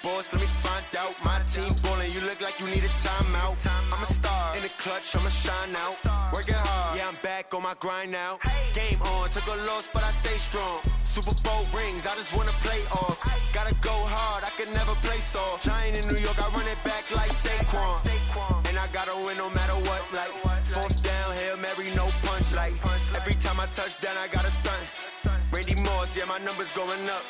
boss, let me find out. My team ballin', you look like you need a timeout. I'm a star in the clutch, I'ma shine out. Working hard, yeah, I'm back on my grind now. Game on, took a loss, but I stay strong. Super Bowl rings, I just wanna play off. Gotta go hard, I could never play soft. Giant in New York, I run it back like Saquon. And I gotta win no matter what, like fourth down, Hail Mary, no punch. Like every time I touch down, I gotta stunt. Randy Moss, yeah, my numbers going up.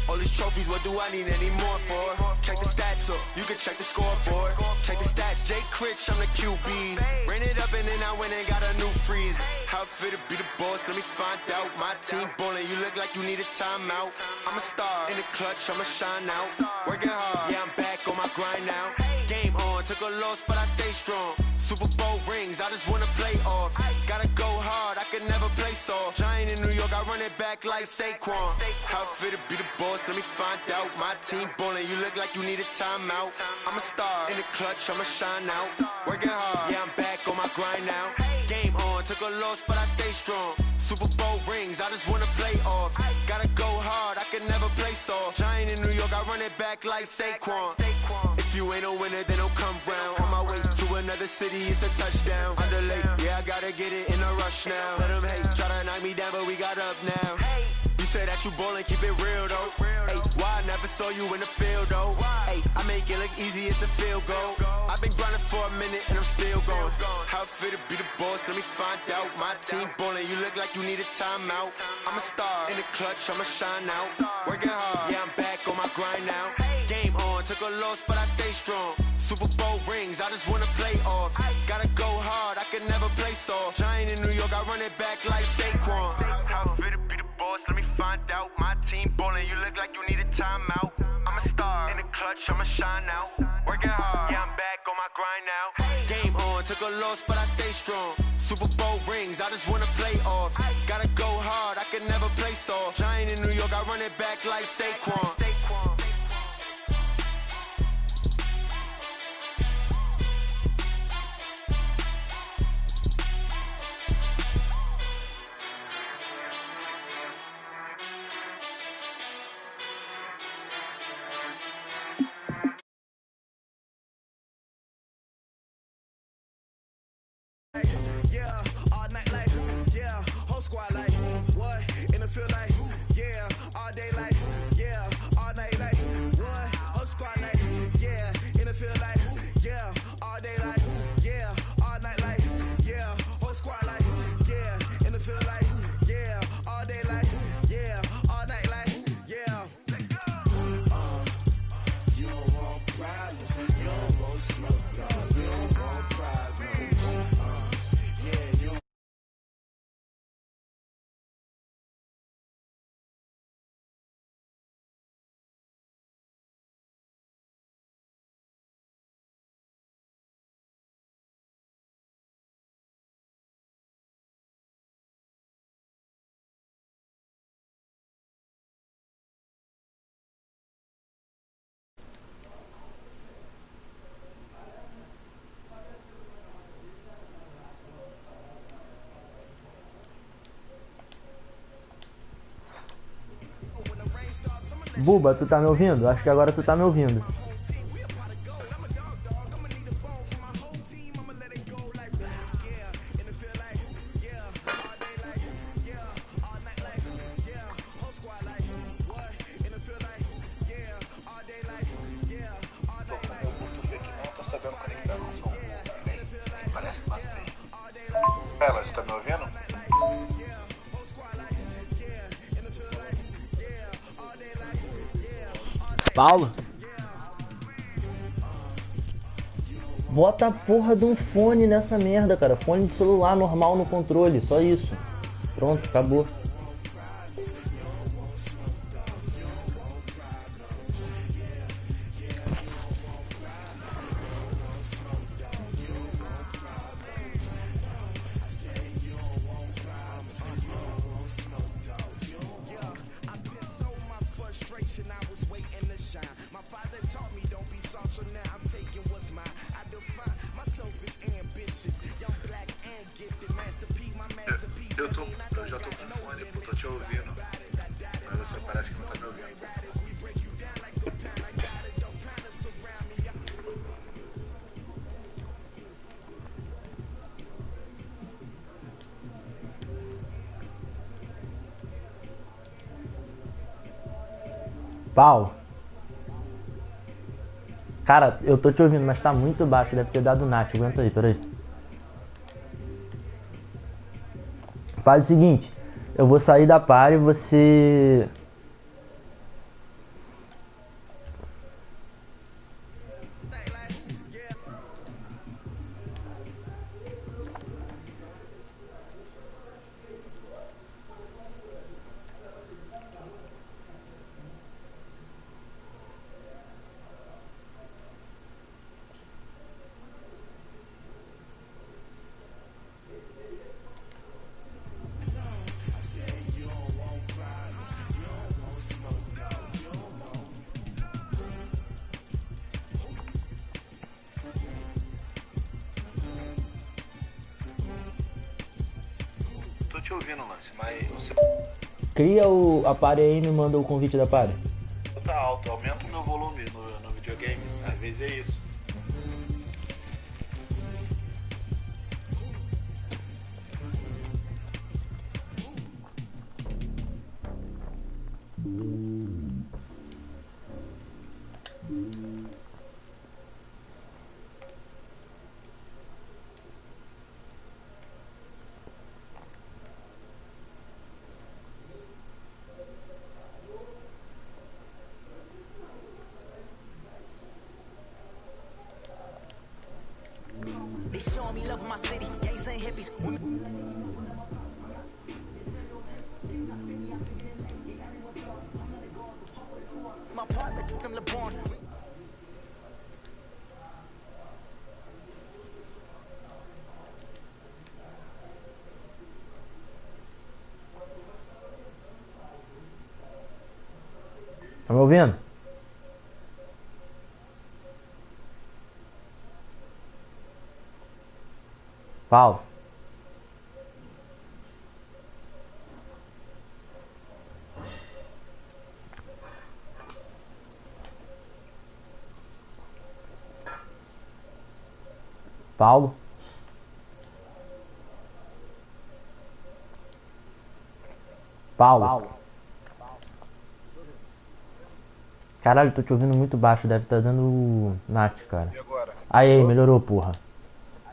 All these trophies, what do I need any more for? Check the stats up, you can check the scoreboard. Check the stats, Jake Critch, I'm the QB. Ran it up and then I went and got a new freeze. How it fit to be the boss, let me find out. My team ballin', you look like you need a timeout. I'm a star in the clutch, I'ma shine out. Working hard, yeah, I'm back on my grind now. Game on, took a loss, but I stay strong. Super Bowl rings, I just wanna play off. Gotta go hard, I could never play soft. Giant in New York, I run it back like Saquon. How it fit to be the boss, let me find out. My team ballin', you look like you need a timeout. I'm a star in the clutch, I'ma shine out. Working hard, yeah, I'm back on my grind now. Game on, took a loss, but I stay strong. Super Bowl rings, I just wanna play off. Gotta go hard, I could never play soft. Giant in New York, I run it back like Saquon. If you ain't a winner, then don't come round. On my way to another city, it's a touchdown. Underlay, yeah, I gotta get it in a rush now. Let them hate, try to knock me down, but we got up now. You say that you ballin', keep it real though. Hey, why I never saw you in the field though? Hey, I make it look easy, it's a field goal. I've been grinding for a minute and I'm still going. How it fit to be the boss, let me find out. My team ballin', you look like you need a timeout. I'm a star in the clutch, I'ma shine out. Working hard, yeah, I'm back on my grind now. Game on, took a loss, but I stay strong. Super Bowl rings, I just wanna play off. Gotta go hard, I could never play soft. Giant in New York, I run it back like Saquon. How it fit to be the boss, let me find out. My team ballin', you look like you need a timeout. I'm a star in the clutch, I'ma shine out. Working hard, yeah, I'm back on my grind now. Game on, took a loss, but I stay strong. Super Bowl rings, I just wanna play off. Gotta go hard, I could never play soft. Giant in New York, I run it back like Saquon. Yeah, all night like, yeah, whole squad like, what, in the field like, yeah, all day like, yeah, all night like, what, whole squad like, yeah, in the field like, yeah, all day like, yeah, all night like, yeah, whole squad like, yeah, in the field like, yeah, all day like, yeah, all night like, yeah. You don't want problems, you don't want smoke, no, you don't want problems. Buba, tu tá me ouvindo? Acho que agora tu tá me ouvindo. Ela, você tá me ouvindo? Paulo? Bota a porra de um fone nessa merda, cara. Fone de celular normal no controle, só isso. Pronto, acabou. Eu já tô com fone, pô, tô te ouvindo. Mas você parece que não tá me ouvindo. Paulo. Cara, eu tô te ouvindo, mas tá muito baixo. Deve ter dado Nath. Aguenta aí, peraí. Faz o seguinte. Eu vou sair da party e você... Tô te ouvindo, Lance, mas você Cria a party aí e me manda o convite da party. tá alto. Aumenta o meu volume no videogame. Às vezes é isso. They showing me love in my city. Gangs and hippies. My partner, them LeBron. Tá me ouvindo? Paulo. Paulo. Paulo. Caralho, tô te ouvindo muito baixo. Deve estar dando Nath, cara. E agora? Aí, melhorou, porra.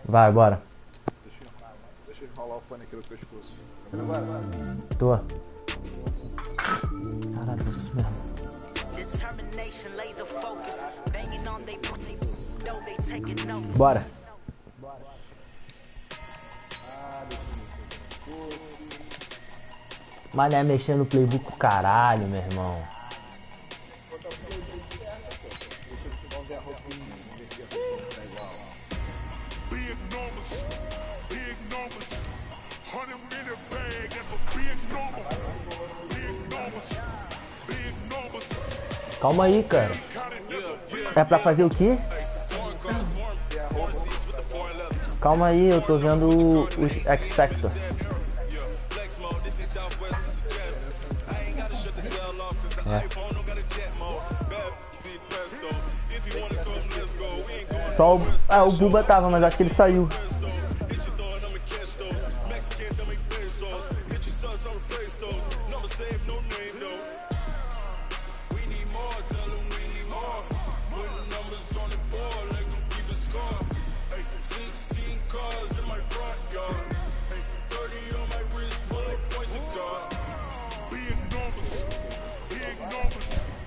Vai, bora. Deixa eu enrolar o fone aqui no pescoço. Tá vendo agora? Tô. Caralho, faz isso mesmo. Determination, laser focus. Banging on they though they taking notes. Bora. Mas não é mexendo no playbook pro caralho, meu irmão. Big numbers, big numbers. 100 minute bag, that's a big number. Big numbers, big numbers. Calma aí, cara. É pra fazer o quê? Calma aí, eu tô vendo os X-Factor. Só o Buba tava, mas acho que ele saiu.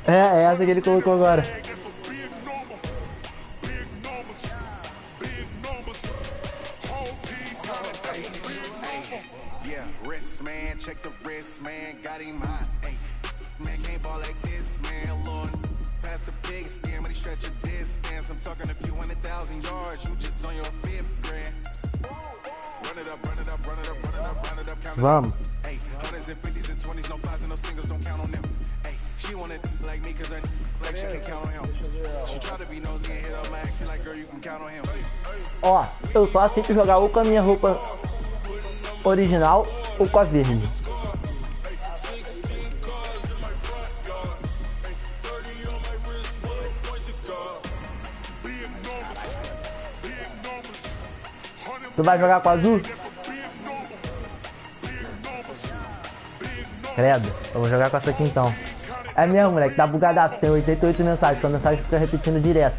É essa que ele colocou agora. Yeah, wrist man, check the wrist man, got him hot. Ay, man can't ball like this, man. Lord, past the big scam, when he stretch a distance. I'm talking a few 100,000 yards, you just on your fifth grand. Run it up, run it up, run it up, run it up, run it up, count it Vamos. up. Ay, hundreds and fifties and 20s, no fives and no singles, don't count on them. Ay, she wanted like me, cause I like she can count on him. She try to be nosy and hit up my ex, she like, girl, you can count on him. Ó, eu só aceito jogar ou com a minha roupa original ou com a verde. Tu vai jogar com a azul? Credo, eu vou jogar com essa aqui então. É mesmo, moleque, tá bugadaço, tem 88 mensagens, sua mensagem fica repetindo direto.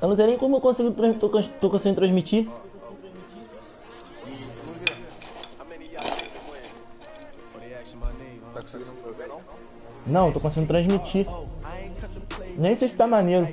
Eu não sei nem como eu consigo tô conseguindo transmitir. Tá conseguindo ver, não? Não, tô conseguindo transmitir. Nem sei se tá maneiro.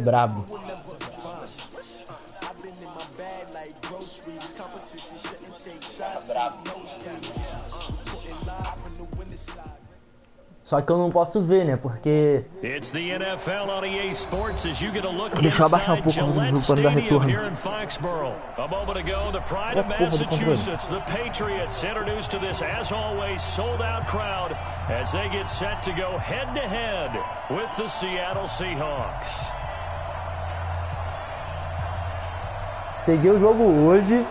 Brabo. Só que eu não posso ver, né? Porque... Deixa eu abaixar um pouco do jogo para dar retorno. É a porra do controle. The Patriots introduced to this, as always, sold-out crowd as they get set to go head-to-head with the Seattle Seahawks. Peguei o jogo hoje.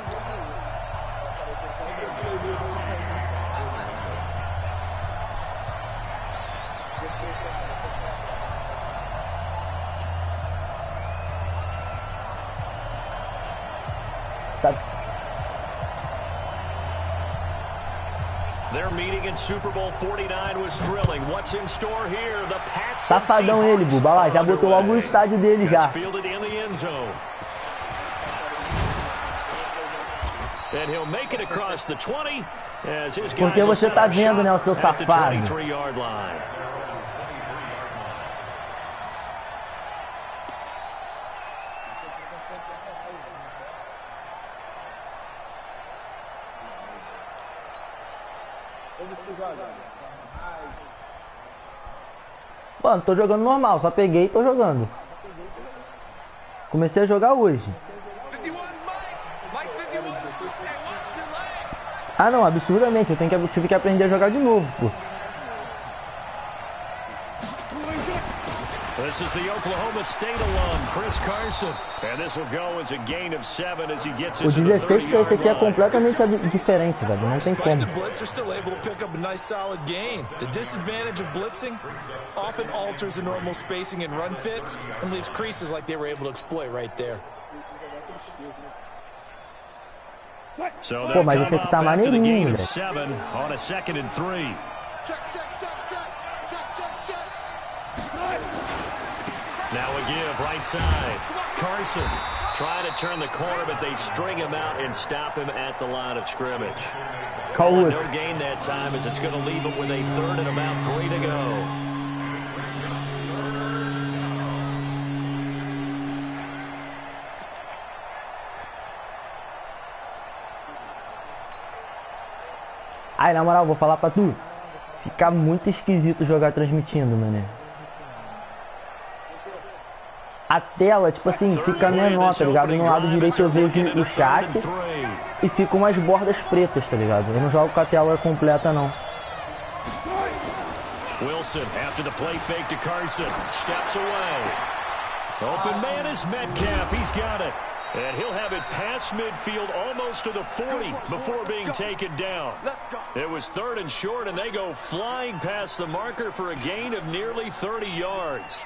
Their meeting in Super Bowl 49 was thrilling. What's in store here? The Pats. Safadão ele, Buba, lá, já botou logo o estádio dele já. And he'll make it across the 20 as his guys. Porque você tá vendo, né, o seu safado. Mano, tô jogando normal, só peguei e tô jogando. Comecei a jogar hoje. Ah não, absurdamente, eu tive que aprender a jogar de novo, pô. This is the Oklahoma State alum, Chris Carson. And this will go as a gain of 7 as he gets O 16 pra esse aqui é completamente diferente, velho. Não tem como. The blitzer still able to pick up a nice solid gain. The disadvantage of blitzing often alters the normal spacing and run fits and leaves creases like they were able to exploit right there. Pô, mas esse aqui tá maneirinho, velho. On a 2nd and 3. Now a give right side. Carson trying to turn the corner, but they string him out and stop him at the line of scrimmage. No gain that time as it's going to leave him with a 3rd and about 3 to go. Ai, na moral, vou falar pra tu. Fica muito esquisito jogar transmitindo, mané. A tela, tipo assim, fica menor, tá ligado? No lado direito eu vejo o chat e ficam umas bordas pretas, tá ligado? Eu não jogo com a tela completa, não. Wilson, after the play fake to Carson, steps away. Open man is Metcalf, he's got it. And he'll have it past midfield almost to the 40 before being taken down. It was 3rd and short, and they go flying past the marker for a gain of nearly 30 yards.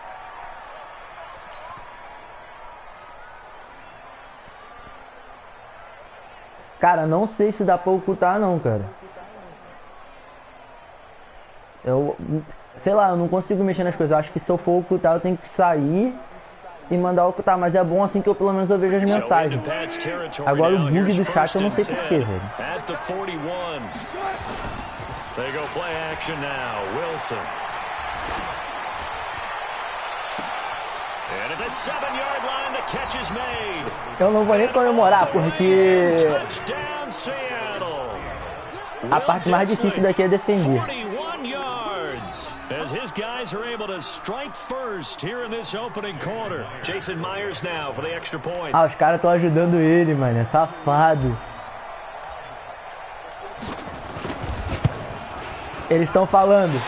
Cara, não sei se dá pra ocultar não, cara. Eu, sei lá, eu não consigo mexer nas coisas. Eu acho que se eu for ocultar eu tenho que sair e mandar ocultar. Mas é bom assim que eu pelo menos eu vejo as mensagens. Agora o bug do chat eu não sei porquê, velho. Eu não vou nem comemorar porque a parte mais difícil daqui é defender. As his guys are able to strike first here in this opening quarter. Jason Myers now for the extra point. Ah, os caras estão ajudando ele, mano, é safado. Eles estão falando.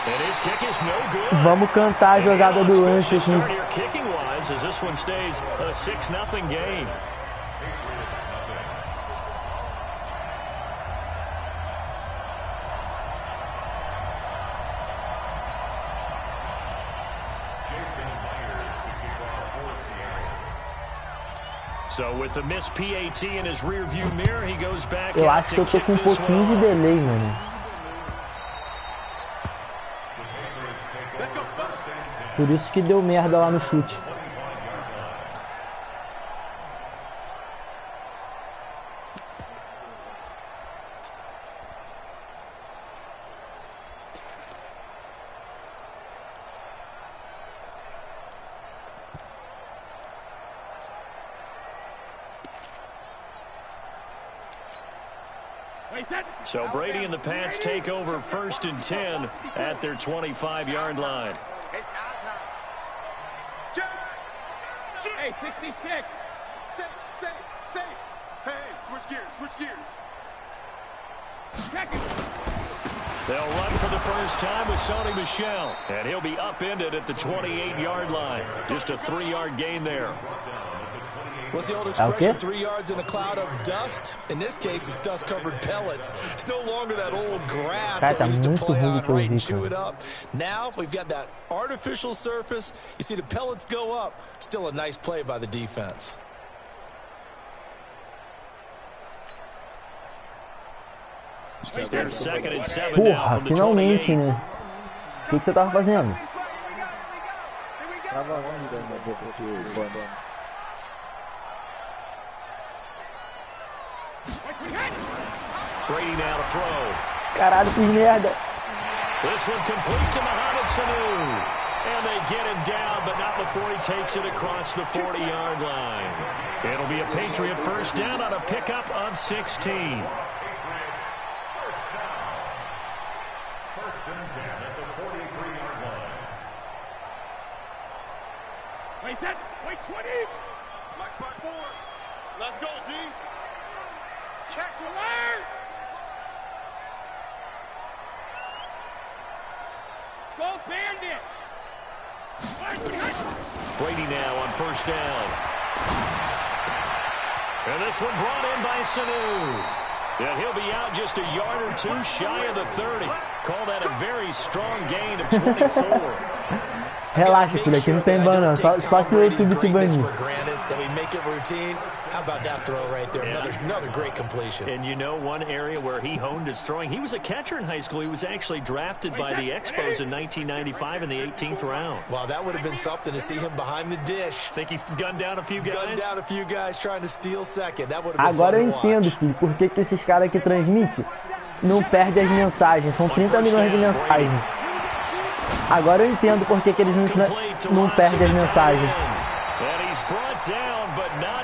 Vamos cantar a jogada do lance aqui. Eu acho que eu tô com um pouquinho de delay, mano. Por isso que deu merda lá no chute. So Brady and the Pats take over 1st and 10 at their 25-yard line. It's our time. Hey, 66. Say. Hey, switch gears. They'll run for the first time with Sony Michel, and he'll be upended at the 28-yard line. Just a 3-yard gain there. What's the old expression, 3 yards in a cloud of dust? In this case, it's dust-covered pellets. It's no longer that old grass that we used to play on, right, and chew it up. Now, we've got that artificial surface. You see the pellets go up. Still a nice play by the defense. They're 2nd and 7 now from the 28. Finalmente, né? O que você tava fazendo? Tava onde ainda porque Brady now to throw. Caralho, que merda. This one complete to Mohamed Sanu. And they get him down, but not before he takes it across the 40-yard line. It'll be a Patriot first down on a pickup of 16. Wait, 20. Mike back forward. Let's go, D. Check the line. Go Bandit. Brady now on first down. And this one brought in by Sanu. And he'll be out just a yard or two shy of the 30. Call that a very strong gain of 24. Relaxa, filho, aqui não tem ban não, só se o YouTube te banir. How about that throw right there? Another great completion. And you know one area where he honed his throwing? He was a catcher in high school. He was actually drafted by the Expos in 1995 in the 18th round. Wow, that would have been something to see him behind the dish. Think he gunned down a few guys? Gunned down a few guys trying to steal second. That would have been Agora fun eu to entendo, watch. filho, por que esses caras que transmitem não perdem as mensagens. São 30 milhões de mensagens. Agora eu entendo por que eles não perdem as mensagens.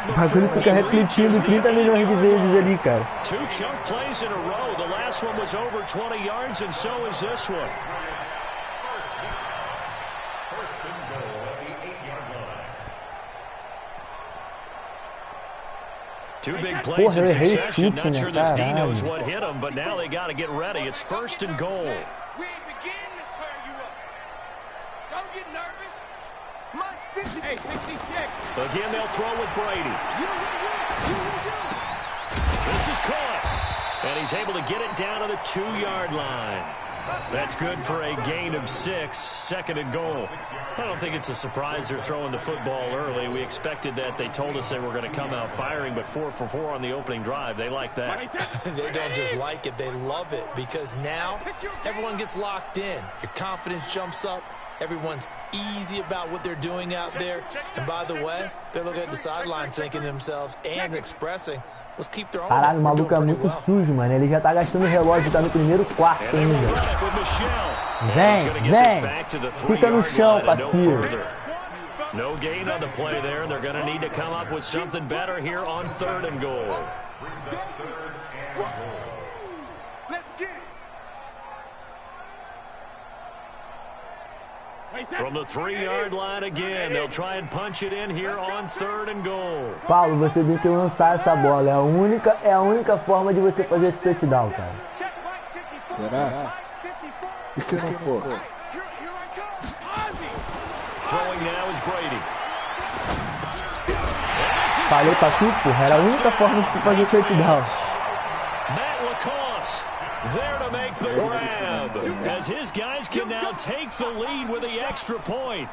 O bagulho fica repetindo 30 milhões de vezes ali, cara. Two chunk plays in a row. The last one was over 20 yards, and so is this one. Two big plays in succession. Not sure this D knows what hit him, but now they got to get ready. It's 1st and goal. We ain't beginning to turn you up. Don't get nervous. Mike's 50. Hey, 66. Again, they'll throw with Brady. This is caught. And he's able to get it down to the 2-yard line. That's good for a gain of 6, 2nd and goal. I don't think it's a surprise they're throwing the football early. We expected that. They told us they were going to come out firing, but 4 for 4 on the opening drive. They like that. They don't just like it, they love it, because now everyone gets locked in. Your confidence jumps up. Everyone's easy about what they're doing out there. And by the way, they're looking at the sideline thinking to themselves and expressing, let's keep their own. Caralho, o maluco é muito sujo, mano. Ele já tá gastando relógio, tá no primeiro quarto ainda. Vem. Fica no chão, parceiro. No gain on the play there. They're going to need to come up with something better here on 3rd and goal. Let's get it. From the 3-yard line again, they'll try and punch it in here on 3rd and goal. Paulo, você tem que lançar essa bola. É a única forma de você fazer esse touchdown, cara. Será? E se não for? Throwing now is Brady. Falei pra tu, porra. Era a única forma de tu fazer touchdown. Matt LaCosse there to make the grab, as his guys can now take the lead with the extra point.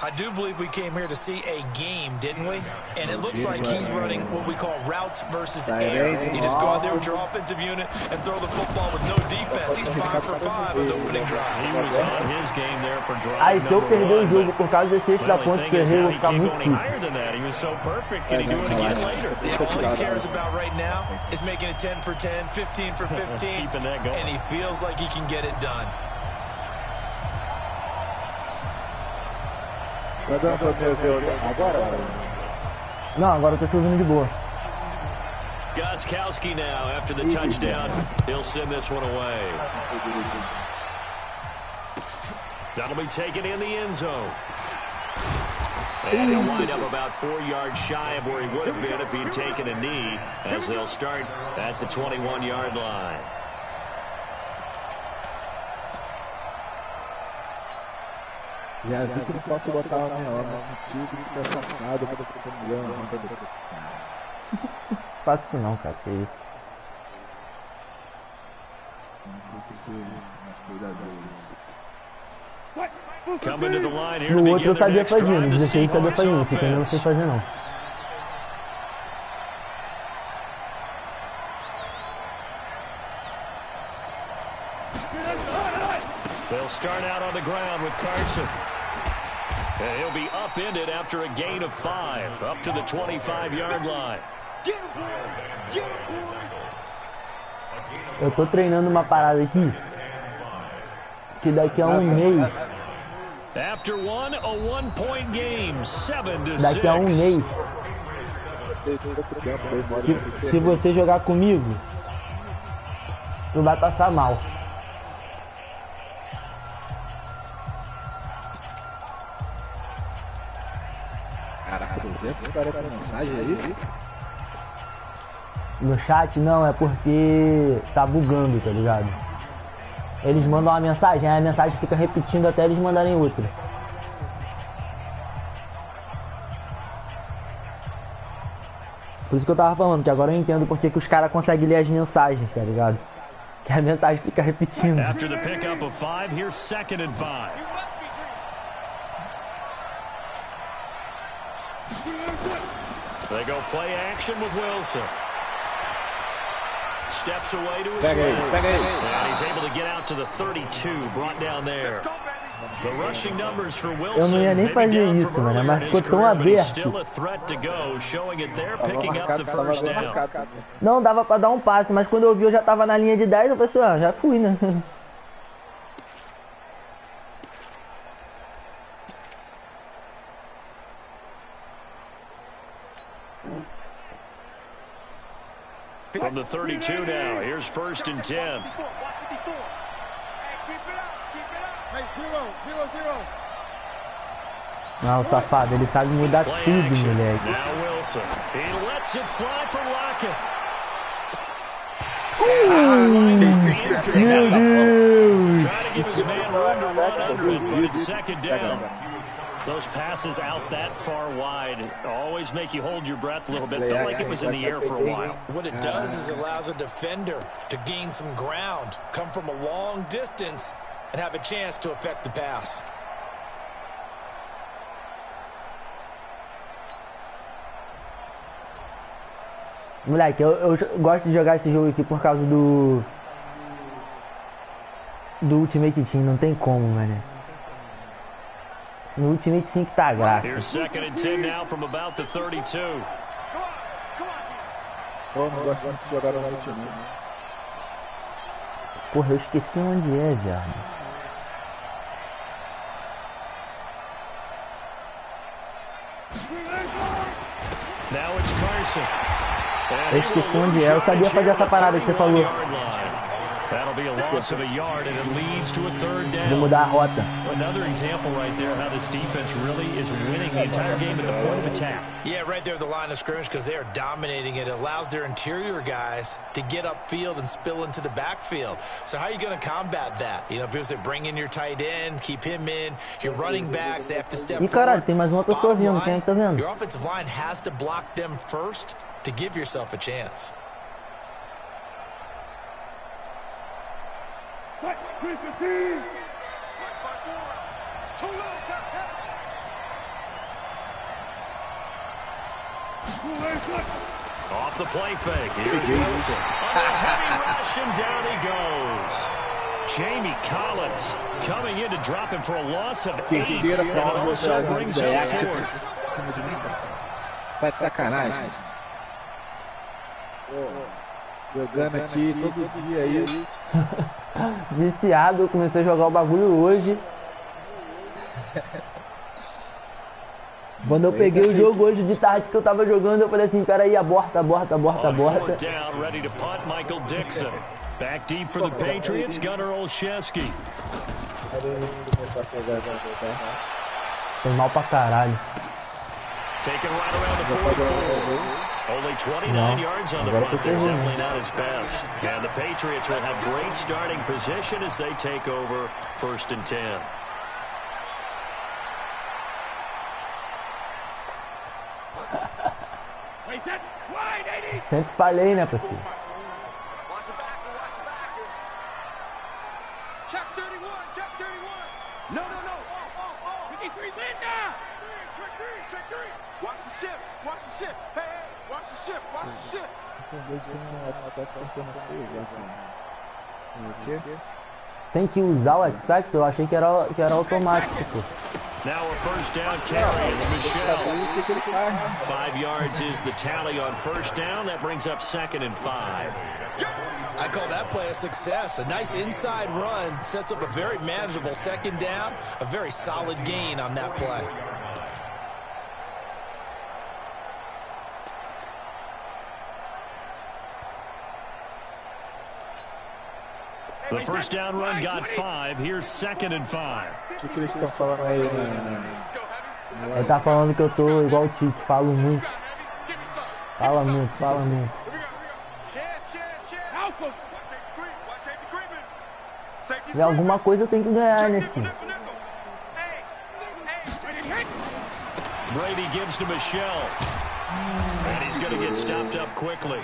I do believe we came here to see a game, didn't we? And it looks like he's running what we call routes versus air. You just go out there with your offensive unit and throw the football with no defense. He's 5 for 5 with opening drive. He was on his game there for drive. Aí se eu perder o jogo por causa desse extra ponto que eu errei, eu vou ficar muito puto. He was so perfect. Can he do it again later? Yeah, all he cares about right now is making it 10 for 10, 15 for 15, Keeping that going. and he feels like he can get it done. Tá dando pra me ver agora? Não, agora eu tô te ouvindo de boa. Gostkowski now after the touchdown. He'll send this one away. That'll be taken in the end zone. And he'll wind up about 4 yards shy of where he would have been if he'd taken a knee, as they'll start at the 21-yard line. Já vi que não posso botar uma menor no time que é safado, mas eu tô mulher, Faço isso não, cara, que isso. tem que ser mais cuidadoso. Coming to the line here No to outro begin eu their sabia next fazer, drive, no the 16 eu sabia Seahawks fazer, esse aqui eu não sei offense. fazer não. They'll start out on the ground with Carson. And he'll be upended after a gain of 5, up to the 25-yard line. Eu tô treinando uma parada aqui, que daqui a um mês, After one, a one-point game, 7-6. daqui a um mês, se você jogar comigo, tu vai passar mal. Caraca, 240 mensagens, é isso? No chat não, é porque tá bugando, tá ligado? Eles mandam uma mensagem, aí a mensagem fica repetindo até eles mandarem outra. Por isso que eu tava falando, que agora eu entendo porque que os caras conseguem ler as mensagens, tá ligado? Que a mensagem fica repetindo. After the pickup of 5, here's 2nd and 5. They go play action with Wilson. Steps away to his right. And he's able to get out to the 32, brought down there. The rushing numbers for Wilson. Eu não ia nem fazer isso, mano, mas ficou tão aberto. Still a threat to go, showing it there, picking up the first down. Não, dava pra dar um passe, mas quando eu vi eu já tava na linha de 10, eu pensei, ah, já fui, né? From the 32 now, here's 1st and 10. Não, o safado, ele sabe mudar Play tudo, action. moleque. Now Wilson. He lets it fly for Lockett. Meu Deus! Trying to give his man room to run under it, but it's 2nd down. Those passes out that far wide always make you hold your breath a little bit. Felt like it was in the air for a while. What it does is it allows a defender to gain some ground, come from a long distance, and have a chance to affect the pass. Moleque, eu gosto de jogar esse jogo aqui por causa do Ultimate Team, não tem como, mano. No Ultimate Team que tá a graça. Here's 2nd and 10 now from about the 32. Eu não gosto muito de jogar no time. Porra, eu esqueci onde é, viado. Now it's Carson. Eu esqueci onde é, eu sabia fazer essa parada que você falou. That'll be a loss of a yard, and it leads to a third Vou down. mudar a rota. Another example right there how this defense really is winning the entire game at the point of attack. Yeah, right there at the line of scrimmage because they are dominating it. It allows their interior guys to get upfield and spill into the backfield. So how are you going to combat that? You know, people say bring in your tight end, keep him in. Your running backs, they have to step Ih, caralho, forward. tem mais uma pessoa vindo. Quem é que tá vendo? Your offensive line has to block them first to give yourself a chance. Off the play fake. Here's Wilson. On a heavy rush, and down he goes. Jamie Collins coming in to drop him for a loss of 8, and it also brings up fourth. Tá de sacanagem. Pô, jogando aqui todo dia isso. Viciado, comecei a jogar o bagulho hoje. Quando eu peguei o jogo hoje de tarde que eu tava jogando, eu falei assim, peraí, aborta. Fourth down, ready to punt, Michael Dixon. Back deep for the Patriots, Gunnar Olszewski. Foi mal pra caralho. Taken right around the 44. Only 29 yards on the punt there, definitely not his best. And the Patriots will have great starting position as they take over 1st and 10. Sempre falei, né, parceiro? Check 31, check 31. No. 53, Linda. Check 3. Watch the ship. Hey, watch the ship. Tem que usar o X-Factor? Eu achei que era automático, pô. Now a first down carry. It's Michelle. 5 yards is the tally on first down. That brings up 2nd and 5. I call that play a success. A nice inside run sets up a very manageable 2nd down. A very solid gain on that play. The first down run got 5. Here's 2nd and 5. O que eles estão falando aí, Ele tá falando que eu tô igual o Tite, falo muito. Fala muito. Se tiver alguma coisa eu tenho que ganhar, né, filho? Brady gives to Michelle. And he's going to get stopped up quickly.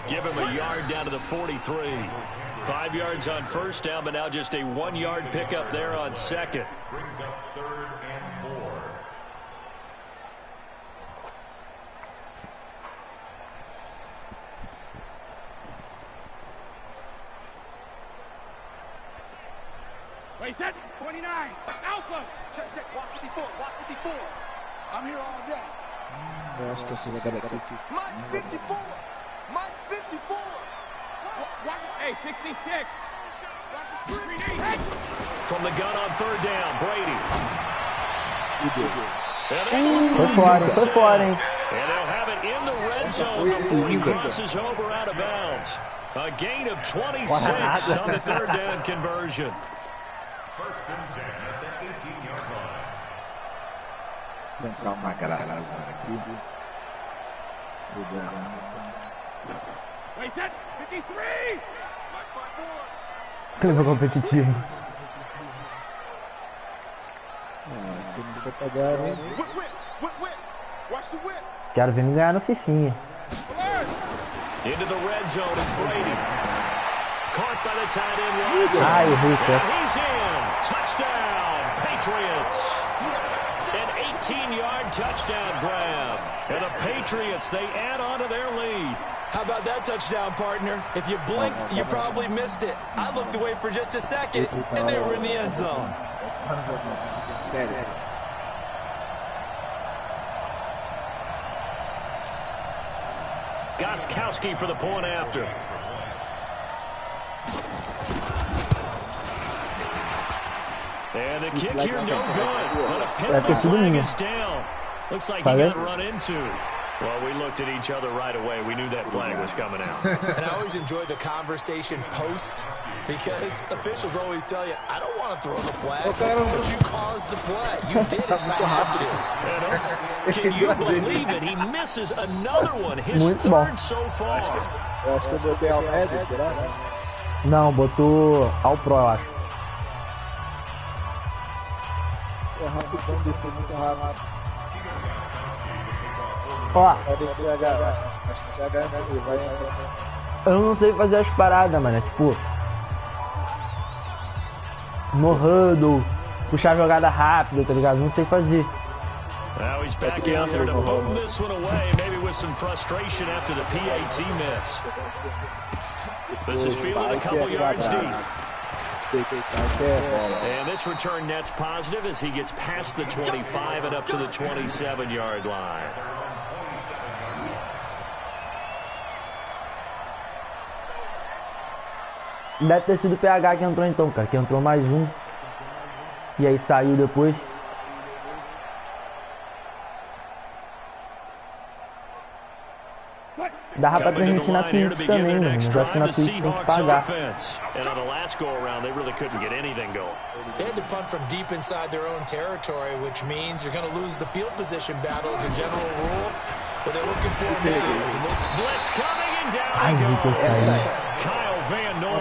Give him a yard down to the 43. 5 yards on first down, but now just a 1-yard pickup there on 2nd. Brings up 3rd and 4. Wait, set 29. Alpha. Check. Watch 54. I'm here all day. eu acho que essa jogada aqui. Mike 54. Watch, hey, 66. From the gun on 3rd down, Brady. Foi fora, hein? And they'll have it in the red zone before he crosses over out of bounds. A gain of 26 on the 3rd down conversion. 1st and 10 at the 18-yard line. Tentar uma graça agora aqui. Wait, set 53. Clima competitivo. Se não for pegar, hein? Quero ver me ganhar no Fifinha. Into the red zone, it's Brady. Caught by the tight end. Ai, errei, And he's in. Touchdown, Patriots. An 18-yard touchdown grab. And the Patriots, they add on to their lead. How about that touchdown, partner? If you blinked, you probably missed it. I looked away for just a second, and they were in the end zone. Sério. Gostkowski for the point after. And the kick here, no good. But a penalty flag is down. Looks like he got run into. Well, we looked at each other right away. We knew that flag was coming out. And I always enjoy the conversation post because officials always tell you, I don't want to throw the flag, but you caused the play. You did it, not have to. Can you believe it? He misses another one. His third so far. Eu acho que eu botei ao médio, será? Não, botou ao pro, eu acho. É rapidão, desceu muito rápido. Ó, Acho que o TH vai entrar. eu não sei fazer as paradas, mano. Tipo, no huddle, puxar a jogada rápida, tá ligado? Não sei fazer. Now he's back out there to boom this one away, maybe with some frustration after the PAT miss. This is fielded a couple yards deep. And this return net's positive as he gets past the 25 and up to the 27-yard line. Deve ter sido o PH que entrou então, cara. Que entrou mais um. E aí saiu depois. Dava pra transmitir na Twitch também, mano. Mas acho que na Twitch tem que pagar. And on the last go around, they really couldn't get anything going. They had to punt from deep inside their own territory, which means you're going to lose the field position battle as a general rule. What they're looking for now is a little blitz coming and down he goes. Kyle Van Noy.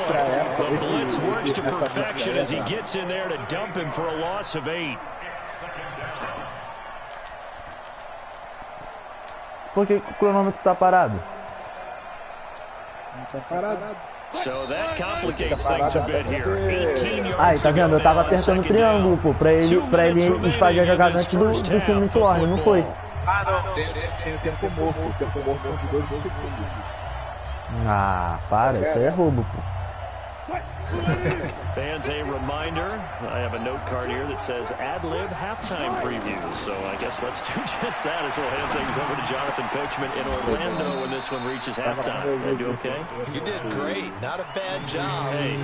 The blitz works to perfection as he gets in there to dump him for a loss of 8. Por que o cronômetro tá parado? Não tá parado. So that complicates things a bit here. 18 yards. Aí, tá vendo? Eu tava apertando o triângulo, pô, pra ele fazer a jogada antes do time do Florida, não foi? Ah, não, tem o tempo morto. O tempo morto são de 12 segundos. Ah, para, isso aí é roubo, pô. Fans, a reminder, I have a note card here that says ad-lib halftime previews. So I guess let's do just that as we'll hand things over to Jonathan Coachman in Orlando when this one reaches halftime. Did I do okay? You did great. Not a bad job. Hey,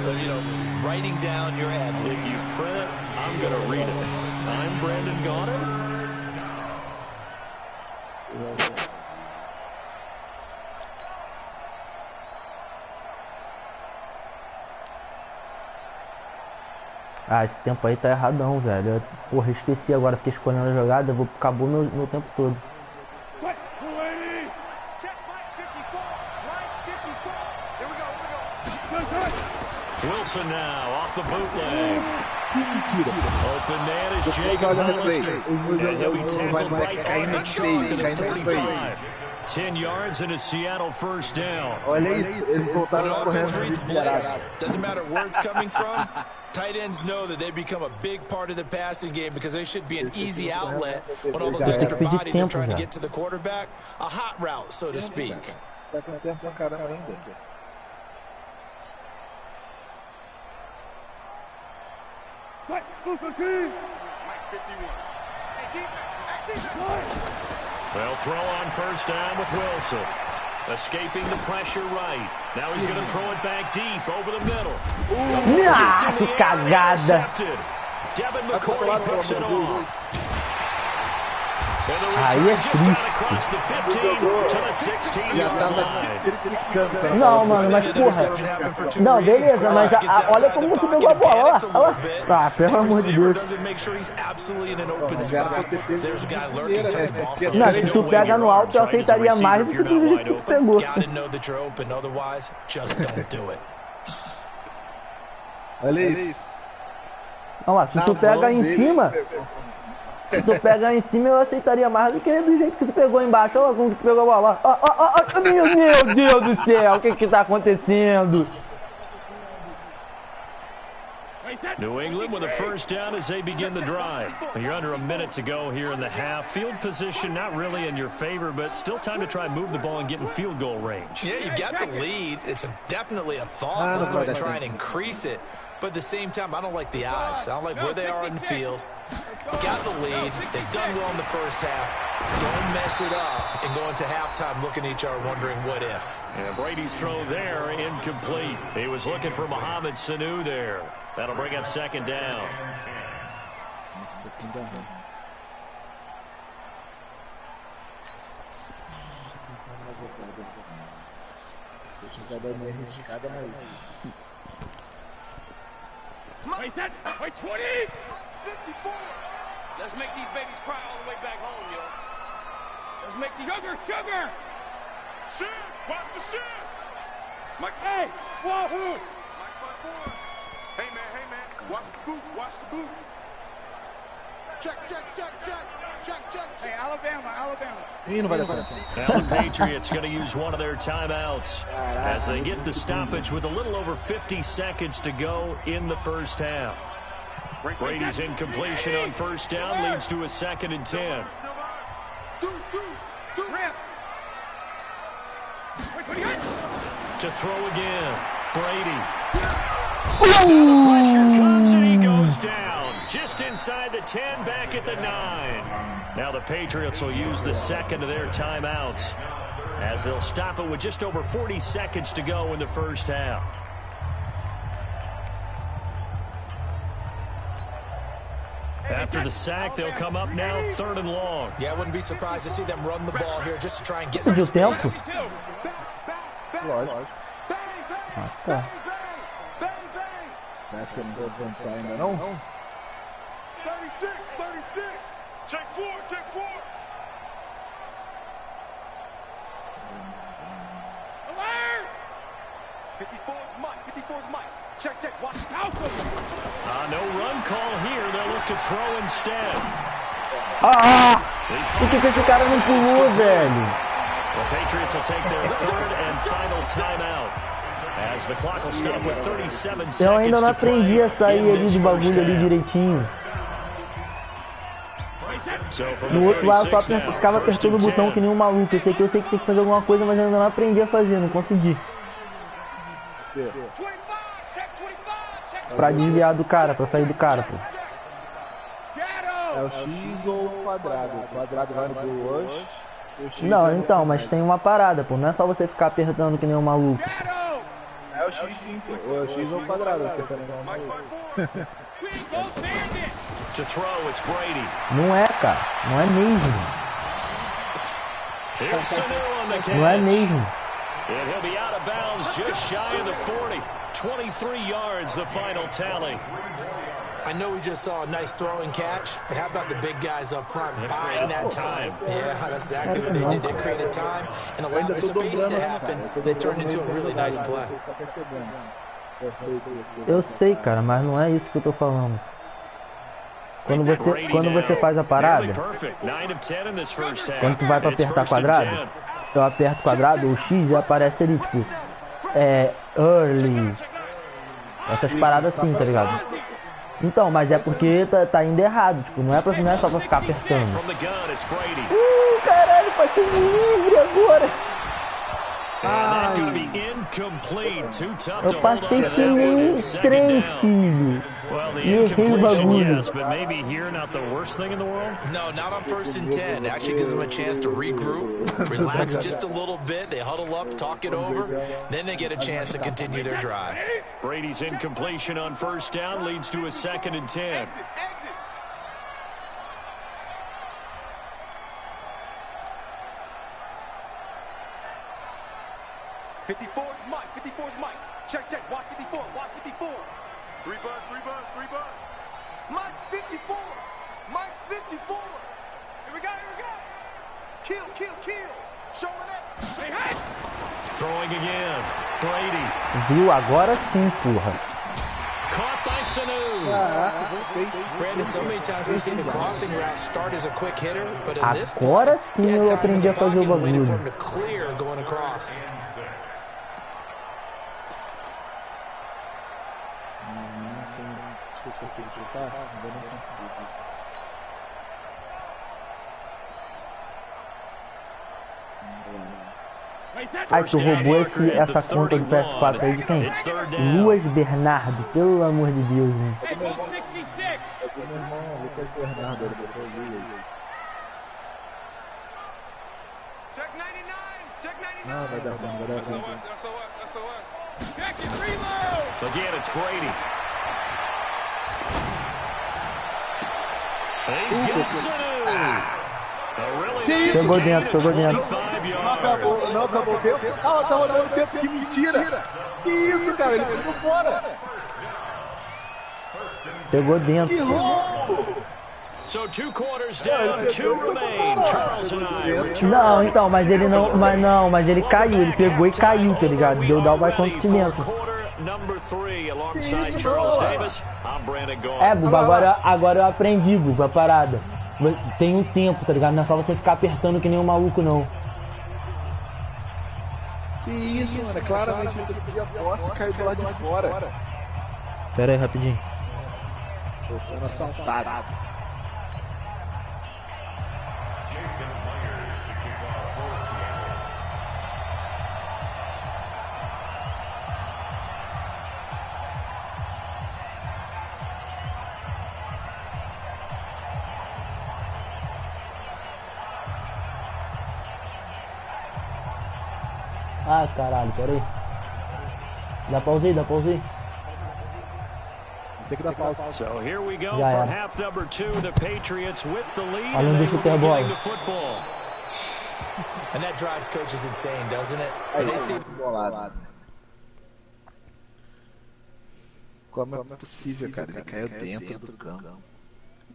writing down your ad-libs. If you print it, I'm going to read it. I'm Brandon Gaudin. Ah, esse tempo aí tá erradão, velho. Porra, esqueci agora, fiquei escolhendo a jogada, acabou meu tempo todo. Wilson now off the bootleg. Open man is Jacob Hollister. And he'll be tackled right on the chalk to the 45. 10 yards and a Seattle first down. Olha isso, eles voltaram correndo. Doesn't matter where it's coming from. Tight ends know that they become a big part of the passing game because they should be an easy outlet when all those extra bodies are trying to get to the quarterback. A hot route, so to speak. Tá com tempo pra caramba ainda. They'll throw on first down with Wilson. Escaping the pressure right. Now he's going to throw it back deep over the middle. Ah, que cagada. Devin McCourty picks it off. Aí é triste. Não, mano, mas porra. Não, beleza, mas olha como você pegou a bola. Olha lá. Ah, pelo amor de Deus. Não, se tu pega no alto, eu aceitaria mais do que do jeito que tu pegou. Olha isso. Olha lá, se tu pega em cima. Se tu pega em cima, eu aceitaria mais do que do jeito que tu pegou embaixo. Olha como que tu pegou a bola. Meu Deus do céu, o que tá acontecendo? New England with a first down as they begin the drive. You're under a minute to go here in the half. Field position not really in your favor, but still time to try and move the ball and get in field goal range. Yeah, you've got the lead. It's definitely a thought. Let's go ahead and try and increase it. But at the same time, I don't like the odds. I don't like where they are in the field. Got the lead. They've done well in the first half. Don't mess it up and go into halftime looking at each other wondering what if. And Brady's throw there incomplete. He was looking for Mohamed Sanu there. That'll bring up second down. Já deu meio arriscada, mas... Wait, 20! 54! Let's make these babies cry all the way back home, yo. Let's make the sugar! Shit! Watch the shit! Mike, hey! Wahoo! Mike 5-4. Hey man, watch the boot. Check. Hey, Alabama. Ih, não vai dar conta. Now the Patriots going to use one of their timeouts as they get the stoppage with a little over 50 seconds to go in the first half. Brady's incompletion on first down leads to a 2nd and 10. To throw again, Brady. Now the pressure comes and he goes down. Just inside the 10, back at the 9. Now the Patriots will use the second of their timeouts as they'll stop it with just over 40 seconds to go in the first half. After the sack, they'll come up now 3rd and long. Yeah, I wouldn't be surprised to see them run the ball here just to try and get some space. Lógico. Ah, tá. Parece que eu não vou levantar ainda não. 36. Check 4. 54's Mike. Check. Watch. No run call here. They'll look to throw instead. Por que esse cara não pulou, velho? The Patriots will take their 3rd and final timeout as the clock will stop with 37 seconds. Eu ainda não aprendi a sair ali do bagulho ali direitinho. No outro lado eu só ficava apertando o botão que nem um maluco. Esse aqui eu sei que tem que fazer alguma coisa, mas eu ainda não aprendi a fazer, não consegui. Pra desviar do cara, pra sair do cara, pô. É o X ou o quadrado? O quadrado vai do rush. Não, então, mas tem uma parada, pô. Não é só você ficar apertando que nem um maluco. É o X sim, pô. É o X ou o quadrado. To throw, it's Brady. Não é, cara. Não é mesmo. Here's Sanu on the catch. Não é mesmo. And he'll be out of bounds just shy of the 40. 23 yards, the final tally. I know we just saw a nice throw and catch, but how about the big guys up front buying that time? Yeah, that's exactly what they did. They created time and allowed the space to happen, and it turned into a really nice play. Eu sei, cara, mas não é isso que eu tô falando. Quando você faz a parada, quando tu vai pra apertar quadrado, eu aperto quadrado, o X e aparece ali, tipo, early, essas paradas assim, tá ligado? Então, mas é porque tá indo errado, tipo, não é só pra ficar apertando. Caralho, passei livre agora. Ai, eu passei que nem um trem, filho. E errei o bagulho. No, not on 1st and 10. Actually gives them a chance to regroup, relax just a little bit. They huddle up, talk it over, then they get a chance to continue their drive. Brady's incompletion on first down leads to a 2nd and 10. 54's Mike. Check. Watch 54. 3 buzz. Mike's 54. Here we go. Kill. Showing up. Say hey. Throwing again. Brady. Viu? Agora sim, porra. Caught by Sanu. Brandon, so many times we see the crossing route start as a quick hitter, but in this Agora sim eu aprendi a fazer o bagulho. Consigo chutar? Ainda não consigo. Ai, tu roubou essa conta do PS4 aí de quem? Luas Bernardo, pelo amor de Deus, hein? É do meu irmão, Lucas Bernardo, ele botou o Luas. Não, vai dar ruim. Again, it's Brady. He's got Sanu. Pegou dentro, pegou dentro. Não acabou o tempo? Ah, tá rolando o tempo, que mentira! Que isso, cara? Ele ficou fora! Pegou dentro. Que roubo! So 2 quarters down, 2 remain. Charles and I return. Não, então, mas ele não, mas ele caiu, ele pegou e caiu, tá ligado? Deu dar o vai contra de dentro. É, Buba, agora eu aprendi, Buba, a parada. Tem um tempo, tá ligado? Não é só você ficar apertando que nem um maluco, não. Que isso, mano? Claramente ele conseguiu a posse e caiu do lado de fora. Pera aí, rapidinho. Tô sendo assaltado. Ah, caralho, pera aí. Dá pausa aí, dá pausa aí. Você que dá pausa. So here we go Já for era. half number 2. The Patriots with the lead. Olha onde deixa o pé bola. And that drives coaches insane, doesn't it? Aí, They see bolado. Como é possível, cara? Ele caiu dentro do campo.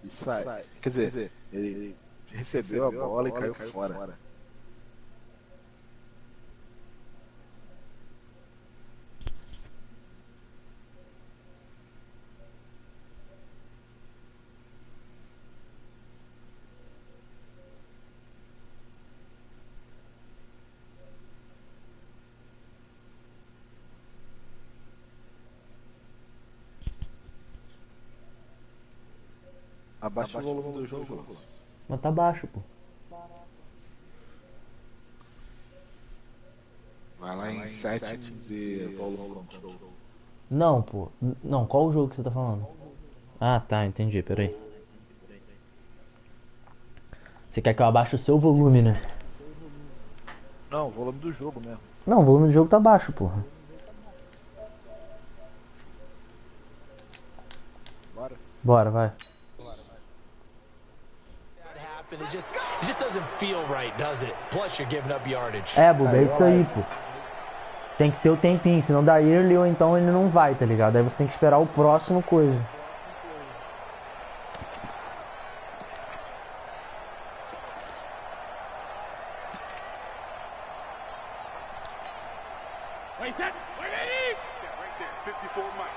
E sai. Quer dizer, ele recebeu a bola e caiu fora. Abaixa o volume do jogo. Mas tá baixo, pô. Vai lá em settings e volume control. Não, pô. Não, qual o jogo que você tá falando? Ah, tá, entendi, pera aí. Você quer que eu abaixe o seu volume, né? Não, o volume do jogo mesmo. Não, o volume do jogo tá baixo, porra. Bora, vai. it just doesn't feel right, does it? Plus you're giving up yardage. É, Buba, é isso aí, pô. Tem que ter o tempinho, senão dá early ou então ele não vai, tá ligado? Aí você tem que esperar o próximo coisa. Wait, that, wait, yeah, right there, 54 Mike.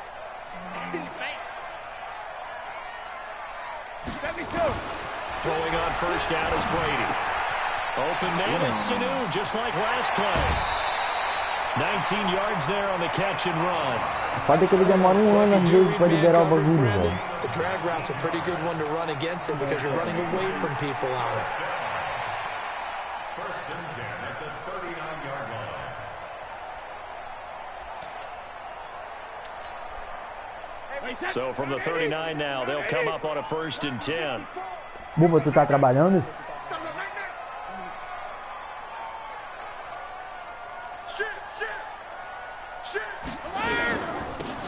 72. Throwing on first down is Brady. Open man is Sanu, just like last play. 19 yards there on the catch and run. Foda que ele demora ano às vezes pra liberar o bagulho, velho. The drag route's a pretty good one to run against it because you're running away from people on it. First and 10 at the 39-yard line. So from the 39 now, they'll come up on a first and 10. Buba, tu tá trabalhando?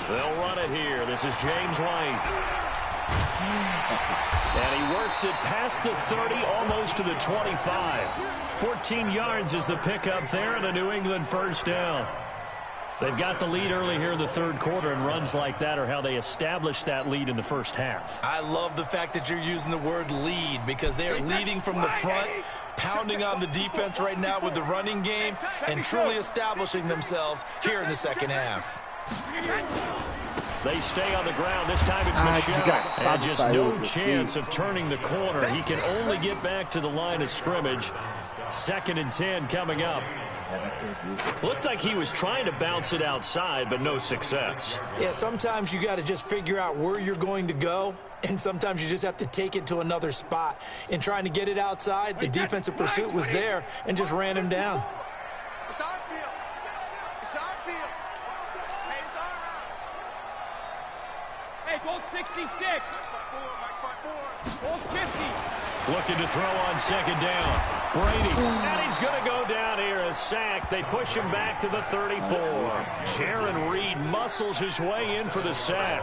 They'll run it here. This is James White. And he works it past the 30, almost to the 25. 14 yards is the pickup there, and a New England first down. They've got the lead early here in the third quarter, and runs like that are how they establish that lead in the first half. I love the fact that you're using the word lead because they are leading from the front, pounding on the defense right now with the running game, and truly establishing themselves here in the second half. They stay on the ground. This time it's Michelle. And just no chance of turning the corner. He can only get back to the line of scrimmage. 2nd and 10 coming up. Looked like he was trying to bounce it outside, but no success. Yeah, sometimes you got to just figure out where you're going to go, and sometimes you just have to take it to another spot. In trying to get it outside, the defensive pursuit was there and just ran him down. It's our field. It's our field. Hey, it's our house. Hey, Goal 66. Goal 50. Looking to throw on second down. Brady, and he's going to go down here, a sack. They push him back to the 34. Jaron Reed muscles his way in for the sack.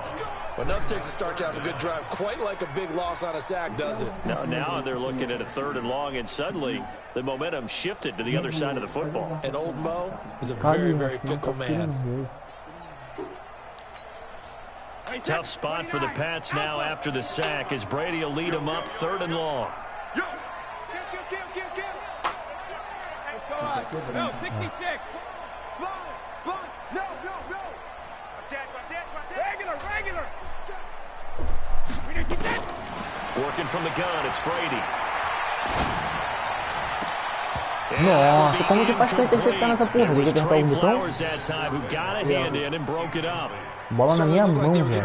Well, enough takes a start to have a good drive. Quite like a big loss on a sack, does it? No, now they're looking at a 3rd and long, and suddenly the momentum shifted to the other side of the football. And old Mo is a very, very fickle man. Tough spot for the Pats now after the sack as Brady will lead them up 3rd and long. No, 66. No. Regular. We didn't get that. Working from the gun, it's Brady. Nossa, como que faz pra interceptar nessa porra? Tem que apertar o botão? Bola na minha mão, velho.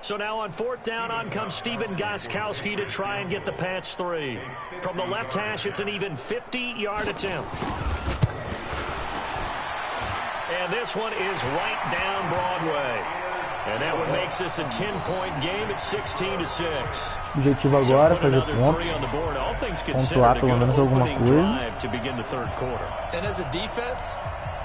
So now on 4th down, on comes Stephen Gostkowski to try and get the Pats 3. From the left hash, it's an even 50-yard attempt. And this one is right down Broadway. And that one makes this a 10-point game at 16-6. Objetivo agora fazer ponto. Pontuar pelo menos alguma coisa. And as a defense,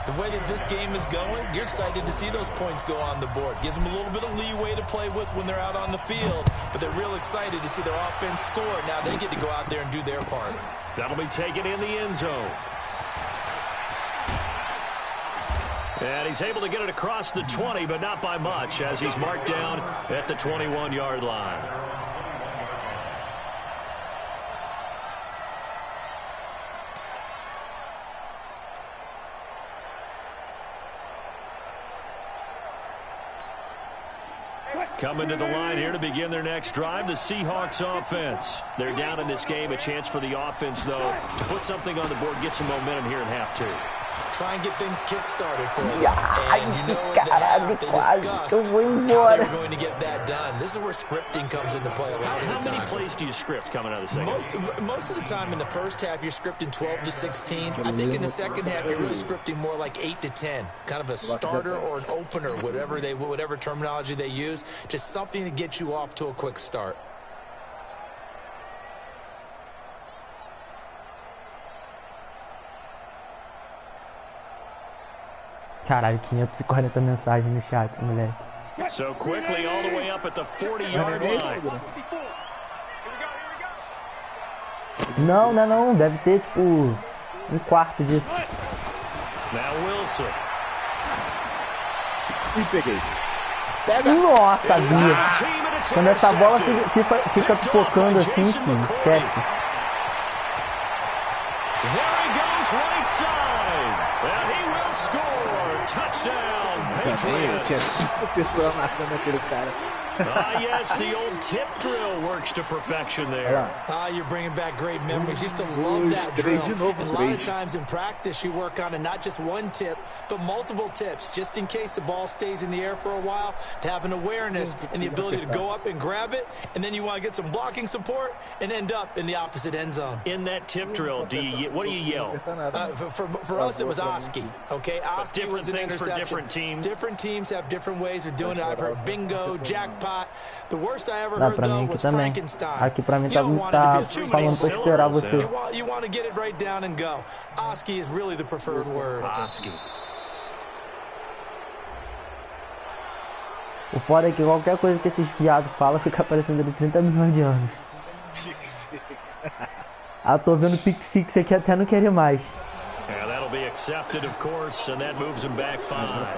the way that this game is going, you're excited to see those points go on the board. Gives them a little bit of leeway to play with when they're out on the field, but they're real excited to see their offense score. Now they get to go out there and do their part. That'll be taken in the end zone. And he's able to get it across the 20, but not by much, as he's marked down at the 21-yard line. Coming to the line here to begin their next drive, the Seahawks offense. They're down in this game. A chance for the offense, though, to put something on the board, get some momentum here in half 2. Try and get things kick-started for them. And you know caralho, quase eu vou embora. They're going to get that done. This is where scripting comes into play a lot of the time. How many plays do you script coming out of the second? Most of the time in the first half, you're scripting 12 to 16. I think in the second half, you're really scripting more like 8 to 10. Kind of a starter or an opener, whatever terminology they use. Just something to get you off to a quick start. Caralho, 540 mensagens no chat, moleque. So quickly all the way up at the 40-yard line. Não, deve ter tipo quarto disso. Now Wilson. E peguei. Pega. Nossa, Bia. Quando essa bola fica focando assim, filho, esquece. There he goes right side. And he will score. Touchdown, Patriots. Tinha 5 pessoas marcando aquele cara. Yes, the old tip drill works to perfection there. You're bringing back great memories. You used to love that drill. And a lot of times in practice, you work on it, not just one tip, but multiple tips, just in case the ball stays in the air for a while, to have an awareness and the ability to go up and grab it, and then you want to get some blocking support and end up in the opposite end zone. In that tip drill, what do you yell? For us, it was Oski. Okay, Oski was an interception. For different teams. Different teams have different ways of doing it. I've heard bingo, jackpot. The worst I ever heard though was Frankenstein. Aqui pra mim tá falando pra esperar você. You want to get it right down and go. Oski is really the preferred word. Oski. O foda é que qualquer coisa que esses viados falam fica aparecendo de 30 milhões de anos. Tô vendo Pick Six aqui até não querer mais. Yeah, that'll be accepted, of course, and that moves him back 5.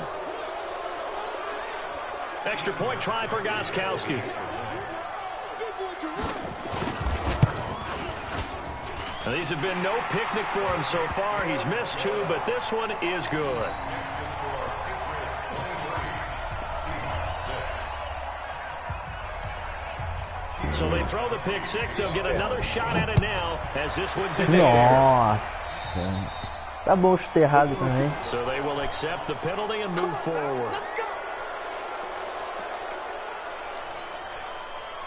Extra point try for Gostkowski. Now, these have been no picnic for him so far. He's missed 2, but this one is good. So they throw the pick 6. They'll get another shot at it now as this one's in the air. Nossa. Tá bom chute errado também. So they will accept the penalty and move forward.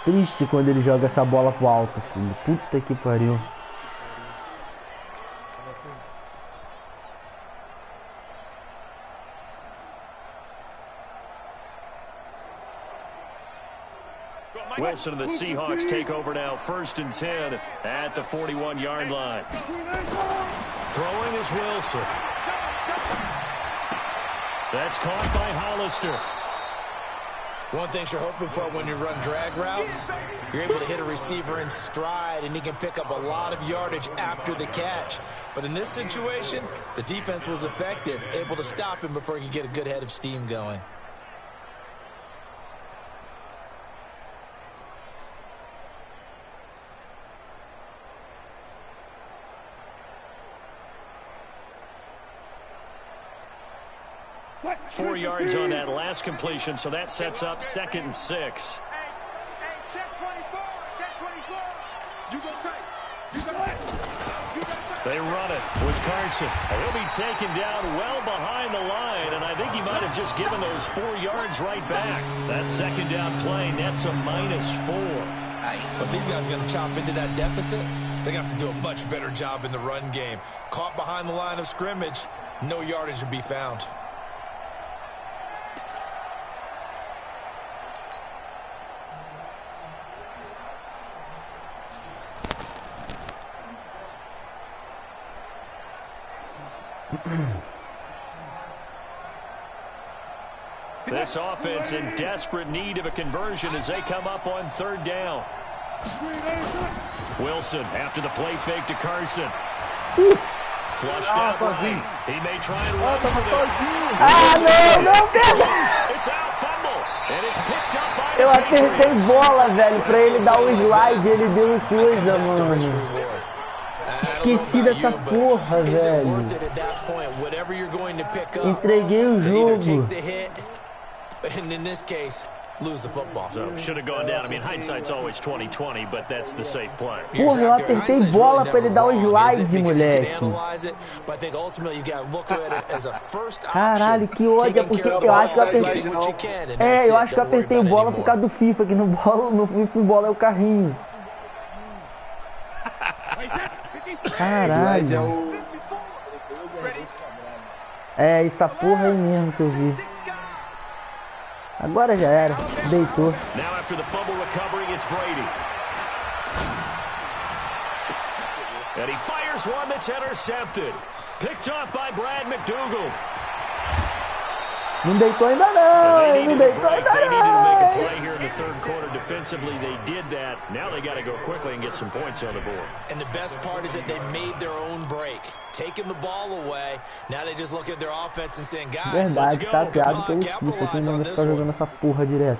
Triste quando ele joga essa bola pro alto, filho. Puta que pariu. Wilson and the Seahawks take over now, 1st and 10 at the 41-yard line. Throwing is Wilson. That's caught by Hollister. One thing you're hoping for when you run drag routes, you're able to hit a receiver in stride, and he can pick up a lot of yardage after the catch. But in this situation, the defense was effective, able to stop him before he could get a good head of steam going. What? 4 yards on that last completion, so that sets up 2nd and 6. Hey, check 24, check 24. You go tight. You go tight. They run it with Carson. He'll be taken down well behind the line, and I think he might have just given those 4 yards right back. That 2nd down play, that's a -4. But these guys are going to chop into that deficit. They have to do a much better job in the run game. Caught behind the line of scrimmage, no yardage to be found. This offense in desperate need of a conversion as they come up on 3rd down. Wilson after the play fake to Carson. Flushed out right. He may try and run for the... It's out, fumble. And it's picked up by the Eu apertei bola, velho, pra ele dar o slide, ele deu coisa, mano. Esqueci dessa porra, velho. Entreguei o jogo. And in this case, lose the football. So should have gone down. I mean, hindsight's always 20/20, but that's the safe play. Porra, eu apertei bola pra ele dar o slide, moleque. Caralho, que ódio, porque eu acho que eu apertei. Eu acho que eu apertei bola por causa do FIFA, que no FIFA bola é o carrinho. Caralho. É, essa porra aí mesmo que eu vi. Agora já era. Deitou. Now after the fumble recovery, it's Brady. And he fires one that's intercepted. Picked off by Brad McDougal. Não deitou ainda não. Não deitou ainda They needed to make a play não. here in the 3rd quarter defensively. They did that. Now they got to go quickly and get some points on the board. And the best part is that they made their own break, taking the ball away. Now they just look at their offense and saying, guys, let's Verdade, go. tá Come piado on, pelo FIFA. Quem capitalize não on vai this ficar jogando one. essa porra direto.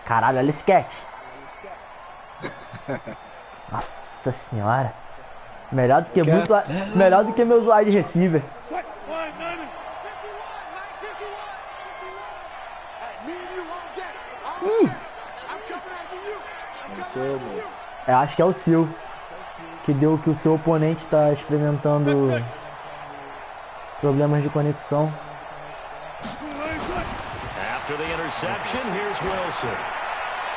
Caralho, olha esse catch. Nossa senhora. Melhor do que muito. Melhor do que meus wide receiver. Eu acho que é o seu. Que deu que o seu oponente está experimentando problemas de conexão. After the interception, here's Wilson.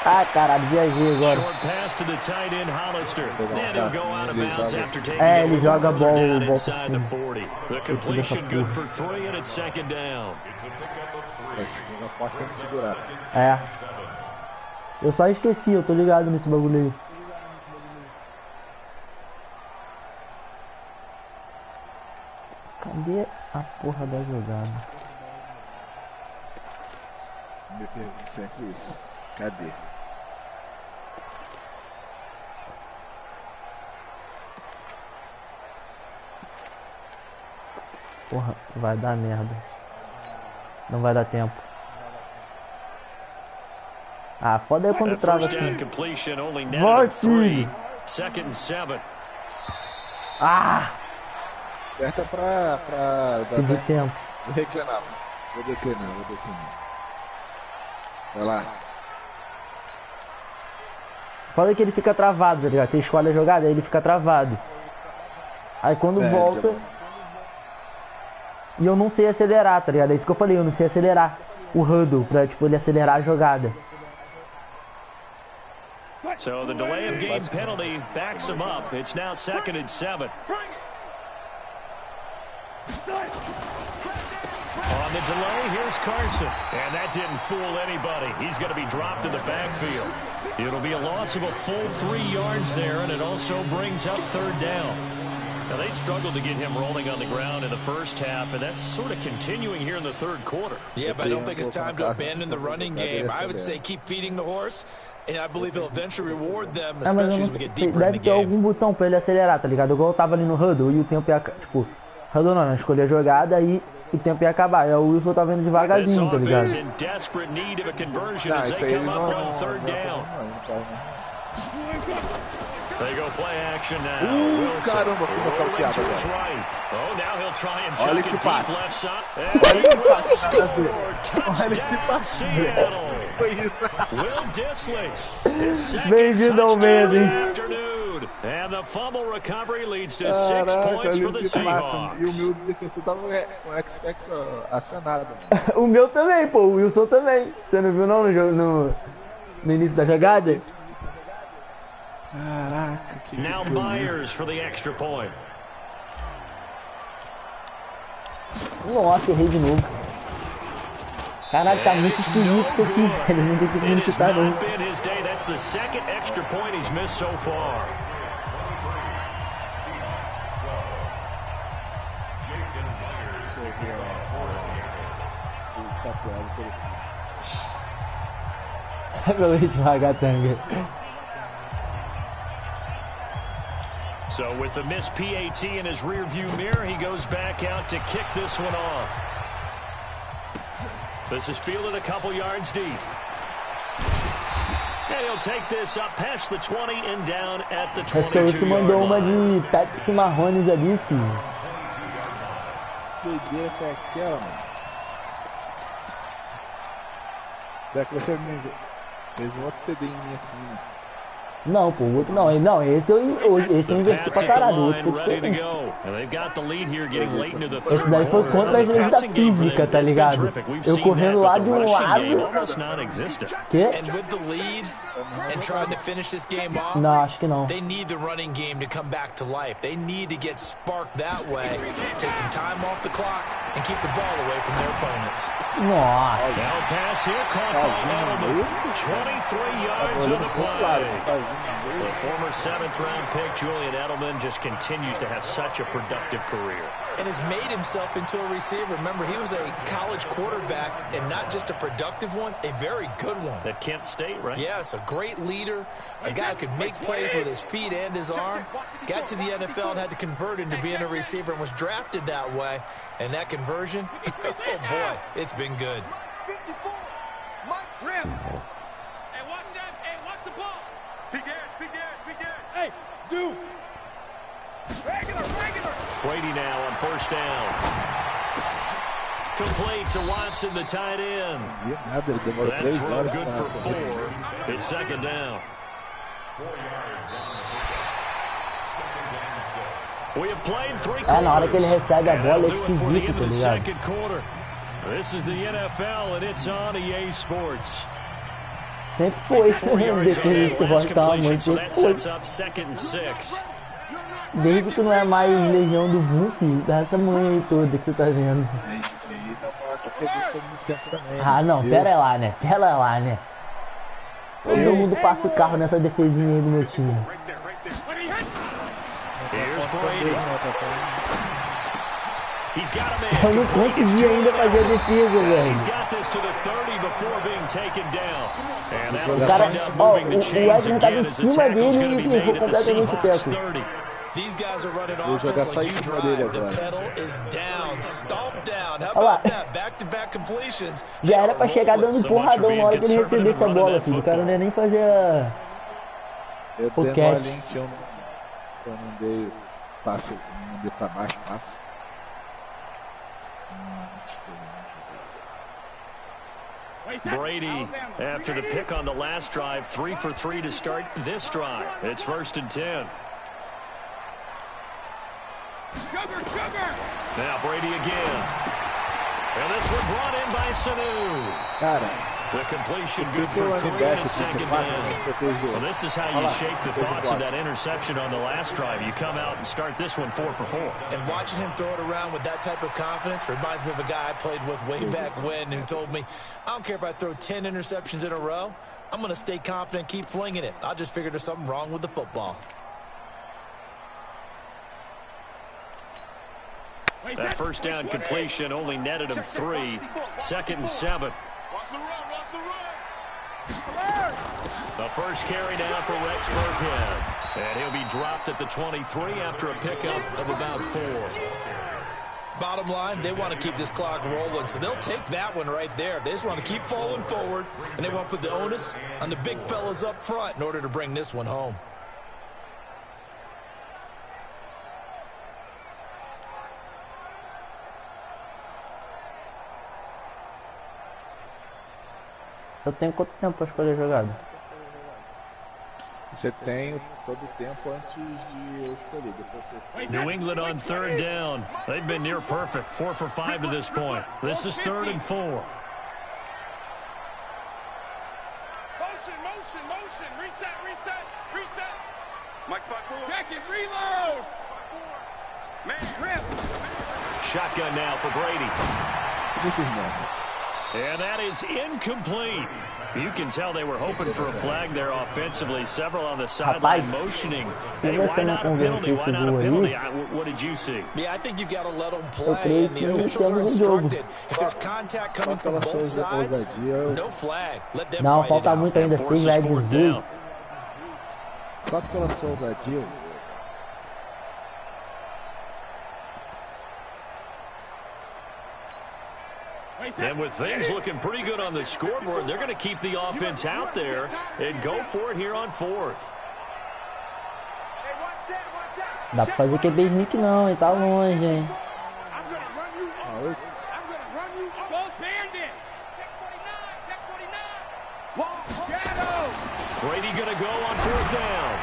Ah, caralho, viajei agora. Short pass to the tight end Hollister. And he'll go out of bounds after taking Ele joga a bola inside the 40. The completion good for 3 and it's 2nd down. É. Eu só esqueci, eu tô ligado nesse bagulho aí. Cadê a porra da jogada? Me pergunto sempre isso. Cadê? Porra, vai dar merda. Não vai dar tempo. Ah, foda é quando trava assim. Volte! 2nd and 7. Ah! Aperta pra Perdi tempo. Vou declinar. Vai lá. Foda que ele fica travado, tá ligado? Você escolhe a jogada, aí ele fica travado. Aí quando volta... E eu não sei acelerar, tá ligado? É isso que eu falei, eu não sei acelerar o huddle pra, tipo, ele acelerar a jogada. So the delay of game penalty backs him up. It's now 2nd and 7. On the delay, here's Carson. And that didn't fool anybody. He's going to be dropped in the backfield. It'll be a loss of a full 3 yards there, and it also brings up third down. Now, they struggled to get him rolling on the ground in the first half, and that's sort of continuing here in the third quarter. Yeah, but I don't think it's time to abandon the running game. I would say keep feeding the horse, and I believe he'll eventually reward them, especially as we get deeper in the game. Deve ter algum botão pra ele acelerar, tá ligado? Igual eu tava ali no huddle e o tempo ia... Tipo, huddle não, escolhi a jogada e o tempo ia acabar. E o Wilson tá vendo devagarzinho, tá ligado? Não, isso aí ele não... They go play action now. Caramba, como nocauteado agora. Oh, now he'll try and olha esse passe. Olha esse passe. Olha esse passe. Foi isso. Will Disley. Bem-vindo ao medo, hein? And the fumble recovery leads to 6 points for the Seahawks. E o meu defensor tava com o X-Fax acionado. O meu também, pô. O Wilson também. Você não viu não no início da jogada? Caraca, que now Myers for the extra point. Nossa, errei de novo. Caraca, tá muito esquisito isso aqui, velho. Não tem como chutar não. That's the second extra point he's missed so far. Pelo devagar, Tanga. So with the missed PAT in his rearview mirror, he goes back out to kick this one off. This is fielded a couple yards deep. And he'll take this up past the 20 and down at the 22-yard mandou uma line. de Patrick Mahomes ali, filho. Doideira foi aquela, mano. Será que você fez um outro TD em mim assim, né? Não, pô, o outro não. Não, esse eu inverti pra caralho. O outro foi diferente. Esse daí foi contra as leis da física, tá ligado? Eu correndo lá de um lado. Que? Não, acho que não. They need the running game to come back to life. They need to get sparked that way. Take some time off the clock and keep the ball away from their opponents. Nossa. Now pass here caught by Edelman. 23 yards on the play. The former 7th-round pick, Julian Edelman, just continues to have such a productive career. And has made himself into a receiver. Remember, he was a college quarterback, and not just a productive one, a very good one. At Kent State, right? Yes, a great leader, a guy who could make plays with his feet and his arm. Got to the NFL and had to convert into being a receiver and was drafted that way. And that conversion, oh boy, it's been good. 54, Mike's rim. Hey, watch that. Hey, watch the ball. Big Ed. Hey, Zoo. Regular. Brady now on first down. Complete to Watson, the tight end. That throw good for 4. It's second down. We have played 3 quarters. Na hora que ele recebe a bola é esquisito, tá ligado? This is the NFL and it's on EA Sports. Sempre foi, depois que eu gostava muito, sempre foi. Desde que não é mais legião do Boom, filho, dessa manhã aí toda que você tá vendo. Ah, não, pera lá, né? Todo mundo passa o carro nessa defesinha aí do meu time. Eu não consegui ainda fazer a defesa, velho. O cara, ó, o Edson tava em cima dele e errou completamente o teco. These guys are running offense like you drive. The pedal is down, stomp down. How about that? Back-to-back completions. Já era pra chegar dando porradão na hora que ele recebesse a bola, filho. O cara não ia nem fazer a... Eu dei uma linha que eu não dei passe, não dei pra baixo, passe. Brady, after the pick on the last drive, 3 for 3 to start this drive. It's 1st and 10. Now Brady again. And this one brought in by Sanu. Cara, The completion good for 3 and second down. Well, this is how you shape the thoughts of that interception on the last drive. You come out and start this one 4 for 4. And watching him throw it around with that type of confidence reminds me of a guy I played with way back when who told me, I don't care if I throw 10 interceptions in a row. I'm going to stay confident, keep flinging it. I just figured there's something wrong with the football. That first down completion only netted him 3. 2nd and 7. The first carry now for Rex Burkhead. And he'll be dropped at the 23 after a pickup of about 4. Bottom line, they want to keep this clock rolling, so they'll take that one right there. They just want to keep falling forward, and they want to put the onus on the big fellas up front in order to bring this one home. Eu tenho quanto tempo para escolher a jogada? Você tem todo o tempo antes de eu escolher. New England on 3rd down. They've been near perfect. 4 for 5 to this point. This is 3rd and 4. Motion. Reset. Mike spot 4. Check it, reload. Man, grip. Shotgun now for Brady. And that is incomplete. You can tell they were hoping for a flag there offensively. Several on the sideline motioning. Hey, why not a penalty? Why not a penalty? What did you see? Yeah, I think you've got to let them play, and the officials are instructed. If there's contact coming from both sides, no flag. Let them Não, fight falta it out. muito ainda. 6 vai 18. Só pela sua ousadia. And with things looking pretty good on the scoreboard, they're going to keep the offense out there and go for it here on 4th. Dá pra fazer QB sneak não, ele tá longe, hein. Brady going to go on 4th down.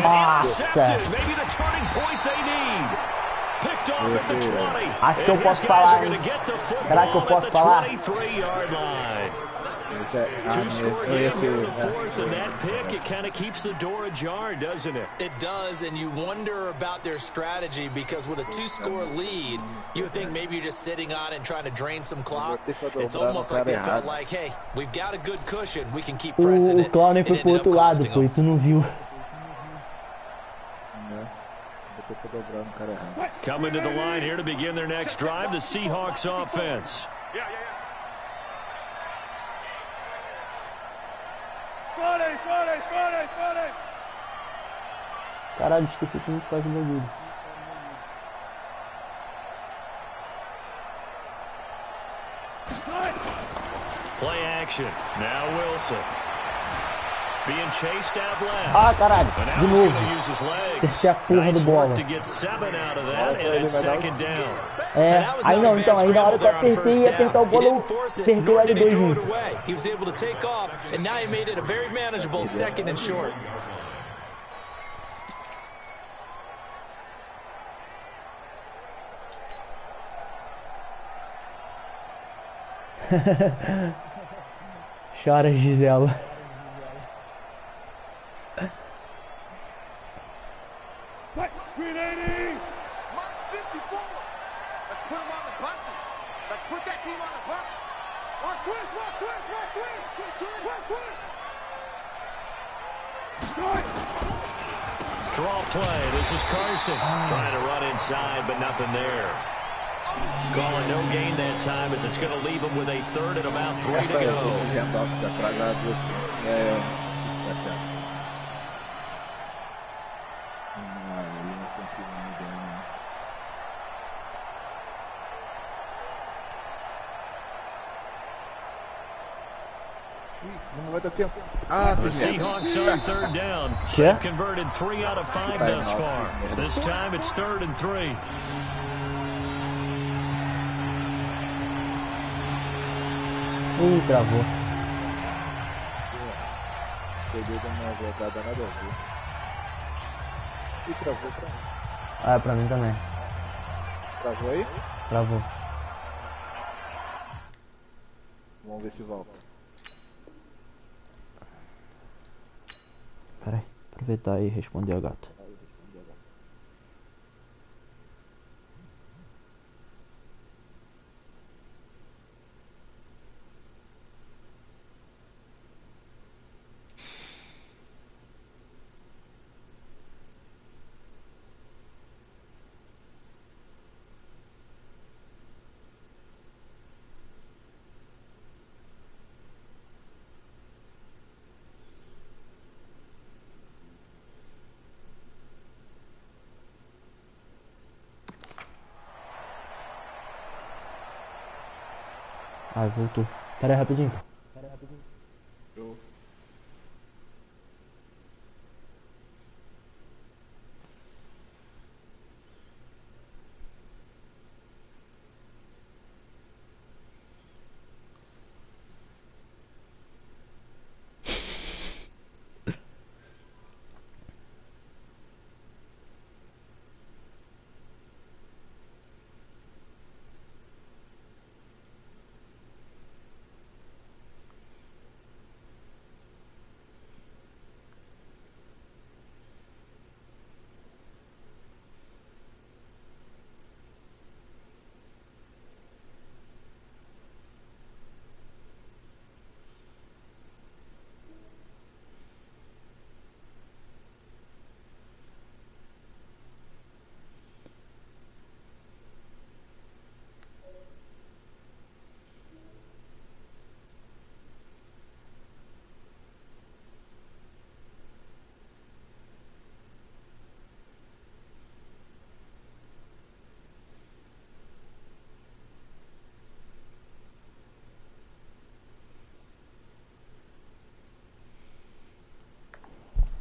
Nossa. Maybe the turning point they need. Picked off at the 20. Acho que eu posso falar, hein? Será que eu posso falar? 23-yard line. Two-score game here in the 4th, and that pick, it kind of keeps the door ajar, doesn't it? It does, and you wonder about their strategy because with a 2-score lead, you would think maybe you're just sitting on it and trying to drain some clock. It's almost like they felt like, hey, we've got a good cushion, we can keep pressing it. O Clowney foi pro outro lado, pô, e tu não viu. Coming to the line here to begin their next drive, the Seahawks offense. Caralho, esqueci como faz o bagulho. Play action. Now Wilson. Being chased out left. Ah, caralho, de novo. Terceira porra do bola. É, aí não, então, aí na hora que eu apertei e apertar o bola, eu perdi o L2 junto. He was able to take off, and now he made it a very manageable 2nd and short. Chora, Gisela. Grenading! Mark 54! Let's put him on the buses. Let's put that team on the bus. Watch twist! Draw play. This is Carson. Trying to run inside, but nothing there. Calling no gain that time as it's going to leave him with a 3rd and about 3 to go. Não vai dar tempo. The Seahawks on 3rd down. They've converted 3 out of 5 thus far. This time it's 3rd and 3. Travou. Peguei uma jogada nada a ver. E travou pra mim. Ah, pra mim também. Travou aí? Travou. Vamos ver se volta. Aproveitar e responder a gata. Ah, voltou. Pera aí, rapidinho. Eu...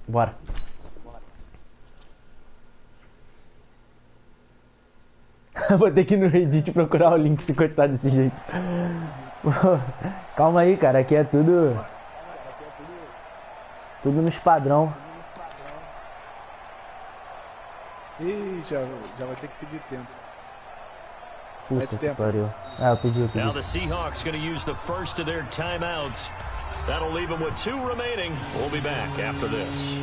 Bora. Vou ter que ir no Reddit procurar o link se continuar desse jeito. Calma aí, cara. Aqui é tudo nos padrão. Ih, já vai ter que pedir tempo. Puta que pariu. Ah, eu pedi. Now the Seahawks going to use the first of their timeouts. That'll leave them with 2 remaining. We'll be back after this.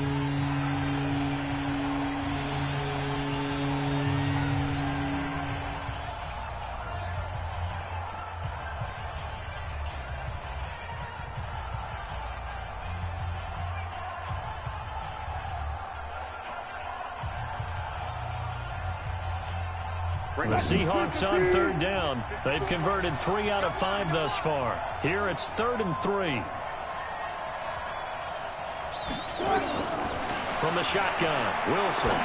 The Seahawks on 3rd down. They've converted 3 out of 5 thus far. Here it's 3rd and 3. From the shotgun, Wilson.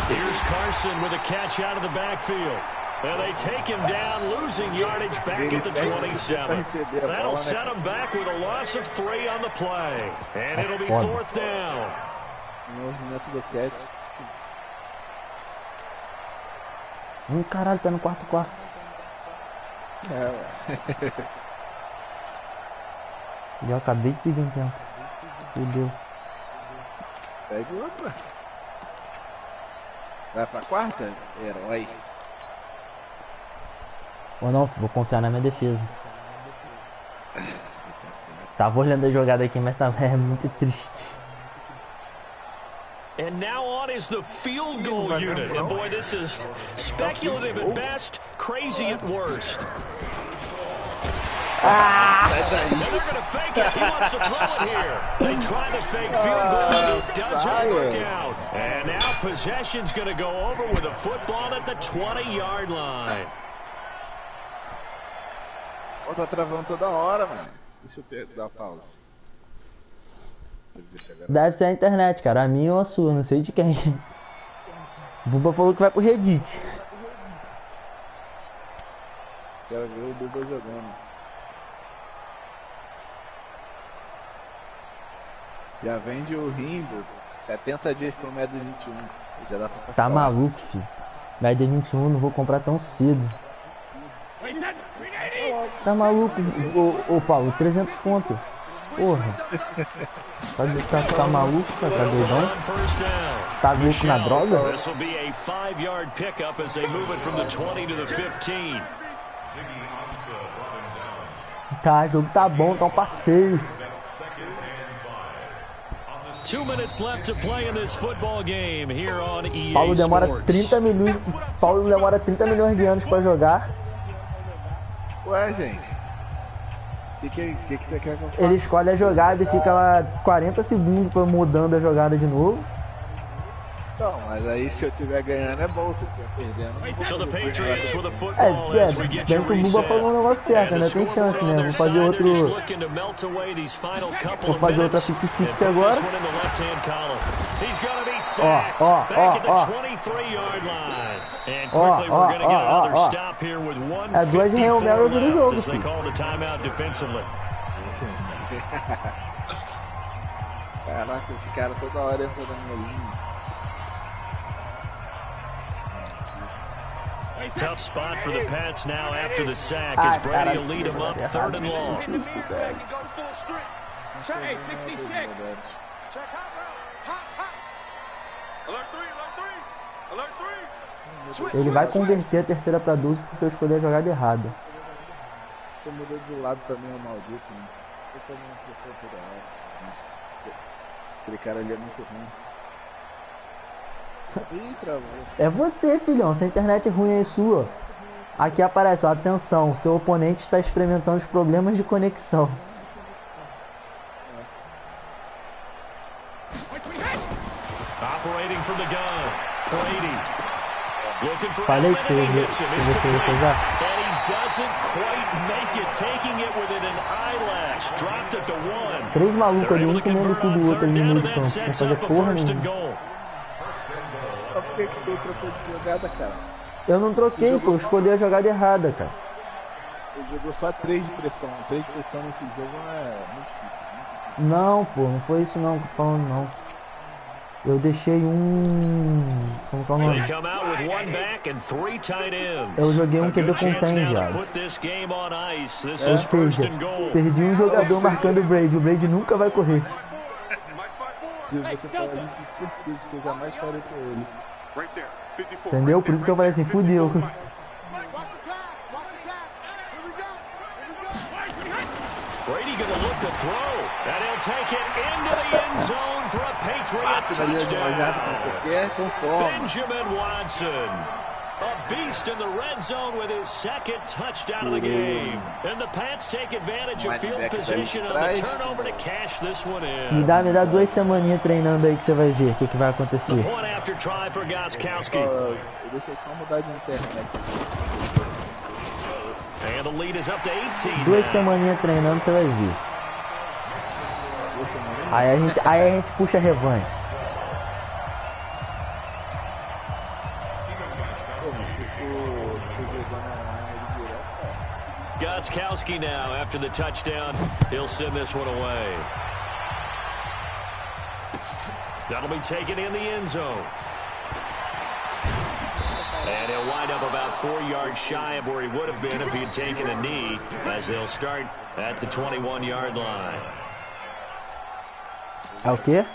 Here's Carson with a catch out of the backfield. And they take him down, losing yardage back at the 27. That'll set him back with a loss of 3 on the play. And it'll be 4th down. Caralho, tá no quarto. Já acabei de pedir um tempo. Fudeu. Pega outra. Vai pra 4ª? Herói. Ou não, vou confiar na minha defesa. Tava olhando a jogada aqui, mas é muito triste. And now on is the field goal unit. And boy, this is speculative at best, crazy at worst. And they're going to fake it. He wants to throw it here. They try the fake field goal, and it doesn't work out. And now possession's going to go over with a football at the 20-yard line. Tá travando toda hora, mano. Deixa eu dar pausa. Deve ser a internet, cara. A minha ou a sua, não sei de quem. Buba falou que vai pro Reddit. Quero ver o Buba jogando. Já vende o Rimbo. 70 dias pro MED 21. Já dá pra passar. Tá maluco, filho. MED 21 não vou comprar tão cedo. Tá maluco, ô Paulo, 300 conto. Porra. Tá maluco, cara? Tá doidão? Tá louco na droga? This will be a 5-yard pickup as they move it from the 20 to the 15. Tá, o jogo tá bom, tá um passeio. 2 minutes left to play in this football game here on EA Paulo demora Sports. 30 milhões. Paulo demora 30 milhões de anos pra jogar. Ué, gente. O que você quer que eu faça? Ele escolhe a jogada e fica lá 40 segundos mudando a jogada de novo. Não, mas aí se eu estiver ganhando é bom, se eu estiver perdendo. So the Patriots with a football as we get bem you que o Buba reset. falou um negócio certo, ainda tem chance, né? Vou fazer outro. Vou fazer outra 50-50 agora. Ó. É 2 Real Mary do jogo, filho. Caraca, esse cara toda hora entra na minha linha. Tough spot for the Pats now after the sack as Brady will lead them up 3rd and long. Hey, 66. Check hot route. Hot. Alert 3, alert 3. Ele vai converter a terceira pra 12 porque eu escolhi a jogada errada. Você mudou de lado também, é maldito, né? Eu tô uma impressão toda hora. Nossa, aquele cara ali é muito ruim. Ih, travou. É você, filhão. Essa internet ruim é sua. Aqui aparece, ó, atenção, seu oponente está experimentando os problemas de conexão. Operating from the gun. Brady. Looking for Falei que você ia pegar. And he doesn't quite make it, taking it within an eyelash. Dropped at the 1. 3 malucos ali, um They're able to comendo convert cu on do outro ali 3rd no down, meio and do that campo. Não sets fazer up a porra 1st and nenhuma. goal. Mas por que tu trocou de jogada, cara? Eu não troquei, pô, eu escolhi a jogada errada, cara. Ele jogou só 3 de pressão. 3 de pressão nesse jogo é muito difícil. Não, pô, não foi isso não que eu tô falando, não. Eu deixei um... Como que é o nome? They come out with 1 back and 3 tight ends. Eu joguei um A QB good chance contém, now to viado. put this game on ice. This Ou is 1st seja, and goal. perdi um jogador marcando o Brady. O Brady nunca vai correr. Se você falar, eu tenho certeza que eu jamais farei com ele. Entendeu? Por isso que eu falei assim, fudeu. Brady gonna look to throw, and he'll take it into the end zone for a Patriot touchdown. Benjamin Watson, a beast in the red zone with his 2nd touchdown of the game. And the Pats take advantage of field position on the turnover to cash this one in. Me dá 2 semaninhas treinando aí que você vai ver o que vai The acontecer. point after try for Gostkowski. Deixa eu só mudar de internet. And the lead is up to 18 2 now. semaninhas treinando, você vai ver. Aí a gente puxa a revanche. Gostkowski now after the touchdown. He'll send this one away. That'll be taken in the end zone. And he'll wind up about 4 yards shy of where he would have been if he had taken a knee, as they'll start at the 21-yard line. É o quê?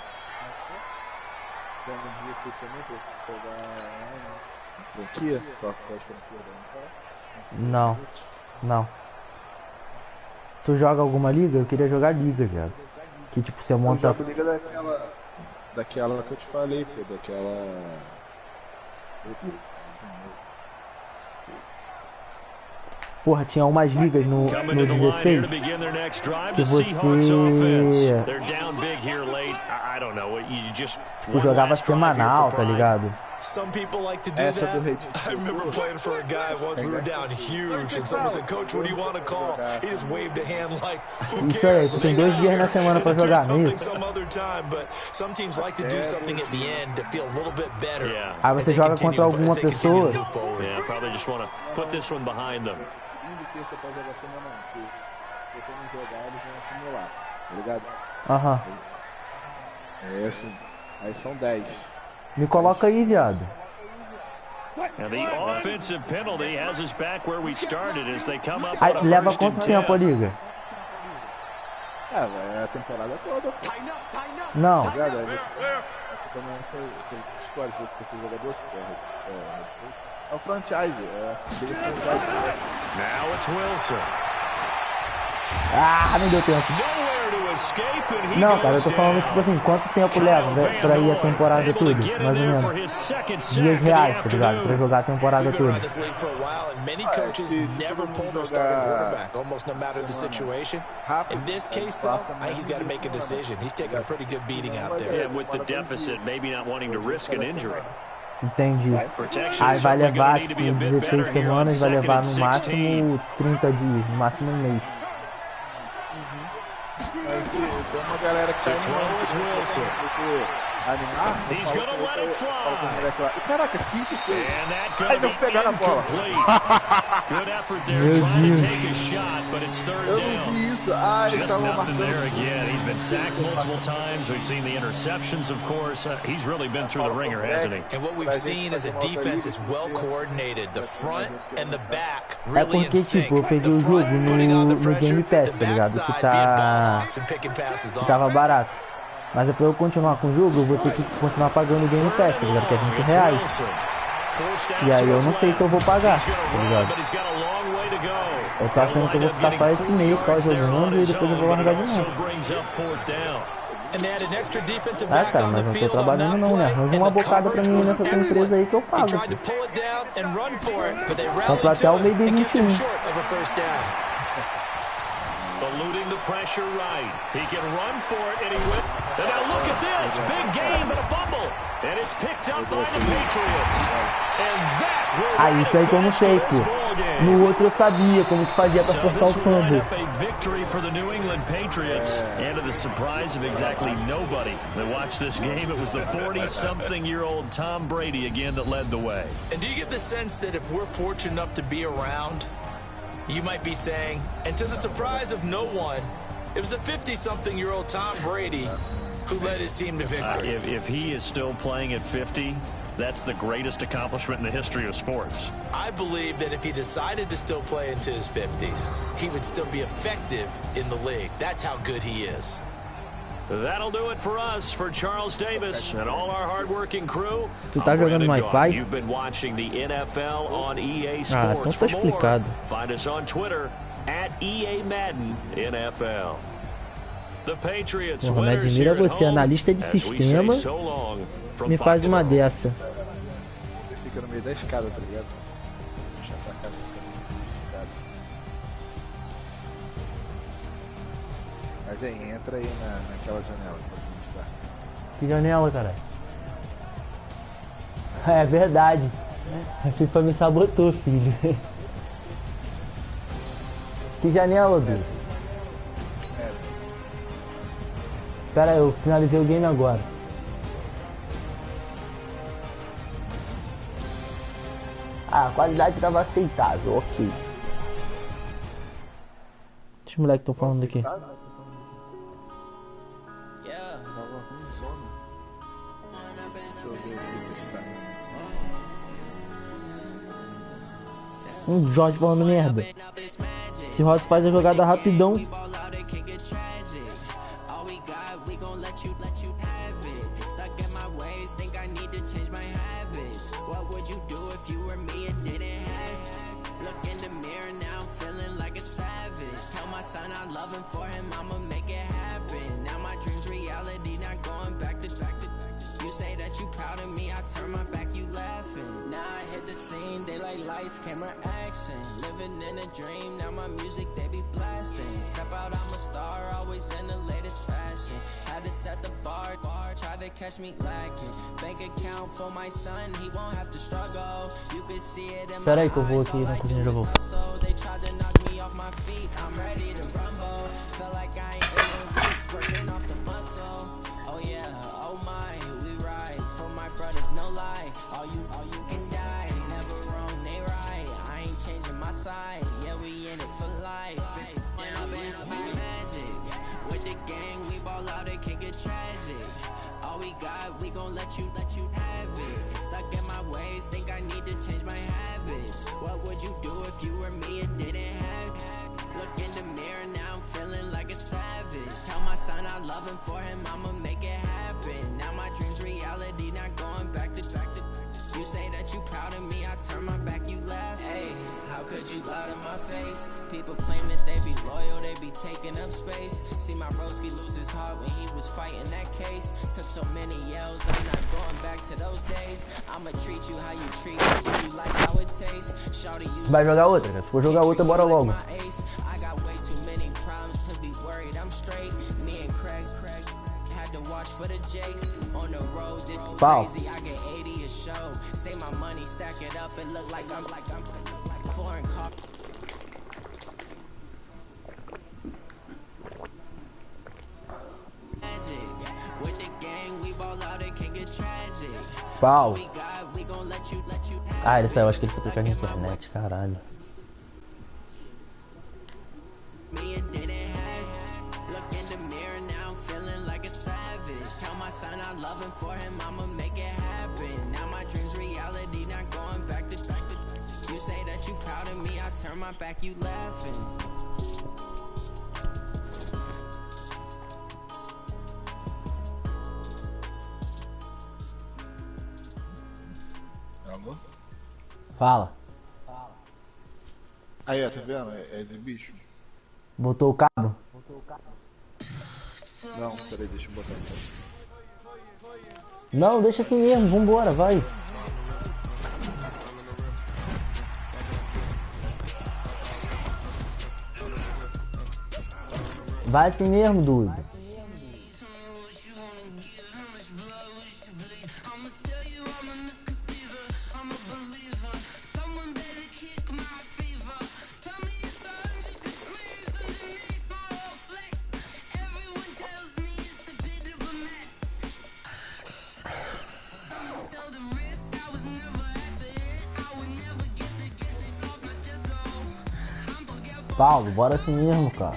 Não. Tu joga alguma liga? Eu queria jogar liga, viado. Que tipo, você monta... Eu jogo liga daquela que eu te falei, pô, daquela... Porra, tinha umas ligas no 16 que você tipo, jogava semanal, tá ligado? Some people like to do that. I remember playing for a guy once. We were down huge, and someone said, "Coach, what do you want to call?" He just waved a hand like, "Who Isso aí, cares? você tem 2 dias na semana pra jogar mesmo. Some other time." But some teams like to do something at the end to feel a little bit better. Aí você joga contra alguma pessoa. Yeah, probably just want to put this one behind them. Você pode jogar semanal. Se você não jogar, eles vão simular, tá ligado? Aham. É assim. Aí são 10. Me coloca aí, viado. And the offensive penalty has us back where we started as they come up Aí, on a leva 1st and quanto 10. tempo a liga? É a temporada toda. Não. Tá ligado? Aí você começa, você escolhe se você precisa de jogador, é o franchise, Now it's Wilson. Ah, não deu tempo. Nowhere Não, cara, eu tô falando tipo assim, quanto tempo leva pra ir a temporada toda? Mais ou menos. Dias reais, tá ligado? Pra jogar a temporada toda. In this case, though, I think he's got to make a decision. He's taking a pretty good beating out there. Yeah, with the deficit, maybe not wanting to risk an injury. Entendi. Aí vai levar, tipo, 16 semanas, vai levar no máximo 30 dias, no máximo um mês. Tem uma galera que tá animar. He's gonna let it fly. Caraca, 5-6. Ai, não pegaram a bola. Good effort there, trying to take a shot, but it's third down. Eu não vi isso. Ai, just nothing there again. He's been sacked multiple times. We've seen the interceptions, of course. He's really been through the ringer, hasn't he? And what we've seen is a defense is well coordinated. The front and the back really in sync. Tipo, eu peguei o jogo no Game Pass, tá ligado? Que tava barato. Mas é pra eu continuar com o jogo, eu vou ter que continuar pagando o Game Pass, tá ligado? Que é R$20. E aí eu não sei se eu vou pagar, tá ligado? Eu tô achando que eu vou ficar só esse mês só jogando e depois eu vou largar de novo. Ah, cara, mas não tô trabalhando não, né? Arranja uma bocada pra mim nessa empresa aí que eu pago. Compro até o meio de 21. Eluding the pressure right. He can run for it, and he went. And now look at this. Big game, but a fumble. And it's picked up by the Patriots. And that will isso aí que eu não sei, pô. No outro eu sabia como que fazia pra forçar o fumble. A victory for the New England Patriots. And to the surprise of exactly nobody that watched this game, it was the 40-something-year-old Tom Brady again that led the way. And do you get the sense that if we're fortunate enough to be around, you might be saying, and to the surprise of no one, it was a 50-something-year-old Tom Brady who led his team to victory. If he is still playing at 50, that's the greatest accomplishment in the history of sports. I believe that if he decided to still play into his 50s, he would still be effective in the league. That's how good he is. That'll do it for us, for Charles Davis and all our hard-working crew. Tu tá jogando no Wi-Fi? You've been watching the NFL on EA Sports. Então tá explicado. Find us on Twitter at EA Madden NFL. The Patriots. Porra, me admira você, analista de sistema, me faz uma dessa. Você fica no meio da escada, tá ligado? Puxa pra cá, fica no meio da escada. Mas aí, entra aí naquela janela. Que janela, cara? É verdade. A FIFA me sabotou, filho. Que janela, Du? Pera aí, eu finalizei o game agora. A qualidade tava aceitável, ok. Os moleques estão falando aqui. Jorge falando merda. Se Ross faz a jogada rapidão. Camera action, living in a dream. Now my music they be blasting. Step out, I'm a star, always in the latest fashion. Had to set the bar, try to catch me lacking. Bank account for my son, he won't have to struggle. You can see it in my eyes, all I do is hustle. They tried to knock me off my feet, I'm ready to rumble. Feel like I ain't been in weeks, working off the muscle. Oh yeah, oh my, we ride for my brothers, no lie. All you can die, never wrong, they right. I ain't changing my side, yeah, we in it for life. It's magic. With the gang, we ball out, it can get tragic. All we got, we gon' let you have it. Stuck in my ways, think I need to change my habits. What would you do if you were me and didn't have it? Look in the mirror, now I'm feeling like a savage. Tell my son I love him, for him I'ma make it happen. Now my dream's reality, not going back to. You say that you proud of me, I turn my back, you laugh. Hey, how could you blood in my face. People claim that they be loyal, they be taking up space. See my broski lose his heart when he was fighting that case. Took so many yells, I'm not going back to those days. I'ma treat you how you treat me, do you like how it tastes? Vai jogar outra, cara. Se for jogar outra, bora logo. I got way too many problems to be worried, I'm straight. Me and Craig had to watch for the Jakes. On the road, this crazy, I get 80 a show. Say my money, stack it up, and look like I'm foreign car. Paulo. Ah, ele saiu, acho que ele foi clicar na internet, caralho. Turn my back, you laughing. Alô? Fala. Aí, ó, tá vendo? É esse bicho. Botou o cabo? Não, peraí, deixa eu botar aqui. Não, deixa assim mesmo, vambora, vai. Vai assim mesmo, doido. Paulo, bora assim mesmo, cara.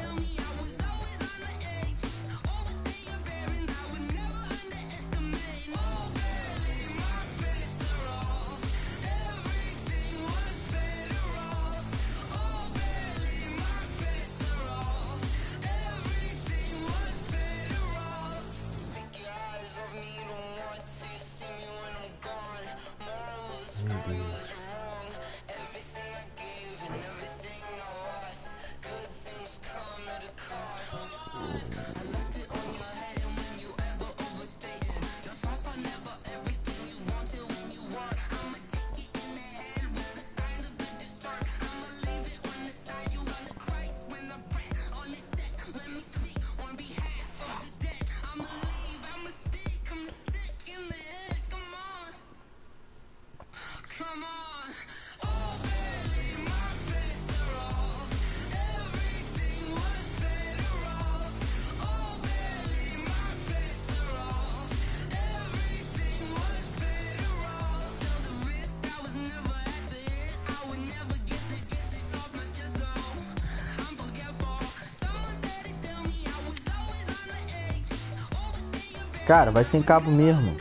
Cara, vai sem cabo mesmo.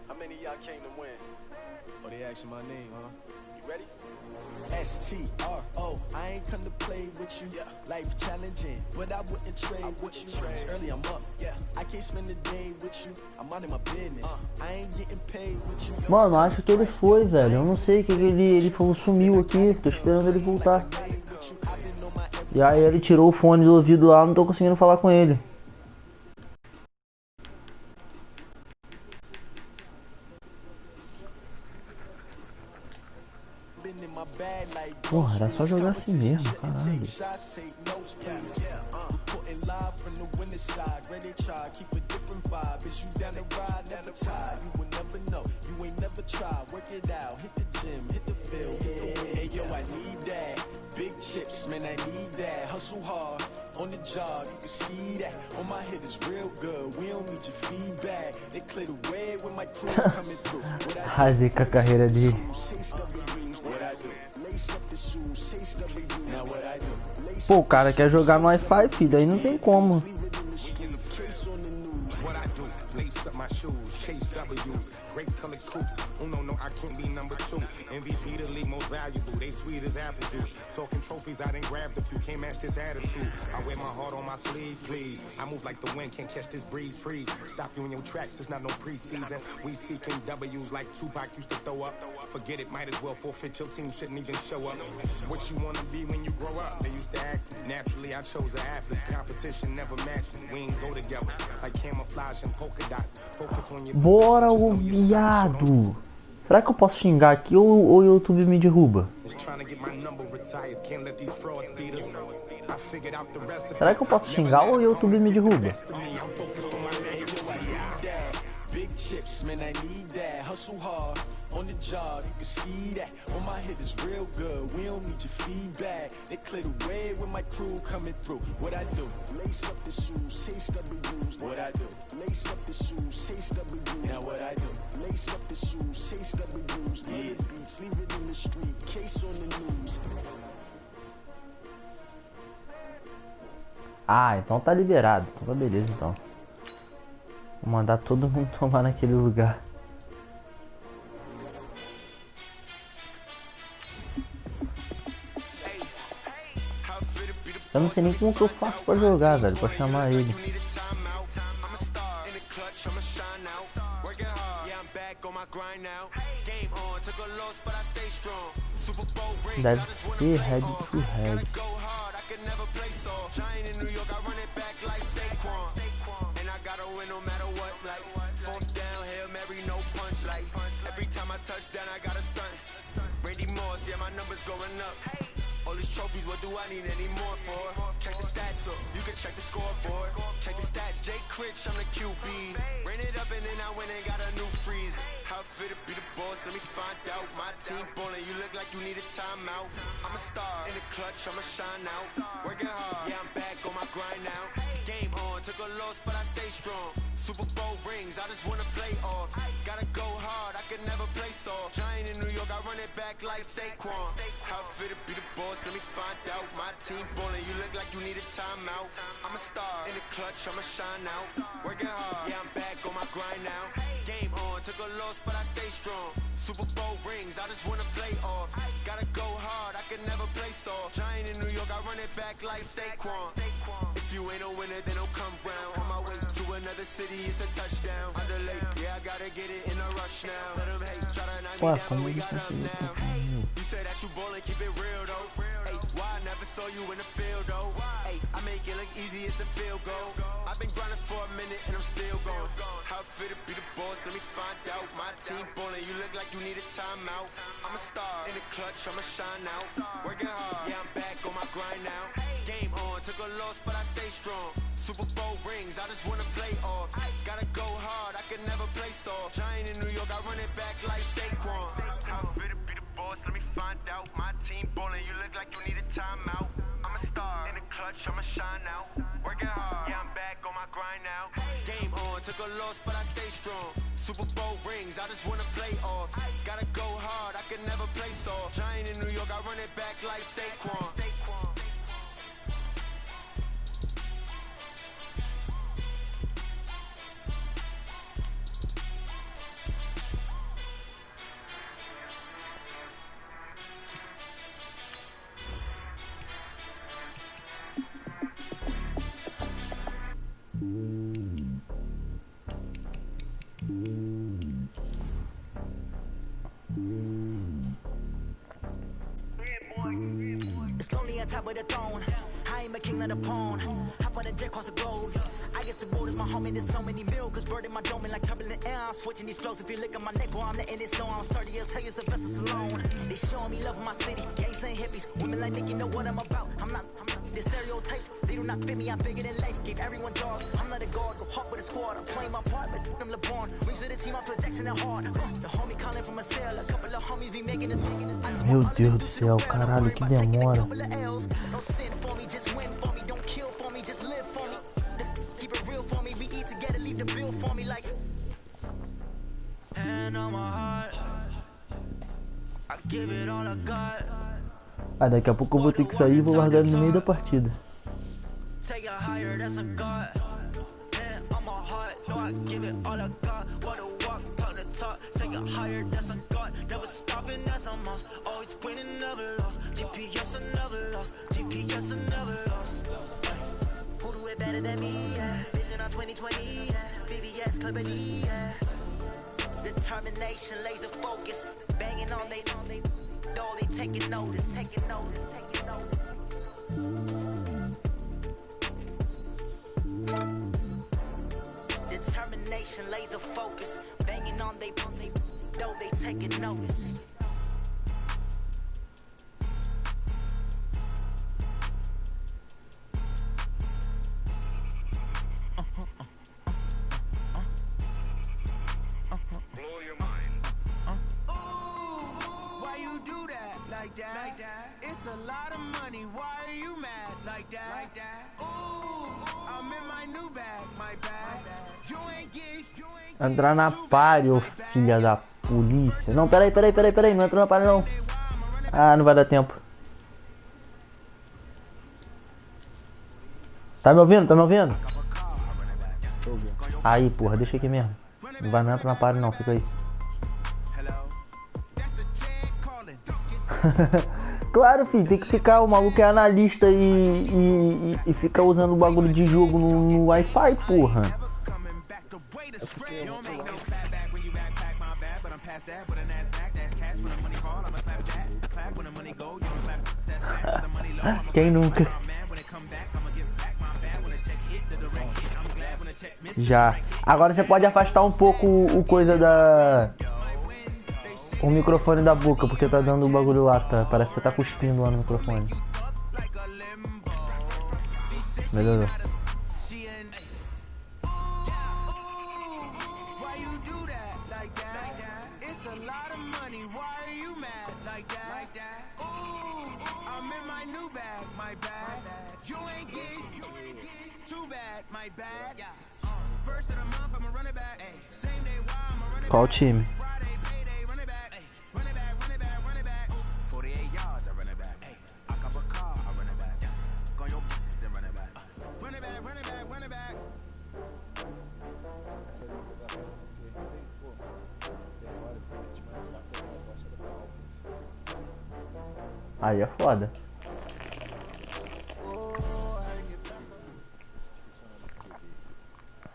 How many of y'all came to win? Oh, they asking my name, huh? You ready? S-T-R-O, I ain't come to play with you. Life challenging, but I wouldn't trade with you. It's early, I'm up. I can't spend the day with you. I'm out of my business. I ain't getting paid with you. Mano, acho que ele foi, velho. Eu não sei o que ele falou, sumiu aqui. Tô esperando ele voltar. E aí ele tirou o fone do ouvido lá, não tô conseguindo falar com ele. Porra, era só jogar assim mesmo, caralho. Razica a carreira dele. Pô, o cara quer jogar no Wi-Fi, filho, aí não tem como. lace up my shoes, chase W's, great colored coupes. Uno, no, I can't be number 2. MVP the league most valuable, they sweet as apple juice. Talking trophies, I didn't grab the few, can't match this attitude. I wear my heart on my sleeve, please. I move like the wind, can't catch this breeze, freeze. Stop you in your tracks, there's not no preseason. We seeking W's like Tupac used to throw up. Forget it, might as well forfeit, your team shouldn't even show up. What you wanna be when you grow up? They used to ask me. Naturally, I chose an athlete. Competition never matched me. We ain't go together like camouflage and polka dots. Focus on your Bora, ô viado! Será que eu posso xingar aqui ou o YouTube me derruba? Será que eu posso xingar ou o YouTube me derruba? Big chips, man, I need that. Hustle hard on the job, you can see that. All my hit is real good, we don't need your feedback. They clear the way with my crew coming through. What I do? Lace up the shoes, chase W's. What I do? Lace up the shoes, chase W's. Now what I do? Lace up the shoes, chase W's. Yeah, beats, leave it in the street, case on the news. Ah, então tá liberado. Então tá beleza então. Vou mandar todo mundo tomar naquele lugar. Eu não sei nem como que eu faço pra jogar, velho, pra chamar ele. Deve ser head to head. Touchdown, I got a stunt. Randy Moss, yeah, my number's going up. All these trophies, what do I need any more for? Check the stats up, you can check the scoreboard. Check the stats, Jay Critch, I'm the QB. Ran it up and then I went and got a new freeze. How fit to be the boss, let me find out. My team ballin', you look like you need a timeout. I'm a star, in the clutch, I'ma shine out. Working hard, yeah, I'm back on my grind now. Game on, took a loss, but I stay strong. Super Bowl rings, I just wanna play off. Gotta go hard, I can never play soft. Giant in New York, I run it back like Saquon. How fit to be the boss, let me find out. My team ballin', you look like you need a timeout. I'm a star, in the clutch, I'ma shine out. Working hard, yeah, I'm back on my grind now. Game on, took a loss, but I stay strong. Super Bowl rings, I just wanna play off. Gotta go hard, I can never play soft. Giant in New York, I run it back like Saquon. If you ain't a winner, then don't come round. On my way to another city, it's a touchdown. Under late, yeah, I gotta get it in a rush now. Let them hate, try to knock me down, but we got up now. You say that you ballin', keep it real though. Hey, why I never saw you in the field though? Hey, I make it look easy, it's a field goal. I've been grinding for a minute and I'm still going. How fit to be the boss, let me find out. My team ballin', you look like you need a timeout. I'm a star, in the clutch, I'ma shine out. Working hard, yeah, I'm back on my grind now. Game on, took a loss, but I stay strong. Super Bowl rings, I just wanna play off. Gotta go hard, I can never play soft. Giant in New York, I run it back like Saquon. How fit to be the boss, let me find out. My team ballin', you look like you need a timeout. I'm a star, in the clutch, I'ma shine out. Working hard, yeah, I'm back on my grind now. Game on, took a loss, but I stay strong. Super Bowl rings, I just wanna play off. Gotta go hard, I can never play soft. Giant in New York, I run it back like Saquon. It's lonely on top of the throne. I am a king of the pawn. Hop on a jet across the globe. I guess the world is my home and there's so many miracles burning my dome like turbulent air. I'm switching these flows. If you look at my neck, boy, I'm letting it snow. I'm sturdy as hell as a vessel alone. They showing me love in my city. Gangs and hippies. Women like Nick, you know what I'm about. I'm not the stereotypes. They do not fit me. I'm bigger than life. Gave everyone jobs. I'm not a guard. Go hard with a squad. I'm playing my part, but I'm LeBron. Wings of the team, I feel Jackson and hard. The homie calling from a cell. A couple of homies be making a thing. Meu Deus do céu, caralho, que demora. Don't sin for me, just win for me. Don't kill for me, just live for me. Keep it real for me. We eat together, leave the bill for me like. Hand on my heart. I give it all I got. Ah, daqui a pouco eu vou ter que sair e vou largar ele no meio da partida. Take a higher, that's a god. Hand on my heart. So I give it all I got. What a walk, talk the talk. Take it higher, that's a God. Never stopping, that's a must. Always winning, never lost. GPS, I never lost. GPS, I never lost. Who do it better than me? Yeah. Vision on 2020. Yeah. VVS, company. Yeah. Determination, laser focus. Banging on they know they taking notice. Taking notice. Taking notice. Determination, laser focus. Banging on they know they taking notice. Blow your mind. Why you do that like that? It's a lot of money. Why are you mad like that? Ooh, I'm in my new bag, my bag. You ain't getting. Entrar na party, ô filha da polícia. Não, peraí, não entra na party não. Ah, não vai dar tempo. Tá me ouvindo? Tá me ouvindo? Aí, porra, deixa aqui mesmo. Não vai entrar na party não, fica aí. Claro, filho, tem que ficar, o maluco é analista e fica usando o bagulho de jogo no Wi-Fi, porra. Quem nunca? Já. Agora você pode afastar um pouco o coisa da... o microfone da boca, porque tá dando o bagulho lá, tá? Parece que você tá cuspindo lá no microfone. Melhorou. Qual time? Aí é foda.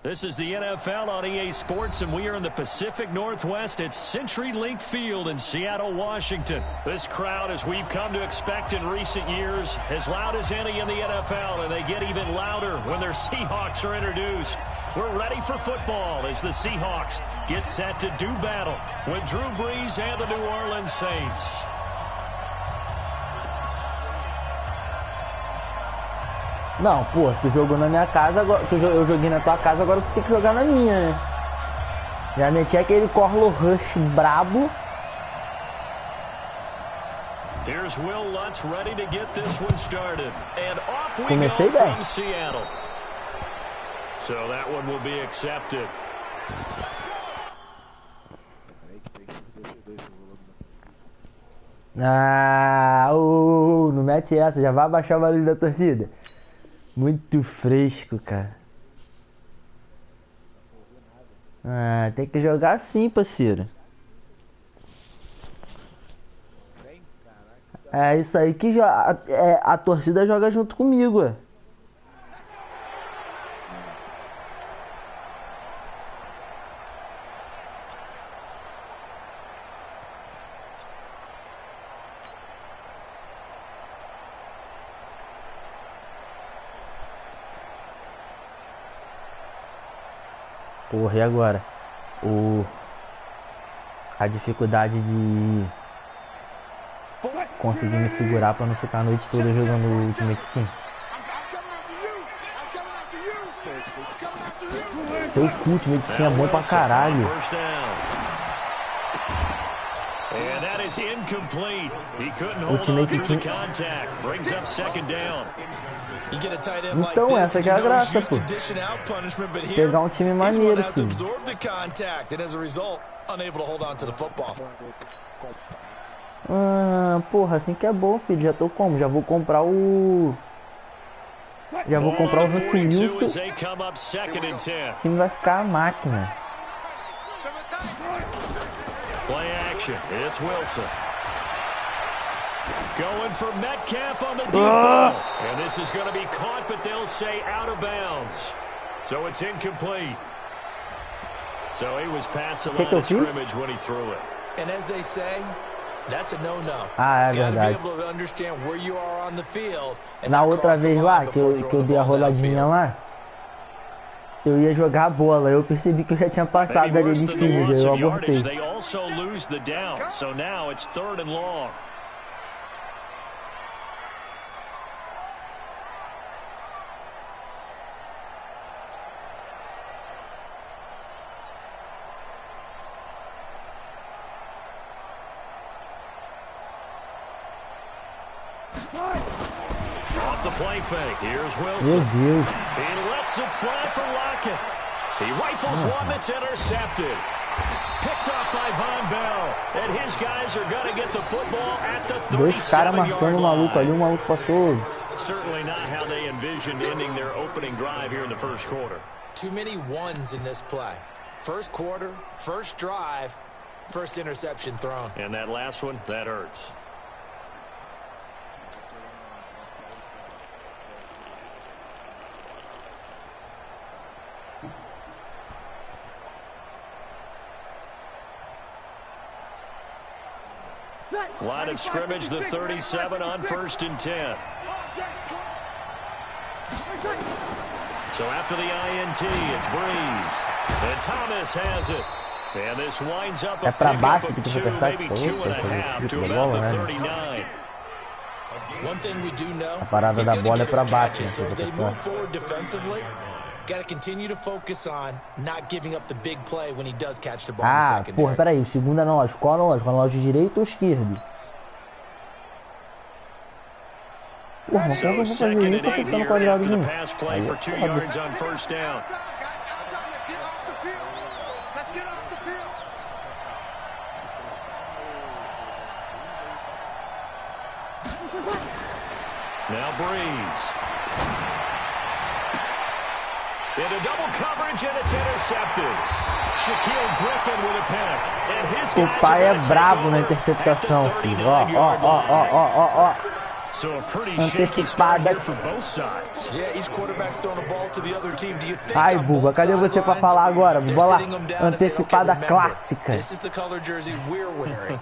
This is the NFL on EA Sports, and we are in the Pacific Northwest at CenturyLink Field in Seattle, Washington. This crowd, as we've come to expect in recent years, as loud as any in the NFL, and they get even louder when their Seahawks are introduced. We're ready for football as the Seahawks get set to do battle with Drew Brees and the New Orleans Saints. Não, pô, tu jogou na minha casa, agora, eu joguei na tua casa, agora você tem que jogar na minha, né? Já meti aquele Corlo Rush brabo. Here's Will Lutz ready to get this one started. And off we Comecei go bem. from Seattle. So that one will be accepted. Ah, não mete essa, já vai abaixar o barulho da torcida. Muito fresco, cara. Ah, tem que jogar assim, parceiro. É isso aí que a torcida joga junto comigo, ué. Porra, e agora? A dificuldade de conseguir me segurar pra não ficar a noite toda jogando o Ultimate Team. Seu cu, o Ultimate Team é bom pra caralho. And that is incomplete. He couldn't hold Ultimate on through the Team. contact. Brings up second down. Então essa que é a graça, pô. Pegar um time maneiro, filho. Ah, porra, assim que é bom, filho. Já tô como? Já vou comprar Já vou comprar o Russell Wilson. O time vai ficar a máquina. Play action. It's Wilson. Going for Metcalf on the deep ball. And this is going to be caught, but they'll say out of bounds. So it's incomplete. So he was past the line of scrimmage when he threw it. And as they say, that's a no-no. Ah, é verdade. Na outra vez lá, que eu dei a roladinha lá, eu ia jogar a bola. Eu percebi que eu já tinha passado ali de scrimmage, eu abortei. They also lose the down. So now it's 3rd and long. Off the play fake. Here's Wilson. He lets it fly for Lockett. He rifles one that's intercepted. Picked off by Von Bell. And his guys are going to get the football at the 37-yard line. Certainly not how they envisioned ending their opening drive here in the first quarter. Too many ones in this play. First quarter, first drive, first interception thrown. And that last one, that hurts. Line of scrimmage, the 37 on 1st and 10. So after the INT, it's Breeze. And Thomas has it. And this winds up a pickup of 2, maybe 2.5 to about the 39. One thing we do know, a parada da bola é pra baixo. So as they move forward defensively, got to continue to focus on not giving up the big play when he does catch the ball in the secondary. Porra, peraí, o segundo analógico. Qual analógico? Analógico direito ou esquerdo? Porra, mas como eu vou fazer isso aqui no quadradinho? Aí, now Breeze. Into double coverage and it's intercepted. Shaquille Griffin with a pick. And his o pai é brabo na interceptação, filho. Ó. So a pretty shaky start here for both sides. Yeah, each quarterback's throwing a ball to the other team. Do you think Ai, Buba, cadê você pra falar agora? Bola antecipada clássica. This is the color jersey we're wearing.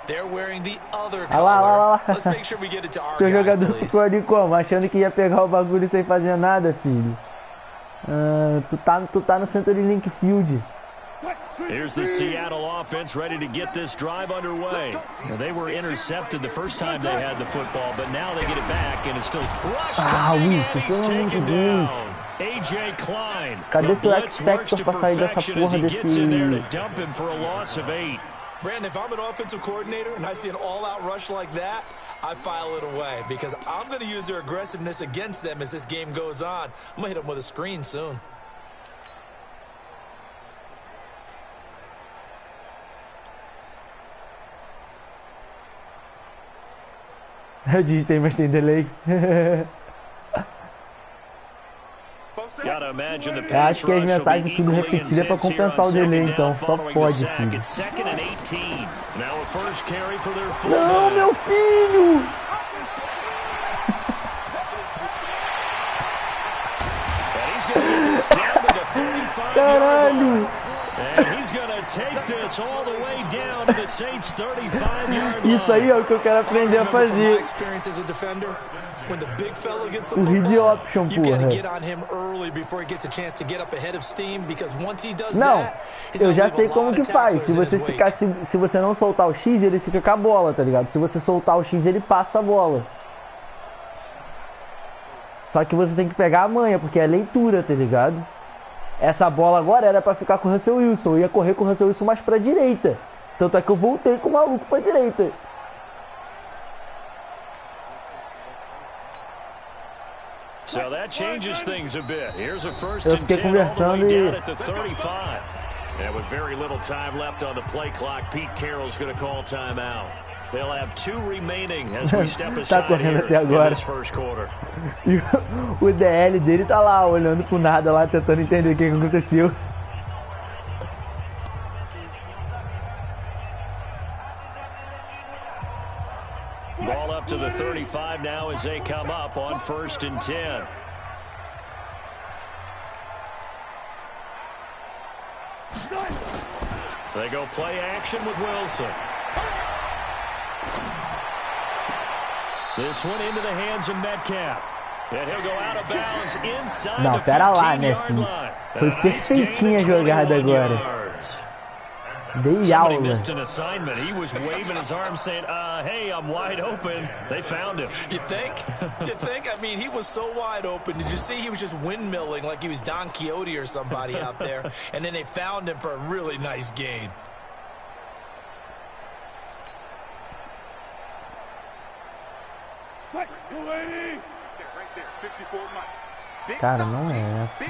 They're wearing the other color. Lá. Let's make sure we get it to our guys, please. O jogador ficou ali como? Achando que ia pegar o bagulho sem fazer nada, filho. Tu tá no centro de Link Field. Here's the Seattle offense ready to get this drive underway. Now, they were intercepted the first time they had the football, but now they get it back, and it's still rushed coming, and he's taken down. A.J. Klein. Cadê seu X-Factor pra sair dessa porra desse... Dump him for a loss of 8. Brandon, if I'm an offensive coordinator and I see an all-out rush like that, I file it away because I'm going to use their aggressiveness against them as this game goes on. I'm going to hit them with a screen soon. Eu digitei, mas tem delay. Eu acho que as mensagens tudo repetidas pra compensar o delay, então só pode, filho. Não, meu filho! Caralho! Isso aí é o que eu quero aprender a fazer. O read option, porra. Não, eu já sei como que faz. Se você não soltar o X, ele fica com a bola, tá ligado? Se você soltar o X, ele passa a bola. Só que você tem que pegar a manha, porque é leitura, tá ligado? Essa bola agora era pra ficar com o Russell Wilson. Eu ia correr com o Russell Wilson mais pra direita. Tanto é que eu voltei com o maluco pra direita. So that changes things a bit. Here's a first and 10 all the way down at the 35. And with very little time left on the play clock, Pete Carroll's going to call timeout. They'll have 2 remaining as we step Tá aside correndo here até agora. in this first quarter. E o DL dele tá lá, olhando pro nada lá, tentando entender o que aconteceu. Ball up to the 35 now as they come up on 1st and 10. They go play action with Wilson. This one into the hands of Metcalf. And he'll go out of bounds inside Não, the pera lá, né, 15-yard filho? line. Foi A nice gain perfeitinha a of jogada 21 agora. yards. Dei Somebody aula. missed an assignment. He was waving his arms saying, hey, I'm wide open. They found him. You think? You think? I mean, he was so wide open. Did you see he was just windmilling like he was Don Quixote or somebody out there? And then they found him for a really nice gain. Cara, não é essa.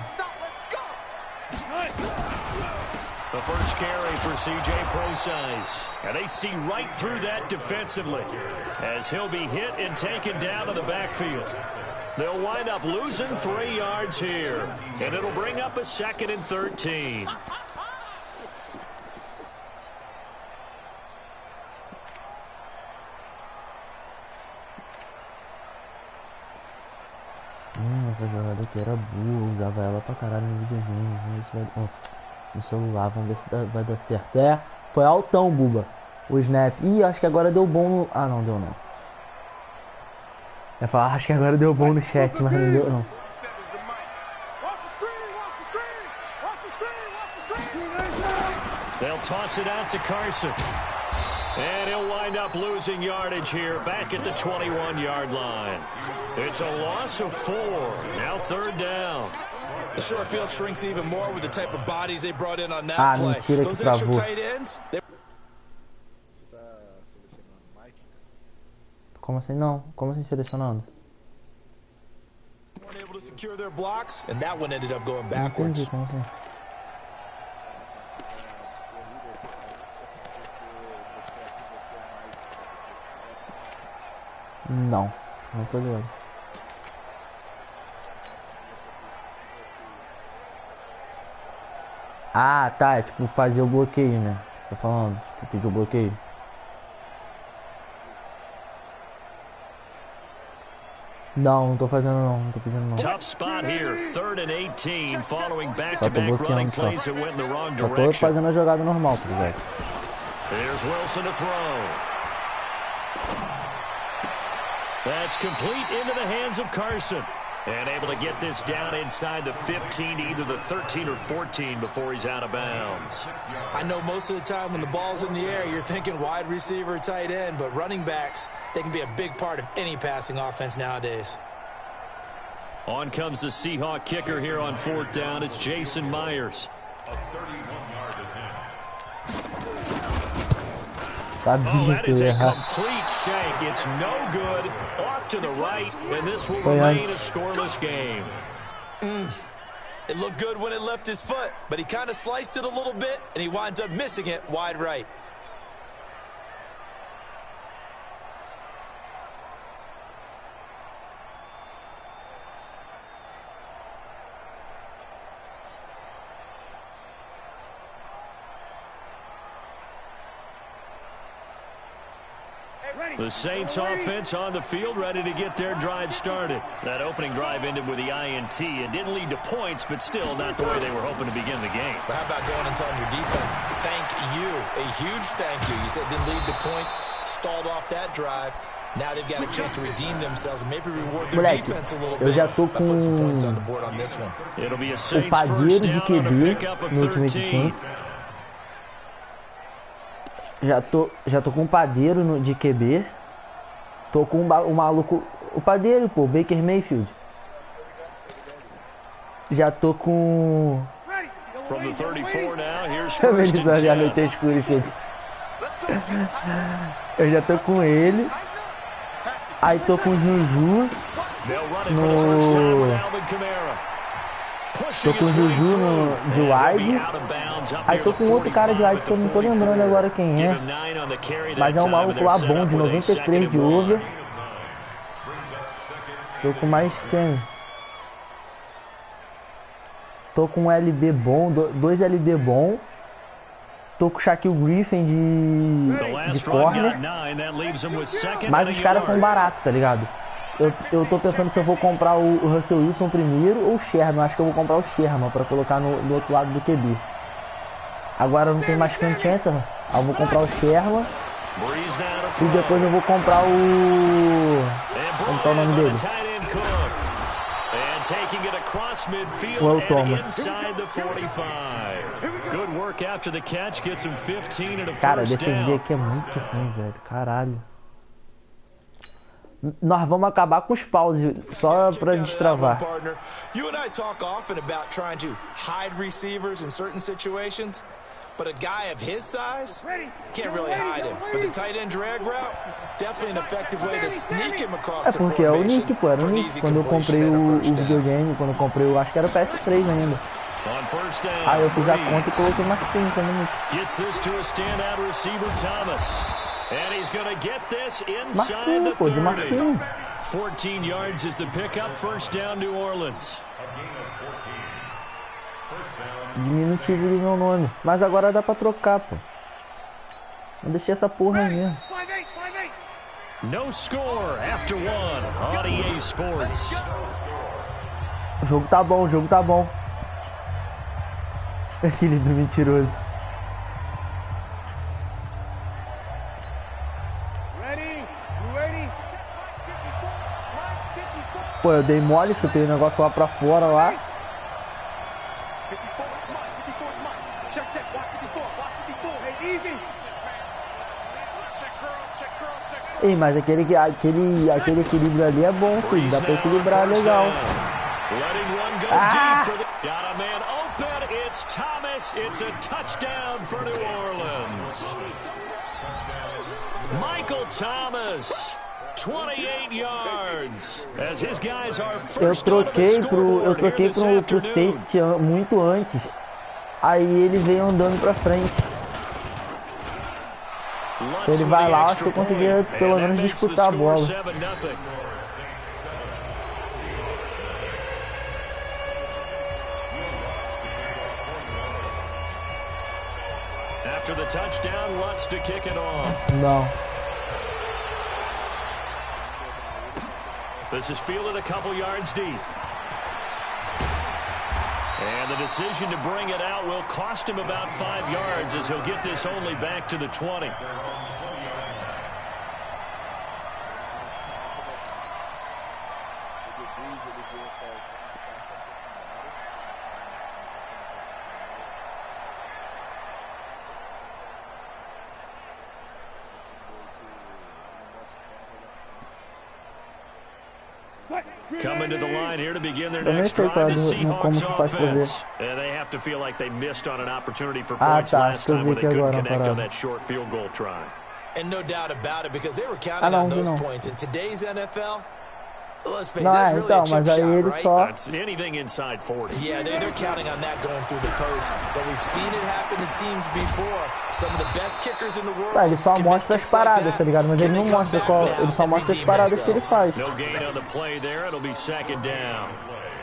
The first carry for C.J. Procise. And they see right through that defensively as he'll be hit and taken down in the backfield. They'll wind up losing 3 yards here. And it'll bring up a 2nd and 13. Essa jogada aqui era boa, usava ela pra caralho no videogame. Vamos ver se vai... no celular, vamos ver se vai dar certo. É, foi altão, Buba. O snap. Ih, acho que agora deu bom no... Ah, não deu não. Eu ia falar, acho que agora deu bom no chat, mas não deu não. They'll toss it out to Carson. And he'll wind up losing yardage here back at the 21-yard line. It's a loss of 4. Now 3rd down. The short field shrinks even more with the type of bodies they brought in on that play. Those extra tight ends. Como assim não? Como assim selecionando? Weren't able to secure their blocks, and that one ended up going backwards. Entendi, como assim? Não, não tô ligado. Ah, tá, é tipo fazer o bloqueio, né? Você tá falando, tipo, pedir o bloqueio. Não, não tô fazendo não tô pedindo não. Tough spot here, 3rd and 18, following back-to-back running plays that went in the wrong Só tô direction. fazendo a jogada normal, tá ligado? Here's Wilson to throw. That's complete into the hands of Carson. And able to get this down inside the 15 to either the 13 or 14 before he's out of bounds. I know most of the time when the ball's in the air, you're thinking wide receiver, tight end, but running backs, they can be a big part of any passing offense nowadays. On comes the Seahawk kicker here on 4th down. It's Jason Myers. Oh, that is a complete shank. It's no good. Off to the right, and this will remain a scoreless game. It looked good when it left his foot, but he kind of sliced it a little bit, and he winds up missing it wide right. The Saints offense on the field, ready to get their drive started. That opening drive ended with the INT. It didn't lead to points, but still not the way they were hoping to begin the game. But how about going and telling your defense, thank you, a huge thank you. You said it didn't lead to points, stalled off that drive. Now they've got a chance to redeem themselves and maybe reward their defense a little bit. Eu já tô com put some points on the board on this one. It'll be a o Saints padeiro first de down on a QB pickup of no último 13. Já tô com um padeiro de QB. Tô com o maluco, o padeiro, pô, Baker Mayfield. Já tô com... From the 34 now, here's first and 10. A noite é escura, gente. Eu já tô com ele. Aí tô com o Juju. Tô com o Juju de wide. Aí tô com outro cara de wide que eu não tô lembrando agora quem é. Mas é um maluco lá bom, de 93 de over. Tô com mais quem? Tô com um LB bom, dois LB bom. Tô com o Shaquille Griffin de corner. Mas os caras são baratos, tá ligado? Eu tô pensando se eu vou comprar o Russell Wilson primeiro ou o Sherman. Acho que eu vou comprar o Sherman pra colocar do outro lado do QB. Agora não tem mais Frank Chancellor. Aí eu vou comprar o Sherman. E depois eu vou comprar o... Como tá o nome dele? O El Thomas. Cara, defender aqui é muito ruim, velho. Caralho. Nós vamos acabar com os paus só pra destravar. You and I talk often about trying to hide receivers in certain situations, but a guy of his size can't really hide him. But the tight end drag route, definitely an effective way to sneak him across the formation. É porque é o Nick, pô, era o Nick. Quando eu comprei o videogame, quando eu comprei o, acho que era o PS3 ainda. Aí eu fiz a conta e coloquei mais 30 no Nick. Marquinhos, pô, de Marquinhos. 14 yards is the pickup, first down New Orleans. Diminutivo do meu nome. Mas agora dá pra trocar, pô. Eu deixei essa porra mesmo. No score after one on EA Sports. O jogo tá bom, o jogo tá bom. Equilíbrio mentiroso. Pô, eu dei mole, chutei o negócio lá pra fora lá. Ei, mas aquele equilíbrio ali é bom, filho. Dá pra equilibrar legal. Ah! Michael Thomas, 28 yards. As his guys are Eu first troquei pro safety muito antes. Aí ele veio andando pra frente. Se ele vai lá, acho que eu conseguia pelo menos disputar a bola. After the touchdown, Lutz to kick it off. Não. This is fielded a couple yards deep. And the decision to bring it out will cost him about 5 yards as he'll get this only back to the 20. Coming to the line here to begin their next drive, the Seahawks offense. And they have to feel like they missed on an opportunity for points last time when they couldn't connect on that short field goal try. And no doubt about it, because they were counting on those points. In today's NFL, let's face it, Não, that's really então, a chip mas aí shot, ele right? só... That's anything inside 40. Yeah, they're counting on that going through the post. But we've seen it happen to teams before. Some of the best kickers in the world. Ele só mostra as paradas, tá ligado? Mas ele não mostra qual... Ele só mostra as paradas que ele faz. No gain on the play there. It'll be second down.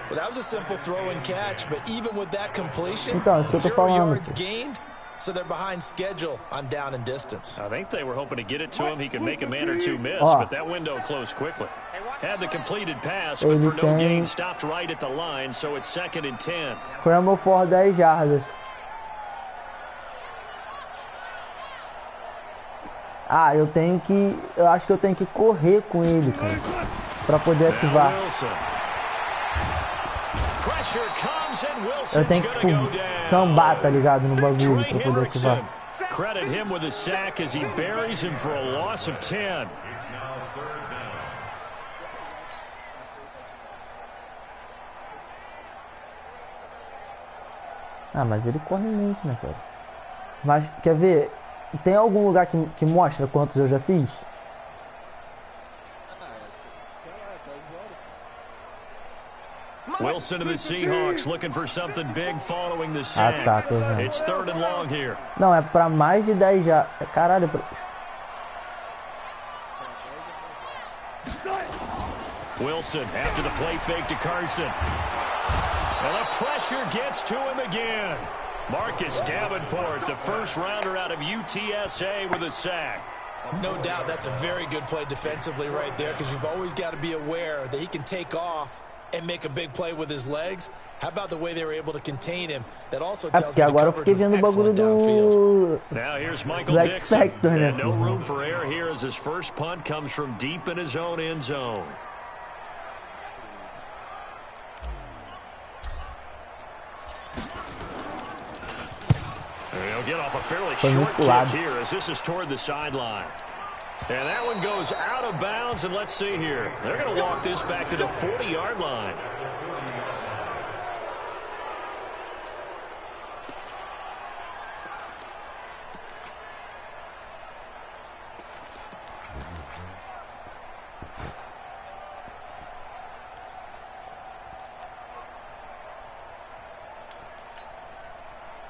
Well, that was a simple throw and catch, but even with that completion, Então, isso que eu tô 0 falando. yards gained. So they're behind schedule on down and distance. I think they were hoping to get it to him. He could make a man or two miss, but that window closed quickly. Had the completed pass, but for no gain, stopped right at the line, so it's second and 10. Scramble for 10 jardas. Ah, eu acho que eu tenho que correr com ele, cara, pra poder ativar. Eu tenho que, tipo, sambar, tá ligado, no bagulho pra poder ativar. Credit him with a sack as he buries him for a loss of 10. Ah, mas ele corre muito, né, cara? Mas, quer ver? Tem algum lugar que mostra quantos eu já fiz? Wilson to the Seahawks looking for something big following the sack. It's 3rd and long here. Não, é pra mais de 10 já. Caralho. Wilson after the play fake to Carson. And the pressure gets to him again. Marcus Davenport, the first rounder out of UTSA with a sack. No doubt that's a very good play defensively right there, because you've always got to be aware that he can take off and make a big play with his legs. How about the way they were able to contain him? That also tells me the coverage was excellent downfield. Now here's Michael Dixon. And no room for error here as his first punt comes from deep in his own end zone. He'll get off a fairly short kick here as this is toward the sideline. And that one goes out of bounds, and let's see here. They're going to walk this back to the 40-yard line.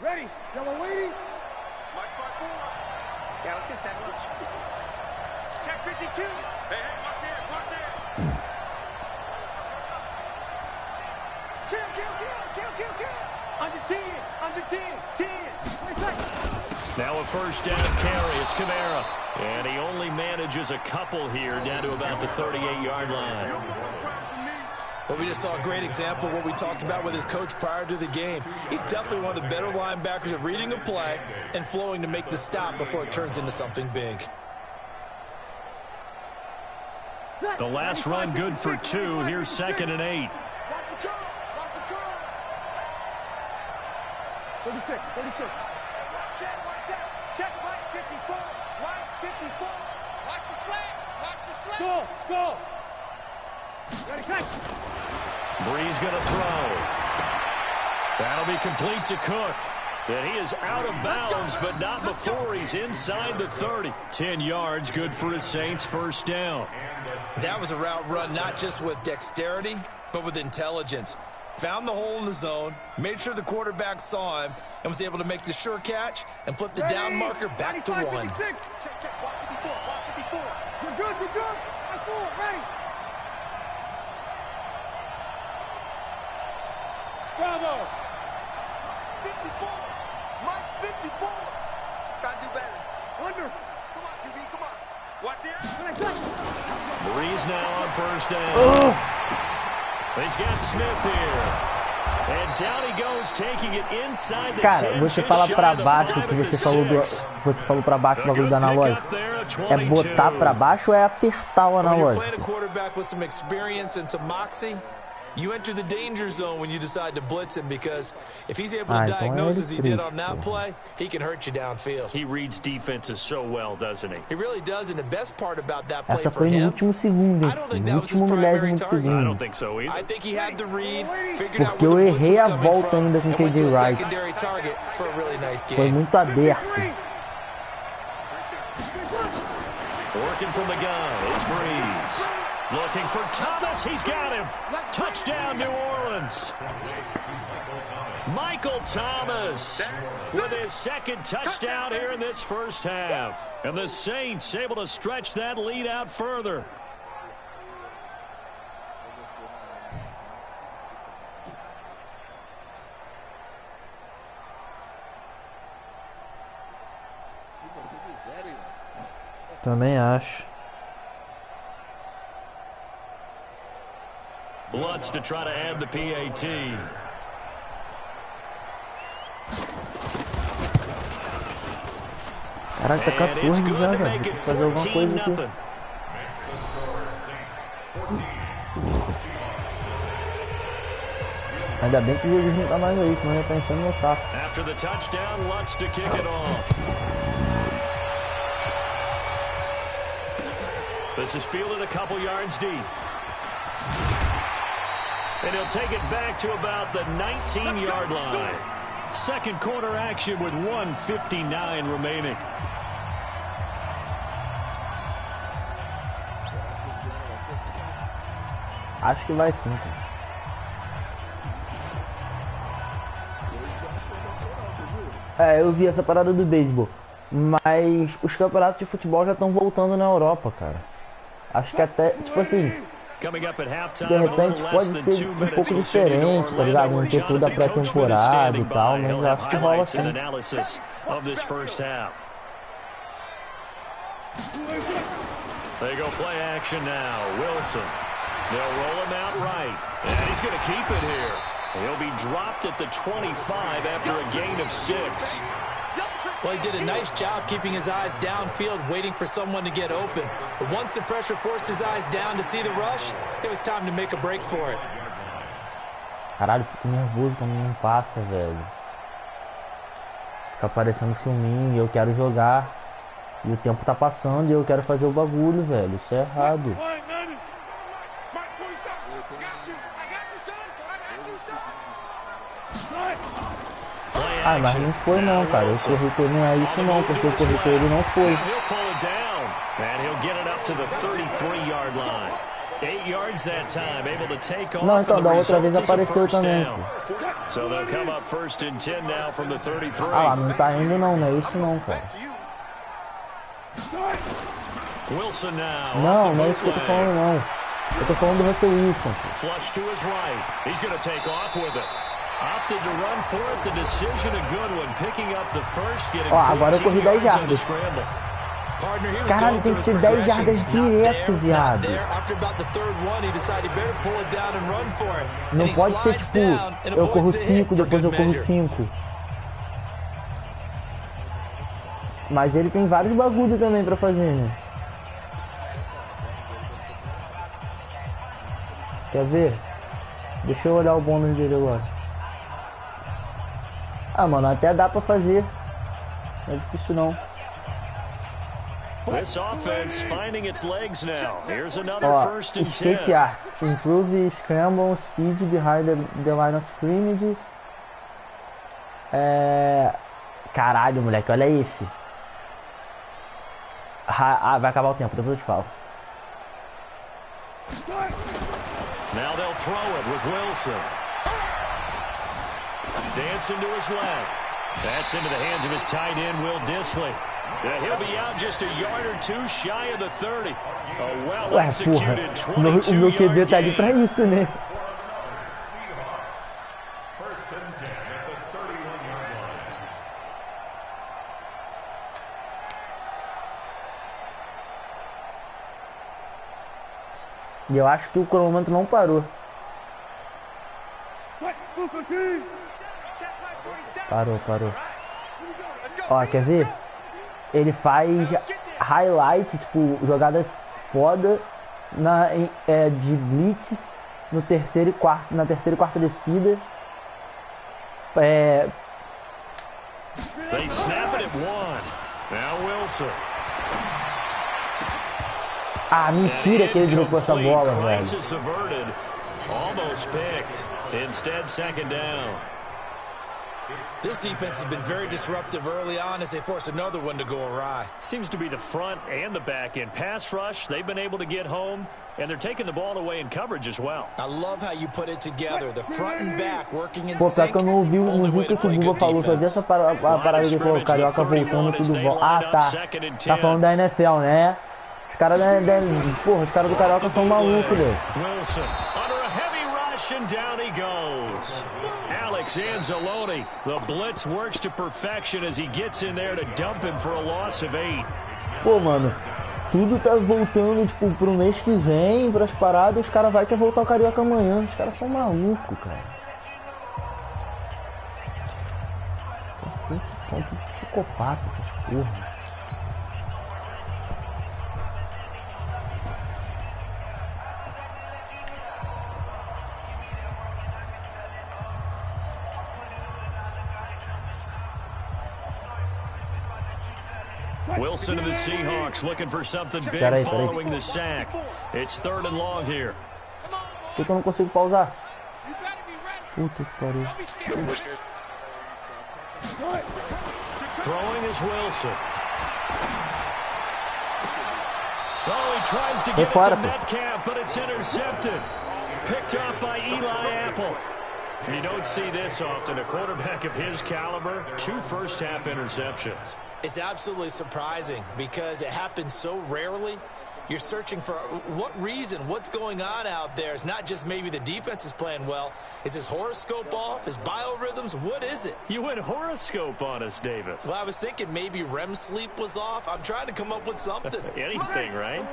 Ready? Y'all are waiting? March 4. Yeah, let's get set lunch. Check 52. Hey, watch it. Kill. Under 10. 10. Now a first down carry. It's Kamara. And he only manages a couple here down to about the 38-yard line. Well, we just saw a great example of what we talked about with his coach prior to the game. He's definitely one of the better linebackers of reading a play and flowing to make the stop before it turns into something big. The last run good for 2. Here's 2nd and 8. Watch the curl. 36. Watch that. Check right 54. Right 54. Watch the slants. Go. Ready, catch. Breeze going to throw. That'll be complete to Cook. And he is out of bounds, but not before he's inside the 30. 10 yards, good for his Saints first down. That was a route run not just with dexterity, but with intelligence. Found the hole in the zone, made sure the quarterback saw him, and was able to make the sure catch and flip the down marker back to 1. Check. Walk 54. You're good. Right forward, ready. Bravo. 54. Mike 54. Gotta do better. Under. Come on, QB, come on. Watch this. Breeze now on first down. He's got Smith here. And down he goes, taking it inside the 10. Cara, você fala pra baixo, que você falou pra baixo o bagulho do analógico. É botar pra baixo ou é apertar o analógico? You enter the danger zone when you decide to blitz him, because if he's able to diagnose as he did on that play, he can hurt you downfield. He reads defenses so well, doesn't he? He really does, and the best part about that play Essa for foi no him, último segundo, I don't think no that was his último primary milésimo de target. segundo. I don't think so either. I think he had the read, figured out Porque eu where the blitz errei was a coming volta from, ainda com and went KJ to a Wright. secondary target for a really nice game. Foi muito aberto. Working from the gun, it's Breeze. Looking for Thomas, he's got him. Touchdown, New Orleans. Michael Thomas with his second touchdown here in this first half. And the Saints able to stretch that lead out further. Também acho. Lutz to try to add the PAT. Caraca, tá 14 já, velho. Tem que fazer alguma coisa aqui. Ainda bem que o juiz não tá mais aí, senão eu ia pensando no meu saco. After the touchdown, Lutz to kick it off. This is fielded a couple yards deep. And he'll take it back to about the 19-yard line. Second quarter action with 1:59 remaining. Acho que vai sim, cara. eu vi essa parada do beisebol. Mas os campeonatos de futebol já estão voltando na Europa, cara. Acho que até, tipo assim, de repente pode ser um pouco diferente, tá ligado? Não ter toda a pré-temporada e tal, mas eu acho que rola assim. They go play action now. Wilson. They'll roll him out right. And he's going to keep it here. He'll be dropped at the 25 after a gain of 6. Well, he did a nice job keeping his eyes downfield, waiting for someone to get open. But once the pressure forced his eyes down to see the rush, it was time to make a break for it. Caralho, fico nervoso quando não passa, velho. Fica parecendo filminho e eu quero jogar. E o tempo tá passando e eu quero fazer o bagulho, velho. Isso é errado. Ah, mas não foi não, cara. Eu corri com ele, não é isso não, porque eu corri com ele não foi. Não, então da outra vez apareceu também. Ah lá, não tá indo não, não é isso não, cara. Não, não é isso que eu tô falando não. Eu tô falando do Russell Wilson. Flush to his right. He's going to take off with it. Opted to run for it. The decision a good one. Picking up the first, getting 14 yards on the scramble. Caralho, tem que ser 10 jardas direto, viado. Não pode ser tipo, eu corro 5, depois eu corro 5. Mas ele tem vários bagulhos também pra fazer, né? Quer ver? Deixa eu olhar o bônus dele agora. Ah, mano, até dá pra fazer. Não é difícil não. This offense finding its legs now. Here's another first and 10. Skate art. Improve scramble speed behind the line of scrimmage. Caralho, moleque, olha esse. Vai acabar o tempo, depois eu te falo. Now they'll throw it with Wilson. Dancing to his left. That's into the hands of his tight end, Will Dissly. He'll be out just a yard or two shy of the 30. A well-executed 22-yard o meu QB tá ali pra isso, né? E eu acho que o cronômetro não parou. Parou. Ó, quer ver? Ele faz highlight, tipo, jogadas foda de blitz no terceiro e quarto, na terceira e quarta descida. They snap it at one. Now Wilson. Ah, mentira que ele dropou essa bola, velho. Almost picked. Instead, second down. This defense has been very disruptive early on as they force another one to go awry. Seems to be the front and the back end. Pass rush, they've been able to get home, and they're taking the ball away in coverage as well. I love how you put it together. The front and back working in sync. Pô, que eu não ouvi o que o Buba falou, só vi essa parada que ele falou, Carioca voltando tudo bom. Ah, tá. Tá falando da NFL, né? Os caras os caras do Carioca são malucos, velho. Wilson, under a heavy rush and down he goes. Alex Anzalone, the blitz works to perfection as he gets in there to dump him for a loss of 8. Pô, mano, tudo tá voltando, tipo, pro mês que vem, pras paradas, os caras vai querer voltar o Carioca amanhã. Os caras são malucos, cara. São tudo psicopata, essas porra. Wilson to the Seahawks looking for something big following the sack. It's third and long here. Por que eu não consigo pausar? Puta que pariu. Throwing is Wilson. Oh, he tries to get it to Metcalf, but it's intercepted. Picked off by Eli Apple. You don't see this often. A quarterback of his caliber, 2 first-half interceptions. It's absolutely surprising because it happens so rarely. You're searching for what reason, what's going on out there. It's not just maybe the defense is playing well. Is his horoscope off? His biorhythms? What is it? You went horoscope on us, Davis. Well, I was thinking maybe REM sleep was off. I'm trying to come up with something. Anything, right?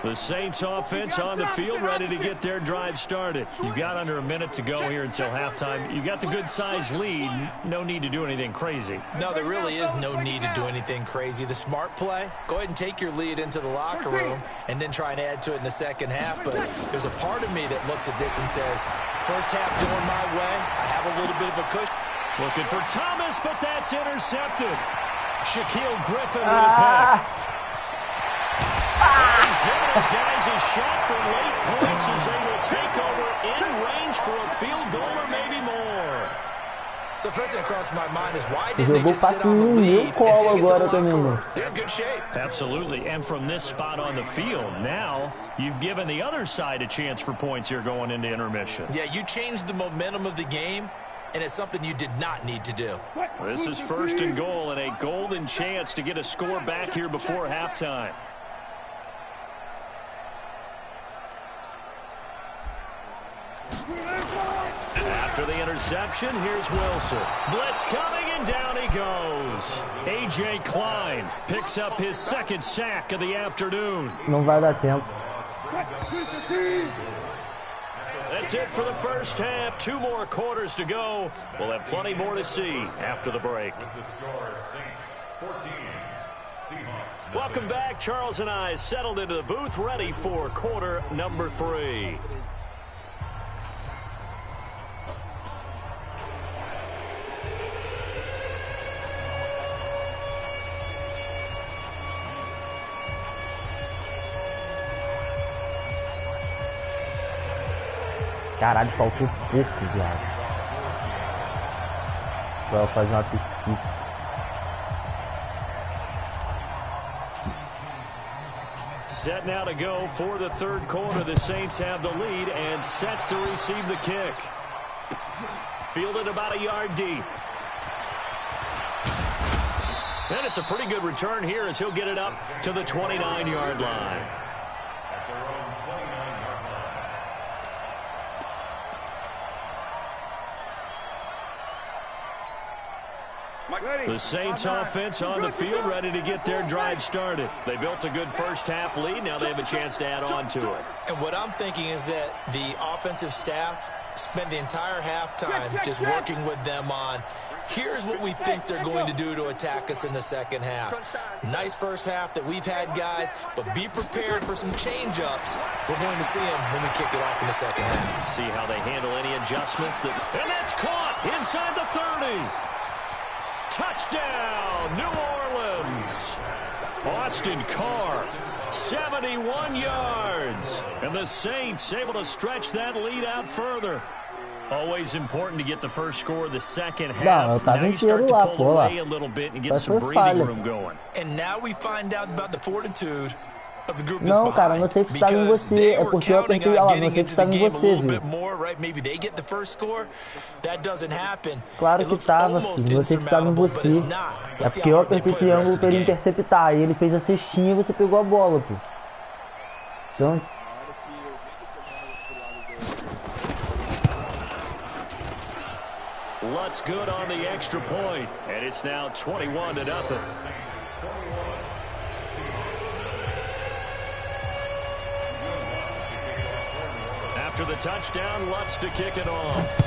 The Saints offense on the field, ready to get their drive started. You've got under a minute to go here until halftime. You got the good-sized lead. No need to do anything crazy. No, there really is no need to do anything crazy. The smart play, go ahead and take your lead into the locker room and then try and add to it in the second half. But there's a part of me that looks at this and says, first half going my way, I have a little bit of a cushion. Looking for Thomas, but that's intercepted. Shaquille Griffin with a pick. He's giving his guys a shot for late points as they will take over in range for a field goal or maybe more. So first thing that crossed my mind is why didn't they just sit on the lead and take it to the locker room? They're in good shape. Absolutely. And from this spot on the field, now you've given the other side a chance for points here going into intermission. Yeah, you changed the momentum of the game, and it's something you did not need to do. This is 1st and goal and a golden chance to get a score back here before halftime. After the interception, here's Wilson. Blitz coming, and down he goes. A.J. Klein picks up his 2nd sack of the afternoon. Não vai dar tempo. That's it for the first half. 2 more quarters to go. We'll have plenty more to see after the break. Welcome back. Charles and I settled into the booth, ready for quarter number 3. Caralho, faltou pouco, viado. Vai fazer uma pick six. Set now to go for the 3rd quarter. The Saints have the lead and set to receive the kick. Fielded about a yard deep. And it's a pretty good return here as he'll get it up to the 29-yard line. The Saints offense on the field, ready to get their drive started. They built a good first half lead. Now they have a chance to add on to it. And what I'm thinking is that the offensive staff spent the entire halftime just working with them on, here's what we think they're going to do to attack us in the second half. Nice first half that we've had, guys, but be prepared for some change-ups. We're going to see them when we kick it off in the second half. See how they handle any adjustments. And that's caught inside the 30. Touchdown, New Orleans. Austin Carr, 71 yards. And the Saints able to stretch that lead out further. Always important to get the first score of the second half. Now you start to pull away a little bit and get some breathing room going. And now we find out about the fortitude of the group Não, cara, não sei o que estava em você. É porque eu apertei, olha lá, não sei o que estava em você, viu? Claro que estava, filho. Você que estava em você. É porque eu apertei o triângulo para ele interceptar. E ele fez a cestinha e você pegou a bola, pô. Então... Lutz good on the extra point. And it's now 21-0. After the touchdown, Lutz to kick it off.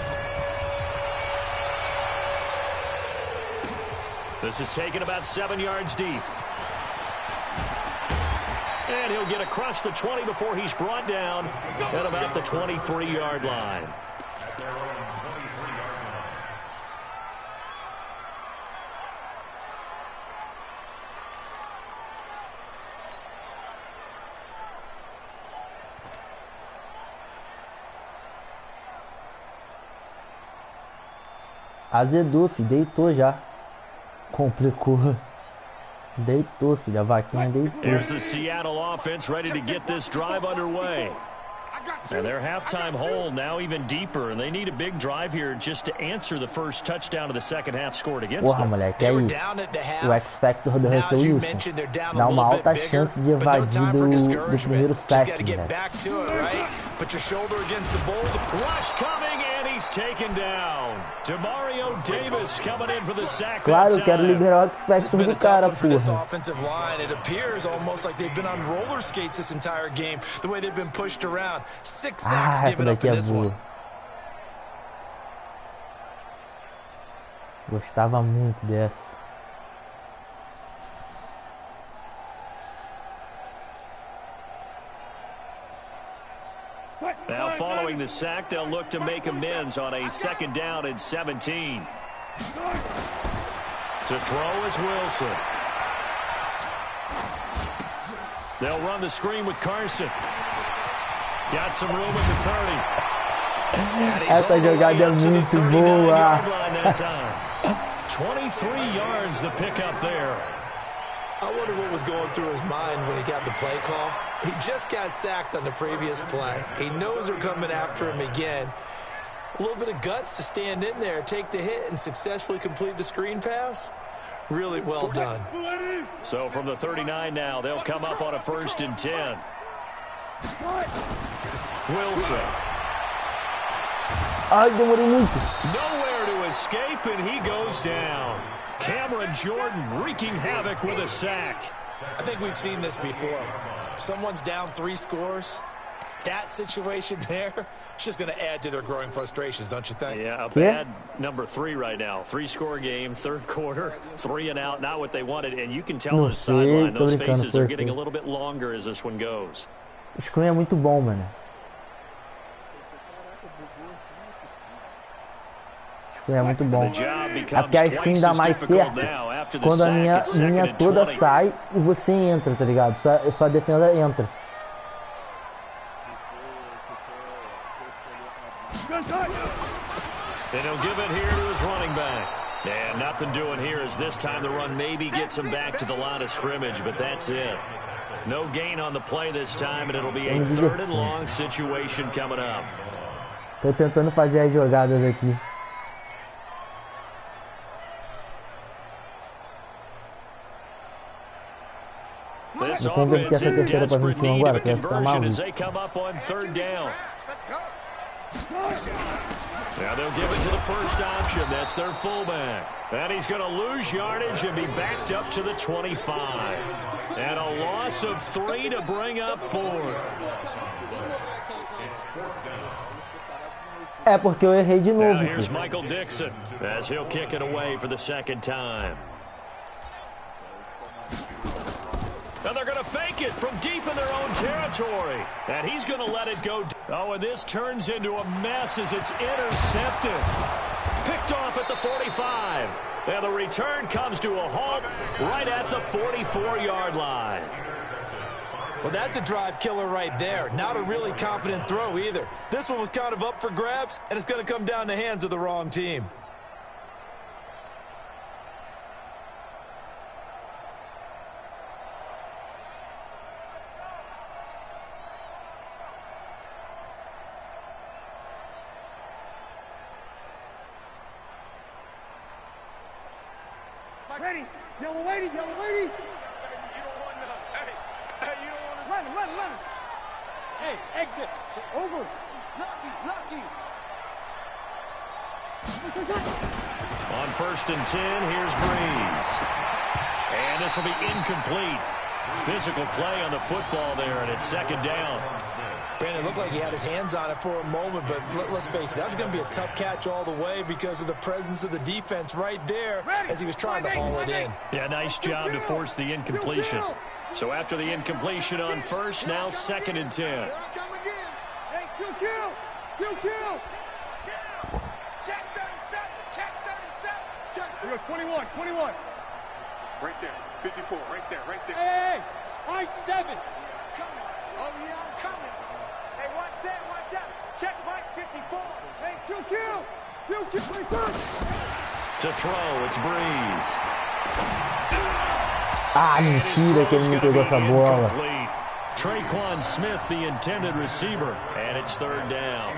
This is taken about 7 yards deep. And he'll get across the 20 before he's brought down at about the 23-yard line. Azedou, filho, deitou já. Complicou. Deitou, filho, a vaquinha deitou. Here's the Seattle offense ready to get this drive underway. And their halftime hole now even deeper, and they need a big drive here just to answer the first touchdown of the second half scored against Porra, them. moleque, aí o X-Factor do Russell Wilson dá uma alta chance de evadir do primeiro sack, moleque. Claro, eu quero liberar o X-Factor do cara, porra. Ah, essa daqui é boa. Gostava muito dessa. Now following the sack, they'll look to make amends on a 2nd down and 17. To throw is Wilson. They'll run the screen with Carson. Got some room at the 30. Essa jogada é muito boa. 23 yards the pickup there. I wonder what was going through his mind when he got the play call. He just got sacked on the previous play. He knows they're coming after him again. A little bit of guts to stand in there, take the hit, and successfully complete the screen pass. Really well done. So from the 39 now, they'll come up on a 1st and 10. Wilson. Ai, demorei muito. Nowhere to escape, and he goes down. Cameron Jordan wreaking havoc with a sack. I think we've seen this before. Someone's down 3 scores. That situation there, it's just going to add to their growing frustrations, don't you think? Yeah, a bad number 3 right now. 3-score game, 3rd quarter, 3 and out, not what they wanted. And you can tell on the sideline, those faces are getting a little bit longer as this one goes. O screen é muito bom, mano. É muito bom. É porque a screen dá mais certo quando a minha linha toda sai e você entra, tá ligado? Só a defesa entra. And he'll give it here to his running back. And nothing doing here as this time the run maybe gets him back to the line of scrimmage, but that's it. No gain on the play this time, and it'll be a 3rd and long situation coming up. Tô tentando fazer as jogadas aqui. Vou converter essa terceira para 21 agora, que vai ficar maluco. Now they'll give it to the first option. That's their fullback. And he's going to lose yardage and be backed up to the 25. And a loss of 3 to bring up 4th. É porque eu errei de novo. Now here's Michael Dixon as he'll kick it away for the 2nd time. And they're going to fake it from deep in their own territory. And he's going to let it go. Oh, and this turns into a mess as it's intercepted. Picked off at the 45. And the return comes to a halt right at the 44-yard line. Well, that's a drive killer right there. Not a really confident throw either. This one was kind of up for grabs, and it's going to come down the hands of the wrong team. Ready, yellow lady, yellow lady. You don't want none. Hey, you don't want to. Let him. Hey, exit. Over. Lucky. On 1st and 10, here's Breeze. And this will be incomplete. Physical play on the football there, and it's 2nd down. Brandon, looked like he had his hands on it for a moment, but let's face it, that was going to be a tough catch all the way because of the presence of the defense right there as he was trying to haul it in. Yeah, nice job to force the incompletion. So after the incompletion on 1st, now 2nd and 10. Hey, kill. Check 37. Check 21. Right there, 54, right there. Hey, I-7. Coming. Oh, yeah, I'm coming. Hey, watch that. Check Mike 54. Hey, kill. To throw, it's Breeze. Ah, mentira que ele me pegou essa bola. Traquan Smith, the intended receiver, and it's third down.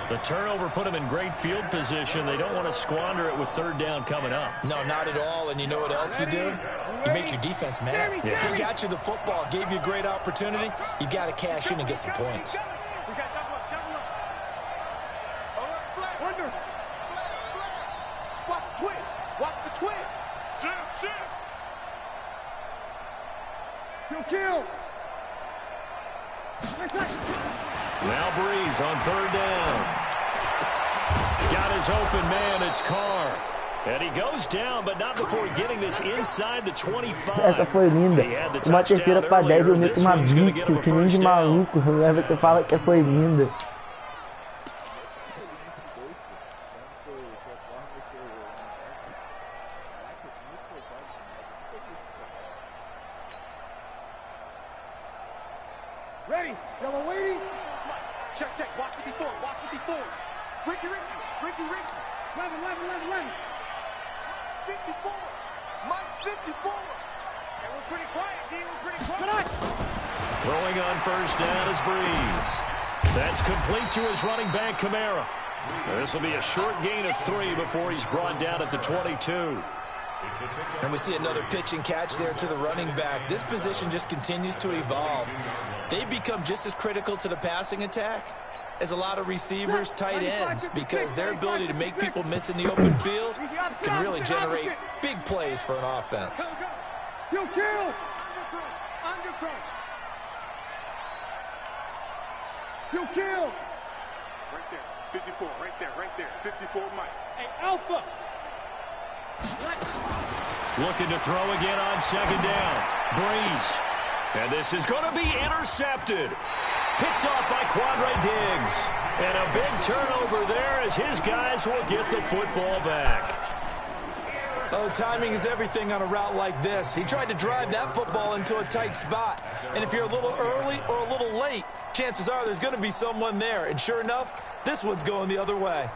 The turnover put them in great field position. They don't want to squander it with third down coming up. No, not at all. And you know what else you do? You make your defense mad. Yeah. He got you the football, gave you a great opportunity. You got to cash in and get some points. Watch the twist. Watch the twist. Kill. Now Breeze on third down. Got his open man, it's Carr. And he goes down, but not before getting this inside the 25. Essa foi linda. Uma terceira para 10, eu meto uma blitz, que nem de maluco. Aí você fala que foi linda. Ready? Y'all waiting? Check. Watch 54. Ricky. 11. 54. Mike 54. And we're pretty quiet, D. We're pretty quiet. Throwing on first down is Breeze. That's complete to his running back, Kamara. This will be a short gain of 3 before he's brought down at the 22. And we see another pitch and catch there to the running back. This position just continues to evolve. They become just as critical to the passing attack as a lot of receivers, tight ends, because their ability to make people miss in the open field can really generate big plays for an offense. Kill. Underthrow. Kill. Right there. 54. Right there. 54 Mike. Hey, Alpha. Looking to throw again on second down. Breeze. And this is going to be intercepted. Picked off by Quadre Diggs. And a big turnover there as his guys will get the football back. Oh, timing is everything on a route like this. He tried to drive that football into a tight spot. And if you're a little early or a little late, chances are there's going to be someone there. And sure enough, this one's going the other way.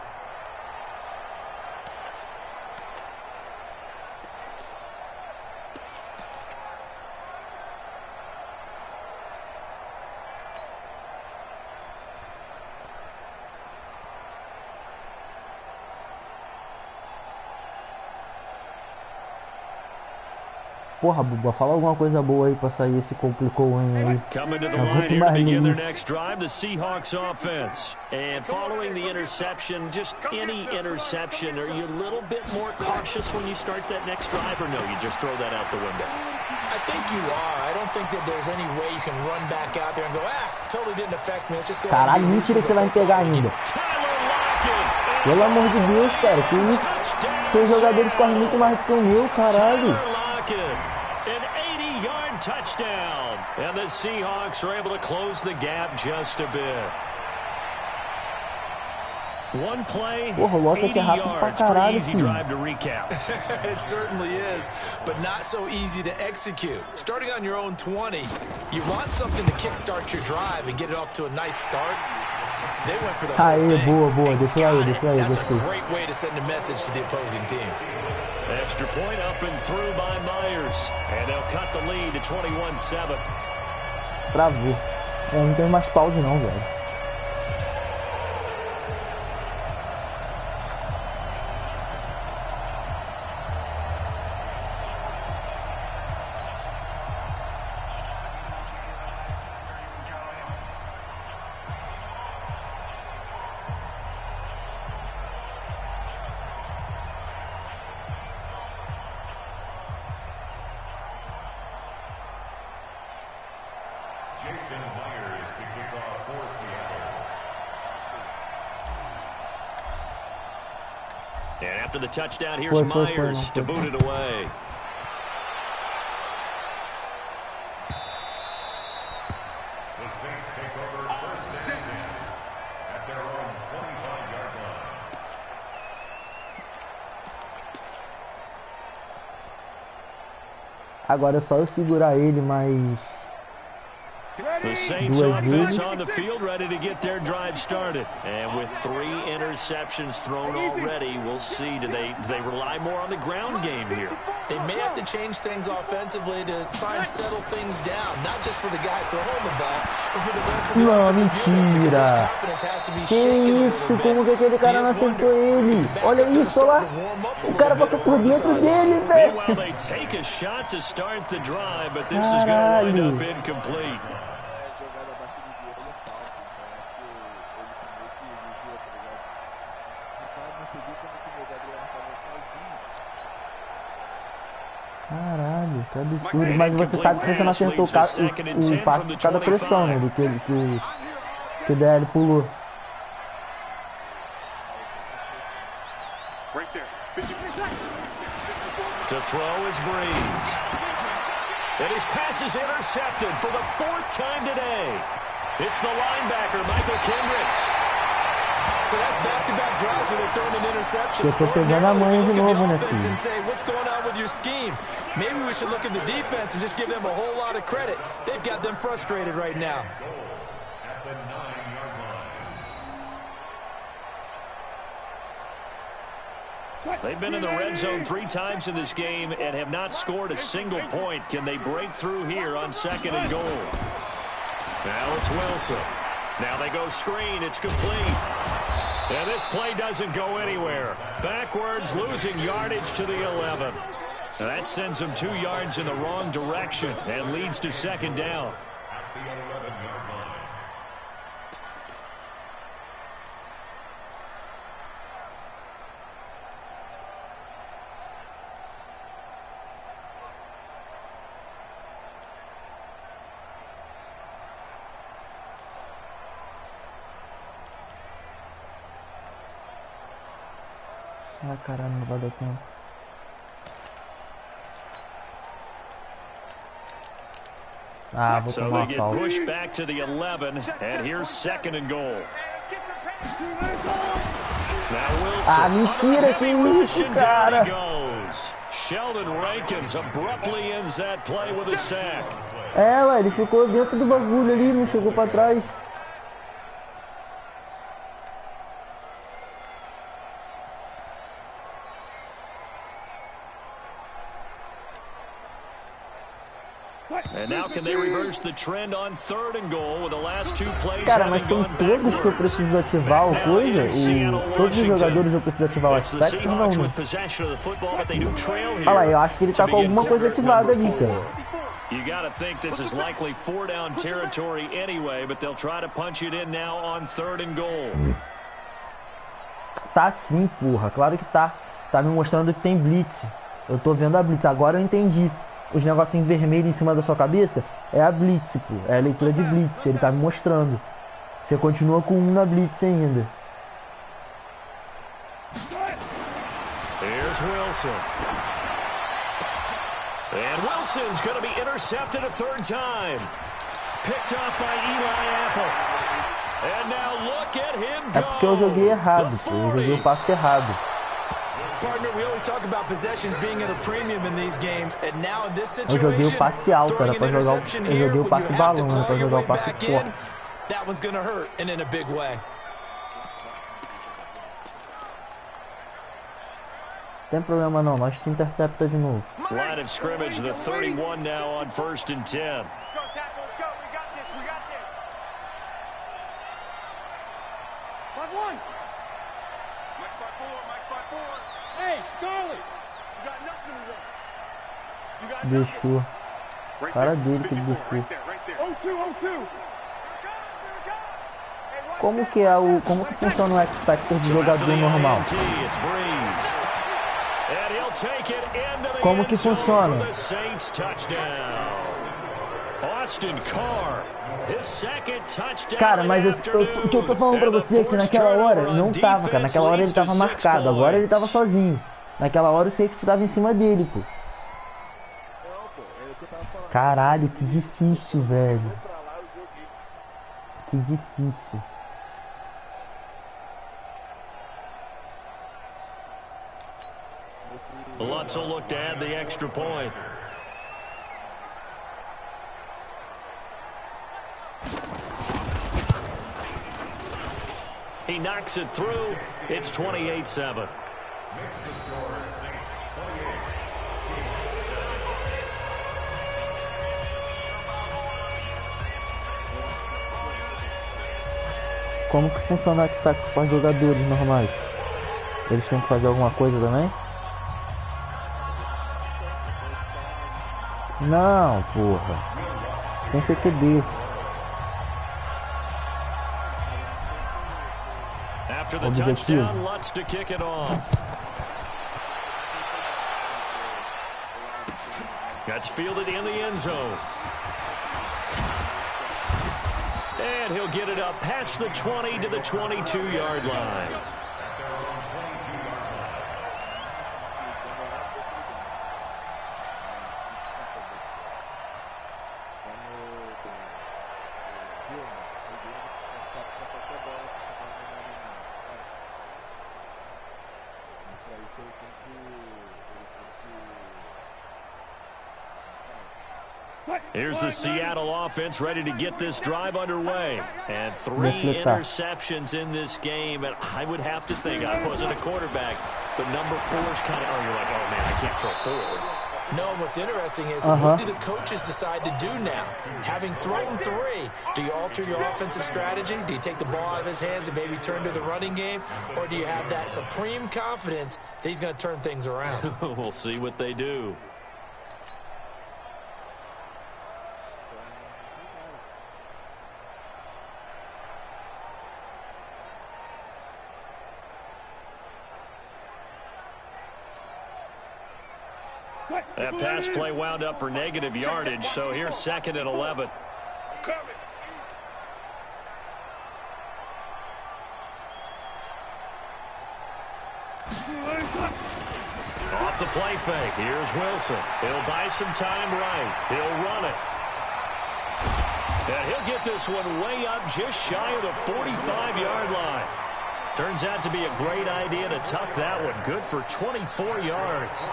Porra, Buba, fala alguma coisa boa aí pra sair esse complicou aí. Coming to the line here to begin their next drive, the Seahawks offense. And following the interception, just any interception, are you a little bit more cautious when you start that next drive, or no, you just throw that out the window? I think you are. I don't think that there's any way you can run back out there and go, totally didn't affect me. Let's just go. Caralho, mentira que você vai me pegar ainda. Pelo amor de Deus, cara, que isso? Teus jogadores correm muito mais do que o meu, caralho. An 80-yard touchdown. And the Seahawks are able to close the gap just a bit. One play, 80 yards, pretty easy drive to recap. It certainly is, but not so easy to execute. Starting on your own 20, you want something to kickstart your drive and get it off to a nice start. They went for the whole thing. Boa, deixa aí. That's a great way to send a message to the opposing team. Extra point up and through by Myers. And they'll cut the lead to 21-7. Travou. Não tem mais pause não, velho. And after the touchdown, here's Myers to boot it away. The Saints take over first and 10 at their own 25-yard line. Agora é só eu segurar ele, mas... The Saints offense on the field, ready to get their drive started. And with 3 interceptions thrown already, we'll see. Do they rely more on the ground game here? They may have to change things offensively to try and settle things down. Not just for the guy throwing the ball, but for the rest of the offensive unit, because his confidence has to be shaken a little bit. Como que aquele cara não acertou ele? Olha isso, olha lá. O cara passou por dentro dele, velho. Meanwhile, they take a shot to start the drive, but this is going to wind up incomplete. Caralho, que absurdo. Mas você sabe que você não acertou o passe por causa da pressão, né? Do que o DL pulou. To throw is Breeze. And his pass is intercepted for the 4th time today. It's the linebacker, Michael Kendricks. So that's back-to-back drives where they're throwing an interception. Eu tô pegando a manha de novo, né, filho? Say, what's going on with your scheme? Maybe we should look at the defense and just give them a whole lot of credit. They've got them frustrated right now. They've been in the red zone 3 times in this game and have not scored a single point. Can they break through here on 2nd and goal? Now it's Wilson. Now they go screen. It's complete. And this play doesn't go anywhere. Backwards, losing yardage to the 11. That sends them 2 yards in the wrong direction and leads to 2nd down. Ah, caralho, não vai dar tempo. Ah, vou tomar uma falta. Push back to the 11, and here's 2nd and goal. Ah, mentira, que isso, cara. Sheldon Rankins abruptly ends that play with a sack. Ela, ele ficou dentro do bagulho ali, não chegou pra trás. And now can they reverse the trend on 3rd and goal with the last 2 plays? Cara, mas são todos que eu preciso ativar o coisa? Todos os jogadores eu preciso ativar o aspecto? Não, né? Olha lá, eu acho que ele tá com alguma coisa ativada ali, cara. You got to think this is likely 4 down territory anyway, but they'll try to punch it in now on 3rd and goal. Tá sim, porra, claro que tá. Tá me mostrando que tem blitz. Eu tô vendo a blitz, agora eu entendi. Os negocinhos vermelhos em cima da sua cabeça é a blitz, pô. É a leitura de blitz, ele tá me mostrando. Você continua com 1 na blitz ainda. Here's Wilson. And Wilson's going to be intercepted a 3rd time. Picked up by Eli Apple. And now look at him go. É porque eu joguei errado, pô. Eu joguei o passe errado. Partner, we always talk about possessions being at a premium in these games, and now in this situation, eu joguei o passe alto, era pra jogar eu joguei o passe balão, era pra jogar o passe forte. That one's going to hurt, and in a big way. Tem problema não, nós te intercepta de novo. Line of scrimmage, the 31 now on 1st and 10. Deixou. Cara dele que ele deixou. Como que é o. Como que funciona o X-Factor de jogador normal? Como que funciona? Cara, mas o que eu tô falando pra você é que naquela hora não tava, cara. Naquela hora ele tava marcado, agora ele tava sozinho. Naquela hora o safety tava em cima dele, pô. Caralho, que difícil, velho. Que difícil. Lutz will look to add the extra point. He knocks it through. It's 28-7. Como que funciona que está com os jogadores normais? Eles têm que fazer alguma coisa também? Não, porra. Sem ser QB. After the touchdown, Lutz to kick it off. That's fielded in the end zone. And he'll get it up past the 20 to the 22-yard line. Here's the Seattle offense ready to get this drive underway. And 3 interceptions in this game. And I would have to think, I wasn't a quarterback, but number 4 is kind of, oh, you're like, oh, man, I can't throw forward. No, what's interesting is what do the coaches decide to do now? Having thrown 3, do you alter your offensive strategy? Do you take the ball out of his hands and maybe turn to the running game? Or do you have that supreme confidence that he's going to turn things around? We'll see what they do. That pass play wound up for negative yardage, so here's 2nd and 11. Off the play fake, here's Wilson. He'll buy some time right. He'll run it. And he'll get this one way up just shy of the 45-yard line. Turns out to be a great idea to tuck that one. Good for 24 yards.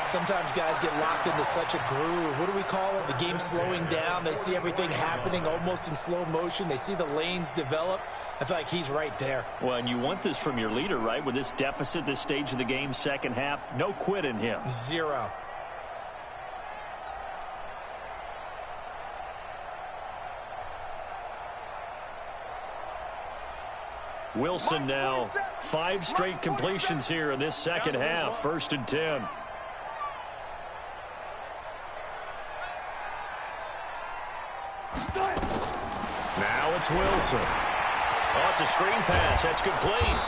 Sometimes guys get locked into such a groove. What do we call it? The game slowing down. They see everything happening almost in slow motion. They see the lanes develop. I feel like he's right there. Well, and you want this from your leader, right? With this deficit, this stage of the game, second half, no quit in him. 0. Wilson now 5 straight completions here in this second half. 1st and 10. Now it's Wilson. Oh, it's a screen pass. That's complete.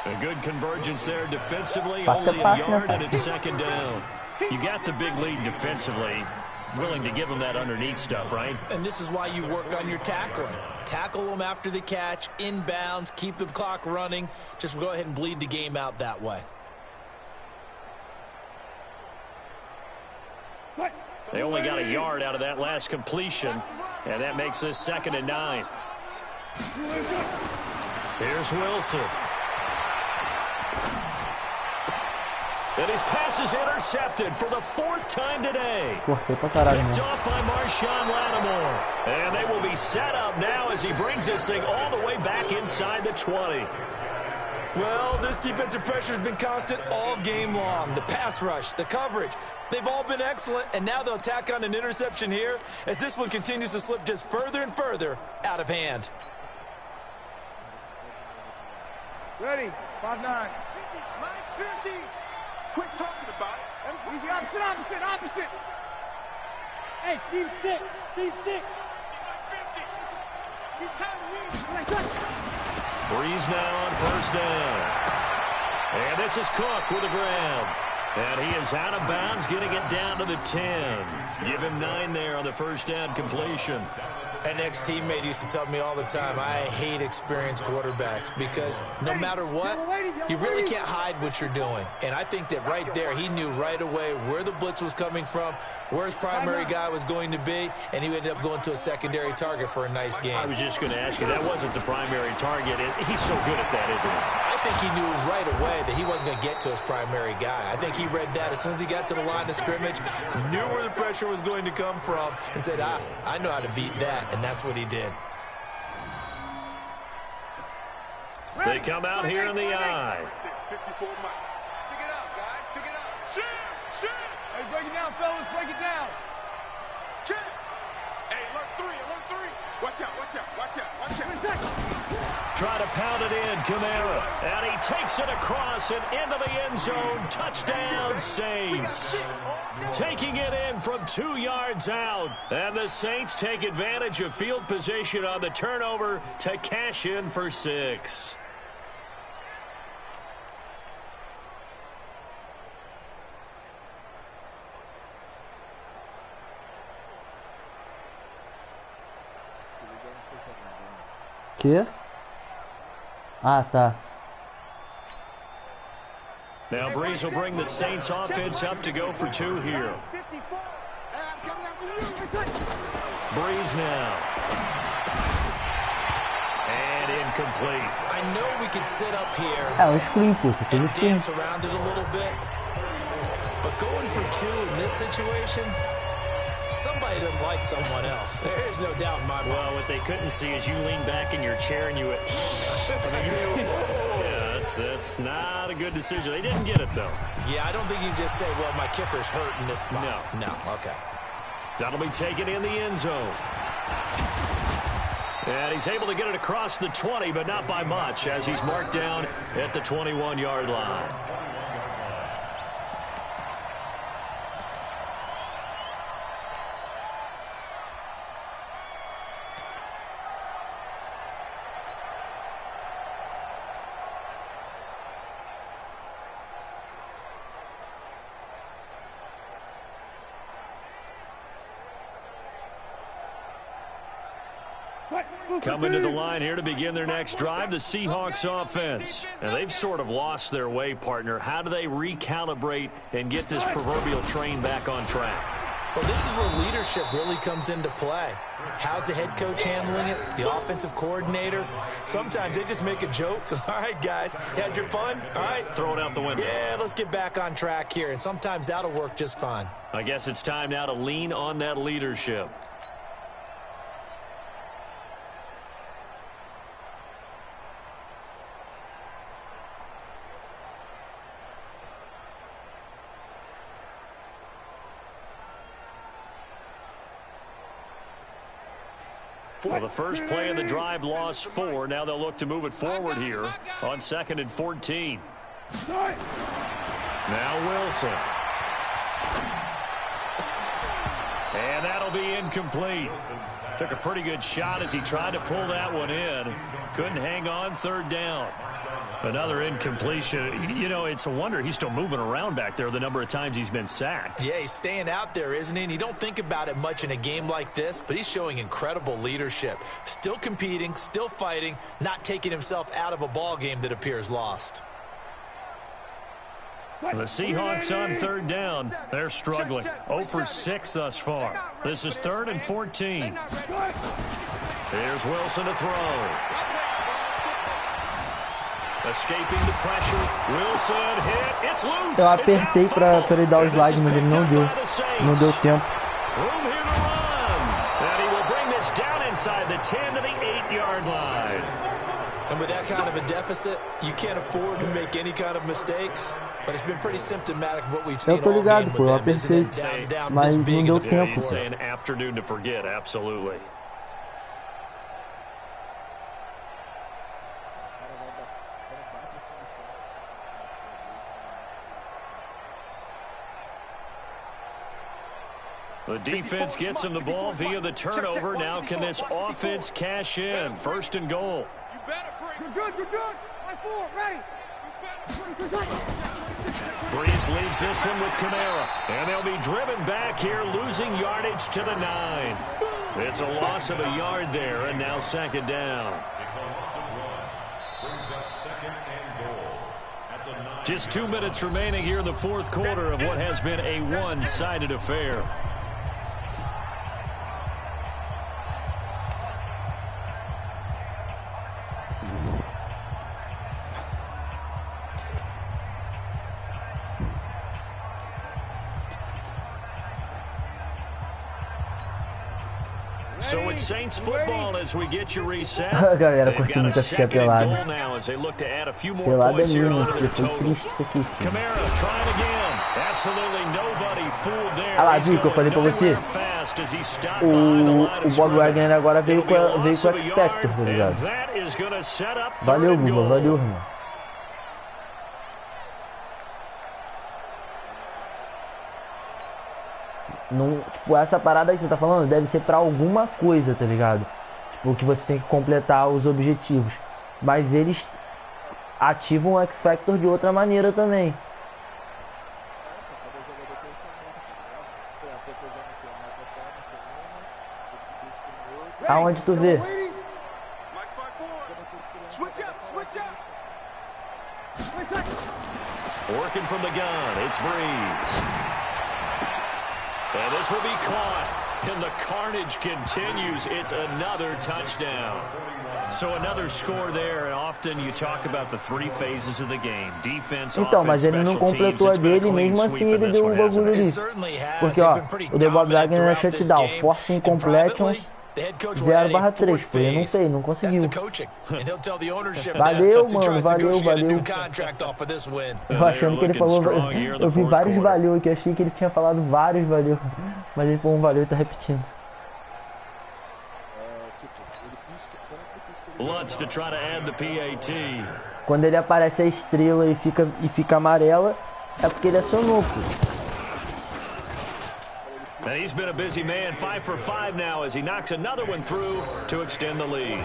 A good convergence there defensively. Only a yard and it's 2nd down. You got the big lead defensively. Willing to give them that underneath stuff, right? And this is why you work on your tackling. Tackle them after the catch, inbounds, keep the clock running. Just go ahead and bleed the game out that way. They only got a yard out of that last completion, and that makes this 2nd and 9. Here's Wilson. And his pass is intercepted for the 4th time today. Picked off by Marshawn Lattimore. And they will be set up now as he brings this thing all the way back inside the 20. Well, this defensive pressure has been constant all game long. The pass rush, the coverage, they've all been excellent, and now they'll tack on an interception here as this one continues to slip just further and further out of hand. Ready, 5-9. 50. Quit talking about it. Easy, opposite. Hey, seam 6. He's time to leave. Breeze now on 1st down. And this is Cook with the grab. And he is out of bounds, getting it down to the 10. Give him 9 there on the 1st down completion. An ex-teammate used to tell me all the time, I hate experienced quarterbacks because no matter what, you really can't hide what you're doing. And I think that right there, he knew right away where the blitz was coming from, where his primary guy was going to be, and he ended up going to a secondary target for a nice game. I was just going to ask you, that wasn't the primary target. He's so good at that, isn't he? I think he knew right away that he wasn't going to get to his primary guy. I think he read that as soon as he got to the line of scrimmage, knew where the pressure was going to come from, and said, I know how to beat that. And that's what he did. They come out here in the I. 54 Mike. Pick it up, guys. Pick it up. Shoot! Hey, break it down, fellas. Break it down. Check. Hey, alert 3. Watch out. Try to pound it in, Kamara. And he takes it across and into the end zone. Touchdown, Saints. Taking it in from 2 yards out. And the Saints take advantage of field position on the turnover to cash in for 6. Que? Ah, tá. Now Breeze will bring the Saints offense up to go for 2 here. Breeze now. And incomplete. I know we could sit up here and dance around it a little bit, but going for 2 in this situation, somebody doesn't like someone else. There's no doubt in my mind. Well, what they couldn't see is you lean back in your chair and you went, yeah, that's not a good decision. They didn't get it, though. Yeah, I don't think you just say, well, my kicker's hurt in this spot. No. Okay. That'll be taken in the end zone. And he's able to get it across the 20, but not by much, as he's marked down at the 21-yard line. Coming to the line here to begin their next drive, the Seahawks offense. And they've sort of lost their way, partner. How do they recalibrate and get this proverbial train back on track? Well, this is where leadership really comes into play. How's the head coach handling it? The offensive coordinator? Sometimes they just make a joke. All right, guys, had your fun? All right. Throw it out the window. Yeah, let's get back on track here. And sometimes that'll work just fine. I guess it's time now to lean on that leadership. Well, the first play of the drive lost 4. Now they'll look to move it forward here on 2nd and 14. Now Wilson. And that'll be incomplete. Took a pretty good shot as he tried to pull that one in. Couldn't hang on, 3rd down. Another incompletion. You know, it's a wonder he's still moving around back there the number of times he's been sacked. Yeah, he's staying out there, isn't he? And you don't think about it much in a game like this, but he's showing incredible leadership. Still competing, still fighting, not taking himself out of a ball game that appears lost. The Seahawks on 3rd down. They're struggling. 0 for 6 thus far. This is 3rd and 14. Here's Wilson to throw. Escaping the pressure. Wilson hit. It's loose. Eu apertei para ele dar o slide, mas ele não deu. Não deu tempo. Room here to run. And he will bring this down inside the 10 to the 8-yard line. And with that kind of a deficit, you can't afford to make any kind of mistakes. But it's been pretty symptomatic of what we've seen all game with them, isn't it? Down mas this big não deu of a tempo. It's an afternoon to forget, absolutely. The defense gets him the ball via the turnover. Now can this offense cash in? 1st and goal. You're good. Line 4, ready. Breeze leaves this one with Kamara. And they'll be driven back here, losing yardage to the 9. It's a loss of a yard there, and now 2nd down. Just 2 minutes remaining here in the 4th quarter of what has been a one-sided affair. So it's Saints football as we get you reset. Galera, curti muito assistir a pelada. Pelada é linda, foi triste isso aqui. Ah lá, viu o que eu falei pra você? O Bob Wagner agora veio com o X-Factor, tá ligado? Valeu, Guga, valeu, irmão. Não, tipo, essa parada que você tá falando deve ser pra alguma coisa, tá ligado? Tipo, que você tem que completar os objetivos. Mas eles ativam o X-Factor de outra maneira também. Aonde tu vê? Working from the gun, it's Breeze. And this will be caught. And the carnage continues. It's another touchdown. So another score there, and often you talk about the three phases of the game. Defense, então, mas ele não completou a dele, mesmo assim ele deu um bagulho ali. Porque, ó, o The Bob Wagner era shutdown, force incompletion, 0/3, pô, eu não sei, não conseguiu. Valeu, mano, valeu. Eu achando que ele falou, eu vi vários valeu aqui, achei que ele tinha falado vários valeu, mas ele falou um valeu e tá repetindo. Quando ele aparece a estrela e fica amarela, é porque ele acionou, pô. And he's been a busy man, 5 for 5 now as he knocks another one through to extend the lead.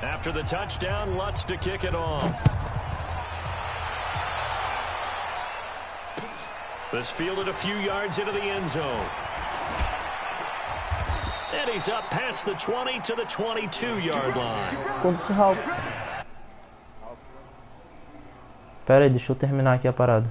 After the touchdown, Lutz to kick it off. This fielded a few yards into the end zone. And he's up past the 20 to the 22-yard line. Pera aí, deixa eu terminar aqui a parada.